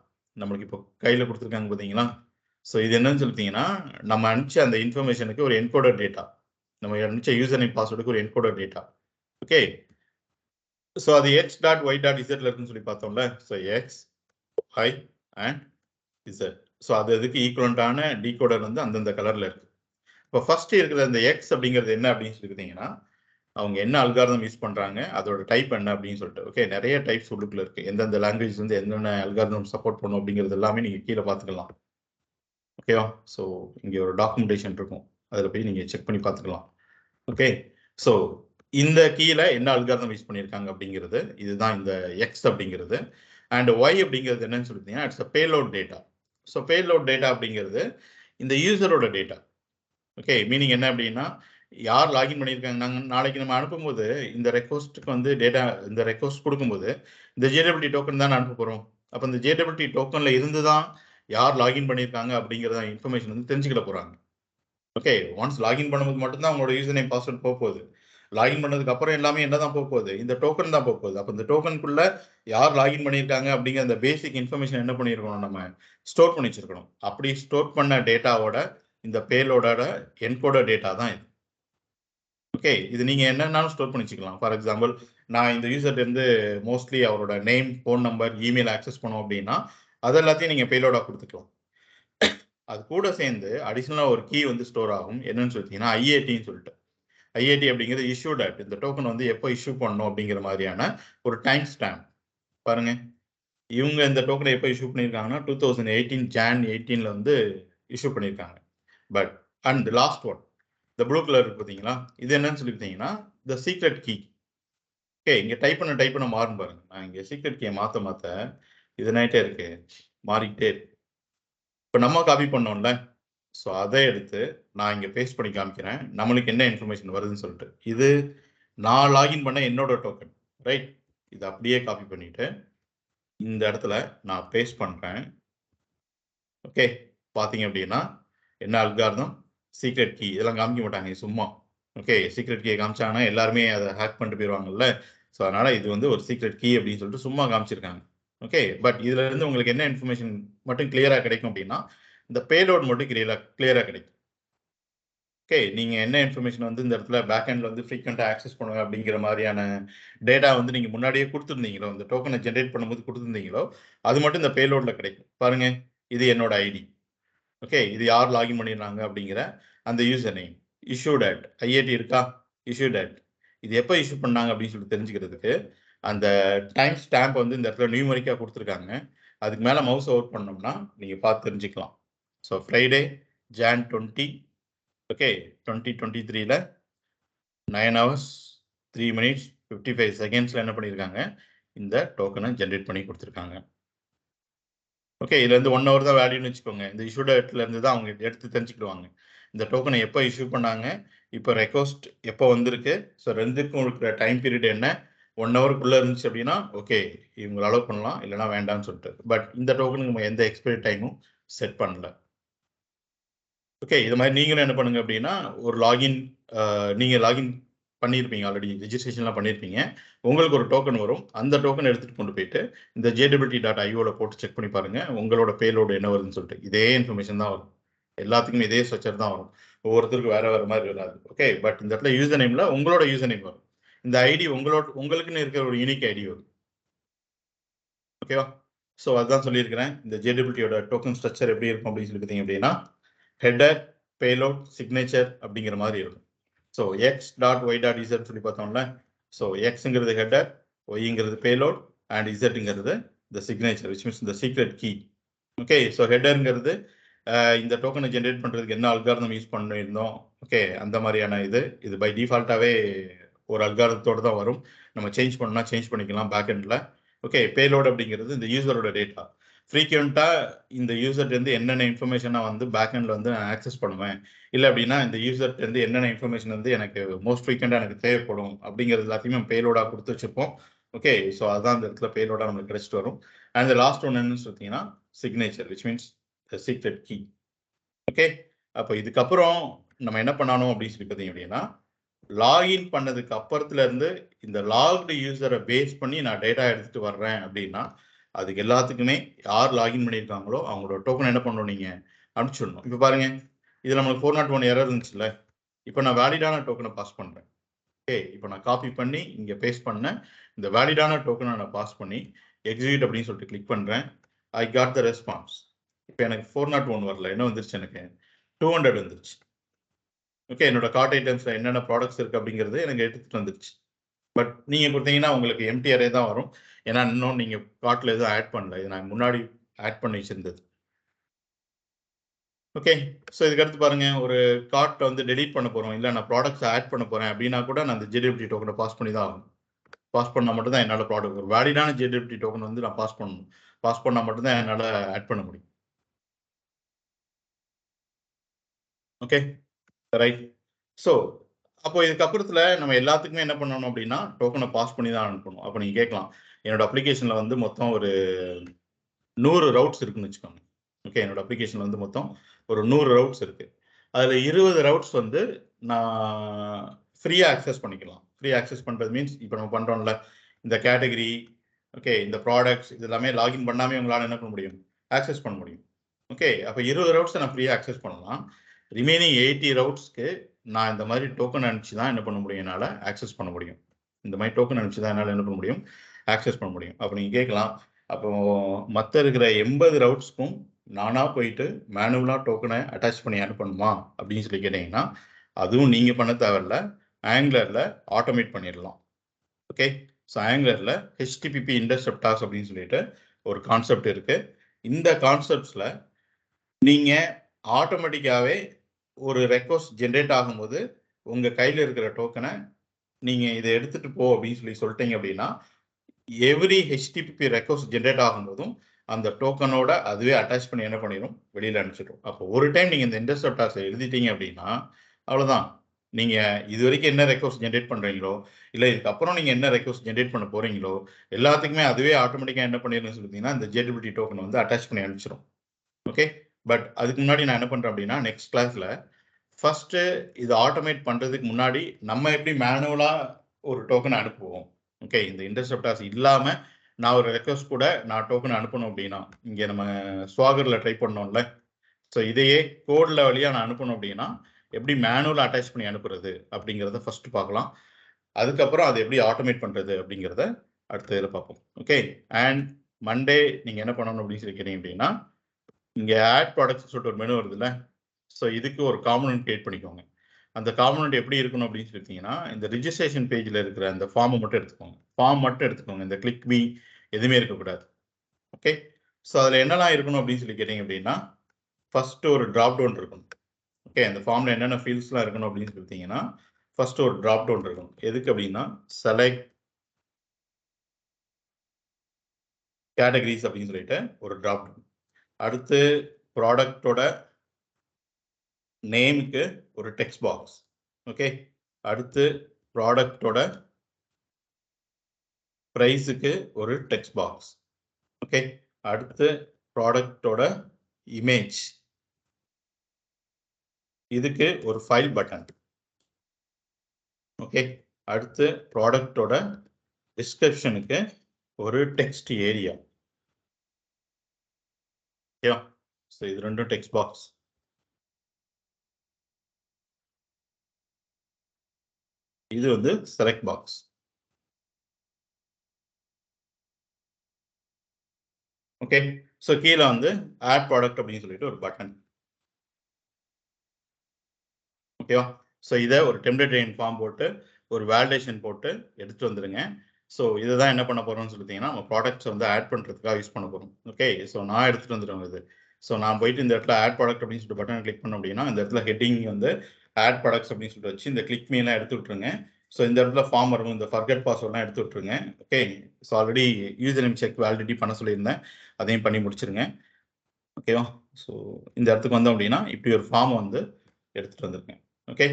நம்மளுக்கு இப்போ கையில் கொடுத்துருக்காங்க பார்த்தீங்களா. ஸோ இது என்னன்னு சொல்லிட்டீங்கன்னா நம்ம அனுப்பிச்ச அந்த இன்ஃபர்மேஷனுக்கு ஒரு என்கோடர் டேட்டா, நம்ம அனுப்பிச்ச யூசர் நேம் பாஸ்வேர்டுக்கு ஒரு என்கோடர் டேட்டா. ஓகே, ஸோ அது x.y.zல இருக்குன்னு சொல்லி பார்த்தோம்ல. So X Y and Z. So அதுக்கு ஈக்குவலண்டான டீகோடர் வந்து அந்தந்த கலர்ல இருக்கு. இப்போ ஃபர்ஸ்ட் இருக்கிற அந்த எக்ஸ் அப்படிங்கிறது என்ன அப்படின்னு சொல்லிட்டீங்கன்னா அவங்க என்ன அல்காரிதம் யூஸ் பண்றாங்க, அதோட டைப் என்ன அப்படின்னு சொல்லிட்டு. ஓகே, நிறைய டைப்ஸ் உள்ளுக்குள்ள இருக்கு, எந்தெந்த லாங்குவேஜ் வந்து என்னென்ன அல்காரிதம் சப்போர்ட் பண்ணும் அப்படிங்கிறது எல்லாமே நீங்க கீழே பார்த்துக்கலாம். ஓகேவா? ஸோ இங்கே ஒரு டாக்குமெண்டேஷன் இருக்கும், அதில் போய் நீங்க செக் பண்ணி பார்த்துக்கலாம். ஓகே, ஸோ இந்த கீழே என்ன அல்காரிதம் யூஸ் பண்ணியிருக்காங்க அப்படிங்கிறது இதுதான் இந்த எக்ஸ் அப்படிங்கிறது. அண்ட் ஒய் அப்படிங்கிறது என்னன்னு சொல்லிட்டீங்கன்னா it's a payload data. So payload data அப்படிங்கிறது இந்த யூசரோட டேட்டா. ஓகே, மீனிங் என்ன அப்படின்னா யார் லாகின் பண்ணியிருக்காங்க, நாங்கள் நாளைக்கு நம்ம அனுப்பும்போது இந்த ரெக்வஸ்ட்டுக்கு வந்து டேட்டா இந்த ரெக்வஸ்ட் கொடுக்கும்போது இந்த ஜேடபிலிட்டி டோக்கன் தான் அனுப்ப போகிறோம். அப்போ இந்த ஜேடபிலிட்டி டோக்கனில் இருந்து தான் யார் லாகின் பண்ணியிருக்காங்க அப்படிங்கிறத இன்ஃபர்மேஷன் வந்து தெரிஞ்சுக்கிட போகிறாங்க. ஓகே, ஒன்ஸ் லாகின் பண்ணும்போது மட்டும்தான் அவங்களோட யூசர் நேம் பாஸ்வேர்ட் போக போகுது. லாகின் பண்ணதுக்கு அப்புறம் எல்லாமே என்ன தான் போக போகுது, இந்த டோக்கன் தான் போக போகுது. அப்போ இந்த டோக்கனுக்குள்ள யார் லாகின் பண்ணியிருக்காங்க அப்படிங்கிற அந்த பேசிக் இன்ஃபர்மேஷன் என்ன பண்ணியிருக்கணும், நம்ம ஸ்டோர் பண்ணி வச்சிருக்கணும். அப்படி ஸ்டோர் பண்ண டேட்டாவோட இந்த பேலோட என்கோடர் டேட்டா தான் இது. ஓகே, இது நீங்க என்னன்னாலும் ஸ்டோர் பண்ணி வச்சுக்கலாம். ஃபார் எக்ஸாம்பிள் நான் இந்த யூசர்ல இருந்து மோஸ்ட்லி அவரோட name, phone number, email access பண்ணோம் அப்படின்னா அது எல்லாத்தையும் நீங்க பேலோடா கொடுத்துக்கலாம். அது கூட சேர்ந்து அடிஷனலா ஒரு கீ வந்து ஸ்டோர் ஆகும். என்னன்னு சொல்லிட்டீங்கன்னா ஐஏடின்னு சொல்லிட்டு. ஐஏடி அப்படிங்கிறது இஷ்யூ டேட், இந்த டோக்கன் வந்து எப்போ இஷ்யூ பண்ணணும் அப்படிங்கிற மாதிரியான ஒரு டைம் ஸ்டாம்ப். பாருங்க, இவங்க இந்த டோக்கனை எப்போ இஷ்யூ பண்ணியிருக்காங்கன்னா 2018 Jan 18ல வந்து இஷ்யூ பண்ணியிருக்காங்க. பட் அண்ட் லாஸ்ட் ஒன் இந்த ப்ளூ கலர் இருக்கு பார்த்தீங்களா, இது என்னன்னு சொல்லிட்டீங்கன்னா த சீக்ரெட் கீ. ஓகே, இங்கே டைப் பண்ண மாறும் பாருங்க. நான் இங்கே சீக்ரெட் கீயை மாற்ற இது நைட்டே இருக்கு, மாறிக்கிட்டே இருக்கு. இப்போ நம்ம காப்பி பண்ணோம்ல, ஸோ அதை எடுத்து நான் இங்கே பேஸ்ட் பண்ணி காமிக்கிறேன் நம்மளுக்கு என்ன இன்ஃபர்மேஷன் வருதுன்னு சொல்லிட்டு. இது நான் லாகின் பண்ண என்னோட டோக்கன், ரைட்? இது அப்படியே காப்பி பண்ணிட்டு இந்த இடத்துல நான் பேஸ்ட் பண்றேன். ஓகே, பாத்தீங்க அப்படின்னா என்ன அல்காரிதம், சீக்ரெட் கீ இதெல்லாம் காமிக்க மாட்டாங்க சும்மா. ஓகே, சீக்ரெட் கீயை காமிச்சாங்கன்னா எல்லாருமே அதை ஹேக் பண்ணிட்டு போயிடுவாங்கல்ல. ஸோ அதனால இது வந்து ஒரு சீக்ரெட் கீ அப்படின்னு சொல்லிட்டு சும்மா காமிச்சிருக்காங்க. ஓகே, பட் இதுல இருந்து உங்களுக்கு என்ன இன்ஃபர்மேஷன் மட்டும் கிளியரா கிடைக்கும் அப்படின்னா, இந்த பேலோட் மட்டும் கிளியரா கிடைக்கும். ஓகே, நீங்க என்ன இன்ஃபர்மேஷன் வந்து இந்த இடத்துல பேக் எண்ட்ல வந்து ஃப்ரீக்வெண்டா ஆக்சஸ் பண்ணுங்க அப்படிங்கிற மாதிரியான டேட்டா வந்து நீங்க முன்னாடியே கொடுத்துருந்தீங்களோ, இந்த டோக்கனை ஜென்ரேட் பண்ணும்போது கொடுத்துருந்தீங்களோ, அது மட்டும் இந்த பேலோட்ல கிடைக்கும். பாருங்க, இது என்னோட ஐடி. ஓகே, இது யார் லாகின் பண்ணிடுறாங்க அப்படிங்கிற அந்த user name, issued at IAT இருக்கா, இஷ்யூட் அட் இது எப்போ இஷ்யூ பண்ணாங்க அப்படின்னு சொல்லி தெரிஞ்சுக்கிறதுக்கு அந்த டைம் ஸ்டாம்ப் வந்து இந்த இடத்துல நியூமரிக்கா கொடுத்துருக்காங்க. அதுக்கு மேலே மவுஸ் ஓவர் பண்ணோம்னா நீங்கள் பார்த்து தெரிஞ்சுக்கலாம். ஸோ ஃப்ரைடே Jan 20, ஓகே 2023ல 9 hours 3 minutes 55 secondsல என்ன பண்ணியிருக்காங்க, இந்த டோக்கனை ஜென்ரேட் பண்ணி கொடுத்துருக்காங்க. ஓகே, இதுல இருந்து 1 hour தான் வேல்யூன்னு வச்சுக்கோங்க. இந்த இஷ்யூ டேட்ல இருந்து தான் அவங்க எடுத்து தெரிஞ்சுக்கிடுவாங்க. இந்த டோக்கனை எப்போ இஷ்யூ பண்ணாங்க, இப்போ ரெக்வஸ்ட் எப்போ வந்திருக்கு, ஸோ ரெண்டுக்கும் இருக்கிற டைம் பீரியட் என்ன, 1 ஹவருக்குள்ள இருந்துச்சு அப்படின்னா ஓகே இவங்க அலோவ் பண்ணலாம், இல்லைனா வேண்டாம்னு சொல்லிட்டு. பட் இந்த டோக்கனுக்கு நம்ம எந்த எக்ஸ்பைரி டைமும் செட் பண்ணல. ஓகே, இது மாதிரி நீங்களும் என்ன பண்ணுங்க அப்படின்னா, ஒரு லாகின் நீங்க லாகின் பண்ணியிருப்பீங்க, ஆல்ரெடி ரெஜிஸ்ட்ரேஷன்லாம் பண்ணியிருப்பீங்க. உங்களுக்கு ஒரு டோக்கன் வரும். அந்த டோக்கன் எடுத்துட்டு கொண்டு போயிட்டு இந்த jwt.ioல போட்டு செக் பண்ணி பாருங்க, உங்களோட பேலோடு என்ன வருதுன்னு சொல்லிட்டு. இதே இன்ஃபர்மேஷன் தான் வரும். எல்லாத்துக்குமே இதே ஸ்ட்ரக்சர் தான் வரும். ஒவ்வொருத்தருக்கும் வேற வேற மாதிரி வராது. ஓகே, பட் இந்த இடத்துல யூசர் நேம்ல உங்களோட யூசர் நேம் வரும். இந்த ஐடி உங்களுக்குன்னு இருக்கிற ஒரு யூனிக் ஐடி வரும். ஓகேவா? ஸோ அதுதான் சொல்லியிருக்கிறேன். இந்த jwt-யோட டோக்கன் ஸ்ட்ரக்சர் எப்படி இருக்கும் அப்படின்னு சொல்லி பார்த்தீங்க அப்படின்னா, ஹெடர், பேலோட், சிக்னேச்சர் அப்படிங்கிற மாதிரி இருக்கும். ஸோ x.y.z சொல்லி பார்த்தோம்ல. ஸோ எக்ஸுங்கிறது ஹெடர், ஒய்ங்கிறது பேலோட் அண்ட் இசட்டுங்கிறது இந்த சிக்னேச்சர் விச் மீன்ஸ் இந்த சீக்ரெட் கீ. ஓகே, ஸோ ஹெடருங்கிறது இந்த டோக்கனை ஜென்ரேட் பண்ணுறதுக்கு என்ன அல்காரிதம் யூஸ் பண்ணியிருந்தோம். ஓகே, அந்த மாதிரியான இது பை டிஃபால்ட்டாகவே ஒரு அல்காரிதத்தோடு தான் வரும். நம்ம சேஞ்ச் பண்ணா சேஞ்ச் பண்ணிக்கலாம் பேக் எண்டில். ஓகே, பேலோட் அப்படிங்கிறது இந்த யூசரோட டேட்டா. ஃப்ரீக்வெண்ட்டாக இந்த யூசர்லேருந்து என்னென்ன இன்ஃபர்மேஷனை வந்து பேக் எண்டில் வந்து நான் ஆக்சஸ் பண்ணுவேன், இல்லை அப்படின்னா இந்த யூசர்லேருந்து என்னென்ன இன்ஃபர்மேஷன் வந்து எனக்கு மோஸ்ட் ஃப்ரீக்வெண்ட்டாக எனக்கு தேவைப்படும் அப்படிங்கிறது எல்லாத்தையுமே பேலோடாக கொடுத்து வச்சுருப்போம். ஓகே, ஸோ அதான் இந்த இடத்துல பேலோடாக நம்மளுக்கு கிடைச்சிட்டு வரும். அண்ட் லாஸ்ட் ஒன் என்னன்னு பார்த்தீங்கன்னா signature which means secret key. Okay, அப்போ இதுக்கப்புறம் நம்ம என்ன பண்ணணும் அப்படின்னு சொல்லி பார்த்தீங்க அப்படின்னா, லாகின் பண்ணதுக்கு அப்புறத்துல இருந்து இந்த லாக்டு யூசரை பேஸ் பண்ணி நான் டேட்டா எடுத்துட்டு வர்றேன் அப்படின்னா, அதுக்கு எல்லாத்துக்குமே யார் லாகின் பண்ணியிருக்காங்களோ அவங்களோட டோக்கன் என்ன பண்ணணும், நீங்க அனுப்பிச்சிடணும். இப்போ பாருங்க, இது நம்மளுக்கு 401 எரர் இருந்துச்சுல்ல. இப்போ நான் வேலிடான டோக்கனை பாஸ் பண்றேன். ஓகே, இப்போ நான் காப்பி பண்ணி இங்க பேஸ்ட் பண்ணேன். இந்த வேலிடான டோக்கனை நான் பாஸ் பண்ணி எக்ஸிக்யூட் அப்படின்னு சொல்லிட்டு கிளிக் பண்றேன். I got the response. இப்போ எனக்கு 401 வரல, என்ன வந்துருச்சு, எனக்கு 200 வந்துருச்சு. ஓகே, என்னோட கார்ட் ஐட்டம்ஸ்ல என்னென்ன ப்ராடக்ட்ஸ் இருக்கு அப்படிங்கிறது எனக்கு எடுத்துட்டு வந்துருச்சு. பட் நீங்க கொடுத்தீங்கன்னா உங்களுக்கு எம்டி அரே தான் வரும். ஏன்னா இன்னும் நீங்க கார்ட்ல எதுவும் ஆட் பண்ணல. இது நான் முன்னாடி ஆட் பண்ணி வச்சிருந்தது. ஓகே, ஸோ இதுக்கு அடுத்து பாருங்க, ஒரு கார்ட் வந்து டெலீட் பண்ண போறோம், இல்லை நான் ப்ராடக்ட்ஸ் ஆட் பண்ண போறேன் அப்படின்னா கூட நான் அந்த ஜேடபிள்யூ டோக்கனை பாஸ் பண்ணி தான் ஆகணும். பாஸ் பண்ணா மட்டும் தான் என்னால் ப்ராடக்ட், ஒரு வேலிடான ஜேடபிள்யூ டோக்கன் வந்து நான் பாஸ் பண்ணணும். பாஸ் பண்ணா மட்டும் தான் என்னால் ஆட் பண்ண முடியும். Okay, right. ஸோ அப்போ இதுக்கப்புறத்துல நம்ம எல்லாத்துக்குமே என்ன பண்ணணும் அப்படின்னா, டோக்கனை பாஸ் பண்ணி தான் அனுப்பணும். அப்போ நீங்க கேட்கலாம், என்னோட அப்ளிகேஷன்ல வந்து மொத்தம் ஒரு 100 ரவுட்ஸ் இருக்குன்னு வச்சுக்கோங்க. ஓகே, என்னோட அப்ளிகேஷன்ல வந்து மொத்தம் ஒரு 100 ரவுட்ஸ் இருக்கு. அதுல 20 ரவுட்ஸ் வந்து நான் ஃப்ரீயா ஆக்சஸ் பண்ணிக்கலாம். ஃப்ரீ ஆக்சஸ் பண்றது மீன்ஸ் இப்போ நம்ம பண்றோம்ல, இந்த கேட்டகரி, ஓகே, இந்த ப்ராடக்ட்ஸ் இது எல்லாமே லாகின் பண்ணாமே உங்களால என்ன பண்ண முடியும், ஆக்சஸ் பண்ண முடியும். ஓகே, அப்போ 20 ரவுட்ஸ் நான் ஃப்ரீயா ஆக்சஸ் பண்ணலாம். ரிமைனிங் 80 ரவுட்ஸ்க்கு நான் இந்த மாதிரி டோக்கன் அனுப்பிச்சு தான் என்ன பண்ண முடியும், என்னால ஆக்சஸ் பண்ண முடியும். இந்த மாதிரி டோக்கன் அனுப்பிச்சு தான் என்னால என்ன பண்ண முடியும், ஆக்சஸ் பண்ண முடியும். அப்போ நீங்க கேட்கலாம், அப்போ மற்ற இருக்கிற 80 ரவுட்ஸ்க்கும் நானா போயிட்டு மேனுவலா டோக்கனை அட்டாச் பண்ணி அனுப்பணுமா அப்படின்னு சொல்லி கேட்டீங்கன்னா, அதுவும் நீங்க பண்ண தேவையில்ல. ஆங்குலர்ல ஆட்டோமேட் பண்ணிடலாம். ஓகே, ஸோ ஆங்குலர்ல HTTP இன்டர்செப்டார்ஸ் அப்படின்னு சொல்லிட்டு ஒரு கான்செப்ட் இருக்கு. இந்த கான்செப்ட்ஸ்ல நீங்க ஆட்டோமேட்டிக்காவே ஒரு ரெக்வஸ்ட் ஜென்ரேட் ஆகும்போது உங்க கையில இருக்கிற டோக்கனை நீங்க இதை எடுத்துட்டு போ அப்படின்னு சொல்லி சொல்லிட்டீங்க அப்படின்னா, எவ்ரி HTTP ரெக்வஸ்ட் ஜென்ரேட் ஆகும்போதும் அந்த டோக்கனோட அதுவே அட்டாச் பண்ணி என்ன பண்ணிடும், வெளியில அனுப்பிச்சிடும். அப்போ ஒரு டைம் நீங்க இந்த இன்டர்செப்டார்ஸை எழுதிட்டீங்க அப்படின்னா அவ்வளவுதான், நீங்க இது வரைக்கும் என்ன ரெக்வஸ்ட் ஜென்ரேட் பண்றீங்களோ, இல்ல இதுக்கப்புறம் நீங்க என்ன ரெக்வஸ்ட் ஜென்ரேட் பண்ண போறீங்களோ, எல்லாத்துக்குமே அதுவே ஆட்டோமேட்டிக்கா என்ன பண்ணிருன்னு சொல்லிட்டீங்கன்னா, இந்த JWT டோக்கன் வந்து அட்டாச் பண்ணி அனுப்பிச்சிடும். ஓகே. பட் அதுக்கு முன்னாடி நான் என்ன பண்றேன் அப்படின்னா, நெக்ஸ்ட் கிளாஸ்ல ஃபர்ஸ்ட் இது ஆட்டோமேட் பண்றதுக்கு முன்னாடி நம்ம எப்படி மேனுவலா ஒரு டோக்கன் அனுப்புவோம். ஓகே. இந்த இன்டர்செப்டார்ஸ் இல்லாம நான் ஒரு ரெக்வஸ்ட் கூட நான் டோக்கன் அனுப்பணும் அப்படின்னா, இங்க நம்ம ஸ்வாகர்ல ட்ரை பண்ணோம்ல. ஸோ இதையே கோட்ல வழியா நான் அனுப்பணும் அப்படின்னா, எப்படி மேனுவலா அட்டாச் பண்ணி அனுப்புறது அப்படிங்கிறத ஃபர்ஸ்ட் பார்க்கலாம். அதுக்கப்புறம் அதை எப்படி ஆட்டோமேட் பண்றது அப்படிங்கிறத அடுத்த இதில் பார்ப்போம். ஓகே. அண்ட் மண்டே நீங்க என்ன பண்ணணும் அப்படின்னு சொல்லி கேட்டீங்க அப்படின்னா, இங்க ஆட் ப்ராடக்ட்ஸ் சொல்லிட்டு ஒரு மெனு வருதுல்ல. ஸோ இதுக்கு ஒரு காம்பனன்ட் கிரியேட் பண்ணிக்கோங்க. அந்த காம்பனன்ட் எப்படி இருக்கணும் அப்படின்னு சொல்லிட்டீங்கன்னா, இந்த ரிஜிஸ்ட்ரேஷன் பேஜ்ல இருக்கிற அந்த ஃபார்மை மட்டும் எடுத்துக்கோங்க. ஃபார்ம் மட்டும் எடுத்துக்கோங்க. இந்த கிளிக் மீ எதுவுமே இருக்கக்கூடாது. ஓகே. ஸோ அதில் என்னெல்லாம் இருக்கணும் அப்படின்னு சொல்லி கேட்டீங்க அப்படின்னா, ஃபர்ஸ்ட் ஒரு டிராப் டவுன் இருக்கணும். ஓகே. அந்த ஃபார்ம்ல என்னென்ன ஃபீல்ட்ஸ்லாம் இருக்கணும் அப்படின்னு சொல்லிட்டீங்கன்னா, ஃபர்ஸ்ட் ஒரு டிராப் டவுன் இருக்கணும். எதுக்கு அப்படின்னா, செலக்ட் கேட்டகரிஸ் அப்படின்னு சொல்லிட்டு ஒரு டிராப் டவுன். அடுத்து ப்ராடக்டோட நேமுக்கு ஒரு டெக்ஸ்ட் பாக்ஸ். ஓகே. அடுத்து ப்ராடக்டோட பிரைஸுக்கு ஒரு டெக்ஸ்ட் பாக்ஸ். ஓகே. அடுத்து ப்ராடக்டோட இமேஜ், இதுக்கு ஒரு ஃபைல் பட்டன். ஓகே. அடுத்து ப்ராடக்டோட டிஸ்கிரிப்ஷனுக்கு ஒரு டெக்ஸ்ட் ஏரியா. ஓகேவா? ஸோ இது ரெண்டும் டெக்ஸ்ட் பாக்ஸ். இது வந்து செலக்ட் பாக்ஸ். ஓகே. ஸோ கீழே வந்து ஆட் ப்ராடக்ட் அப்படின்னு சொல்லிட்டு ஒரு பட்டன். ஓகேவா? ஸோ இதை ஒரு டெம்ப்ளேட் ஃபார்ம் போட்டு ஒரு வேலிடேஷன் போட்டு எடுத்துட்டு வந்துருங்க. ஸோ இதை தான் என்ன பண்ண போறோம்னு சொல்லிட்டீங்கன்னா, நம்ம ப்ராடக்ட்ஸ் வந்து ஆட் பண்றதுக்காக யூஸ் பண்ண போறோம். ஓகே. ஸோ நான் எடுத்துட்டு வந்துடுவேன் இது. ஸோ நான் போயிட்டு இந்த இடத்துல ஆட் ப்ராடக்ட் அப்படின்னு சொல்லிட்டு பட்டன் கிளிக் பண்ணோம் அப்படின்னா, இந்த இடத்துல ஹெட்டிங் வந்து ஆட் ப்ராடக்ட்ஸ் அப்படின்னு சொல்லிட்டு வச்சு இந்த கிளிக் மீலாம் எடுத்து விட்டுருங்க. ஸோ இந்த இடத்துல ஃபார்ம் வரும், இந்த ஃபர்கெட் பாஸ்வேர்ட்லாம் எடுத்து விட்டுருங்க. Okay. So already user name check validity பண்ண சொல்லியிருந்தேன், அதையும் பண்ணி முடிச்சிருங்க. ஓகேவா? ஸோ இந்த இடத்துக்கு வந்தோம் அப்படின்னா இப்படி ஒரு ஃபார்ம் வந்து எடுத்துட்டு வந்திருக்கேன். ஓகே.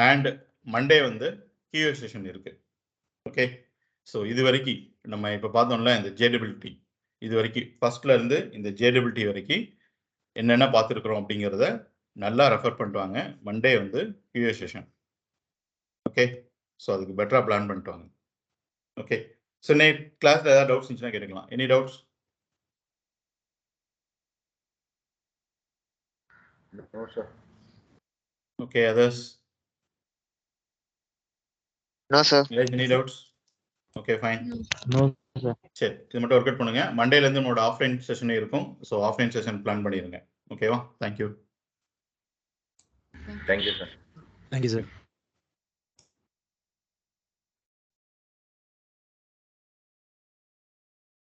அண்ட் மண்டே வந்து கியூஏ செஷன் இருக்கு. ஓகே. ஸோ இது வரைக்கும் நம்ம இப்போ பார்த்தோம்ல இந்த JWT, இது வரைக்கும் ஃபர்ஸ்ட்ல இருந்து இந்த JWT வரைக்கும் என்னென்ன பார்த்துருக்குறோம் அப்படிங்கிறத நல்லா ரெஃபர் பண்ணிட்டு வாங்க. மண்டே வந்து கியூஏ செஷன். ஓகே. ஸோ அதுக்கு பெட்டரா பிளான் பண்ணிட்டு வாங்க. ஓகே. ஸோ இன்னைக்கு கிளாஸ்ல ஏதாவது டவுட்ஸ் இருந்துச்சுன்னா கேட்டுக்கலாம். Any doubts? No, sir. Okay. Others? No, sir. Any doubts? Okay, fine. No, sir. சரி, இது மட்டும் ஒர்க் அவுட் பண்ணுங்க. மண்டேல இருந்து உங்களோட ஆஃப்லைன் செஷன் இருக்கும். ஸோ ஆஃப்லைன் செஷன் பிளான் பண்ணிருங்க. ஓகேவா? Thank you. Thank you, sir. Thank you, sir.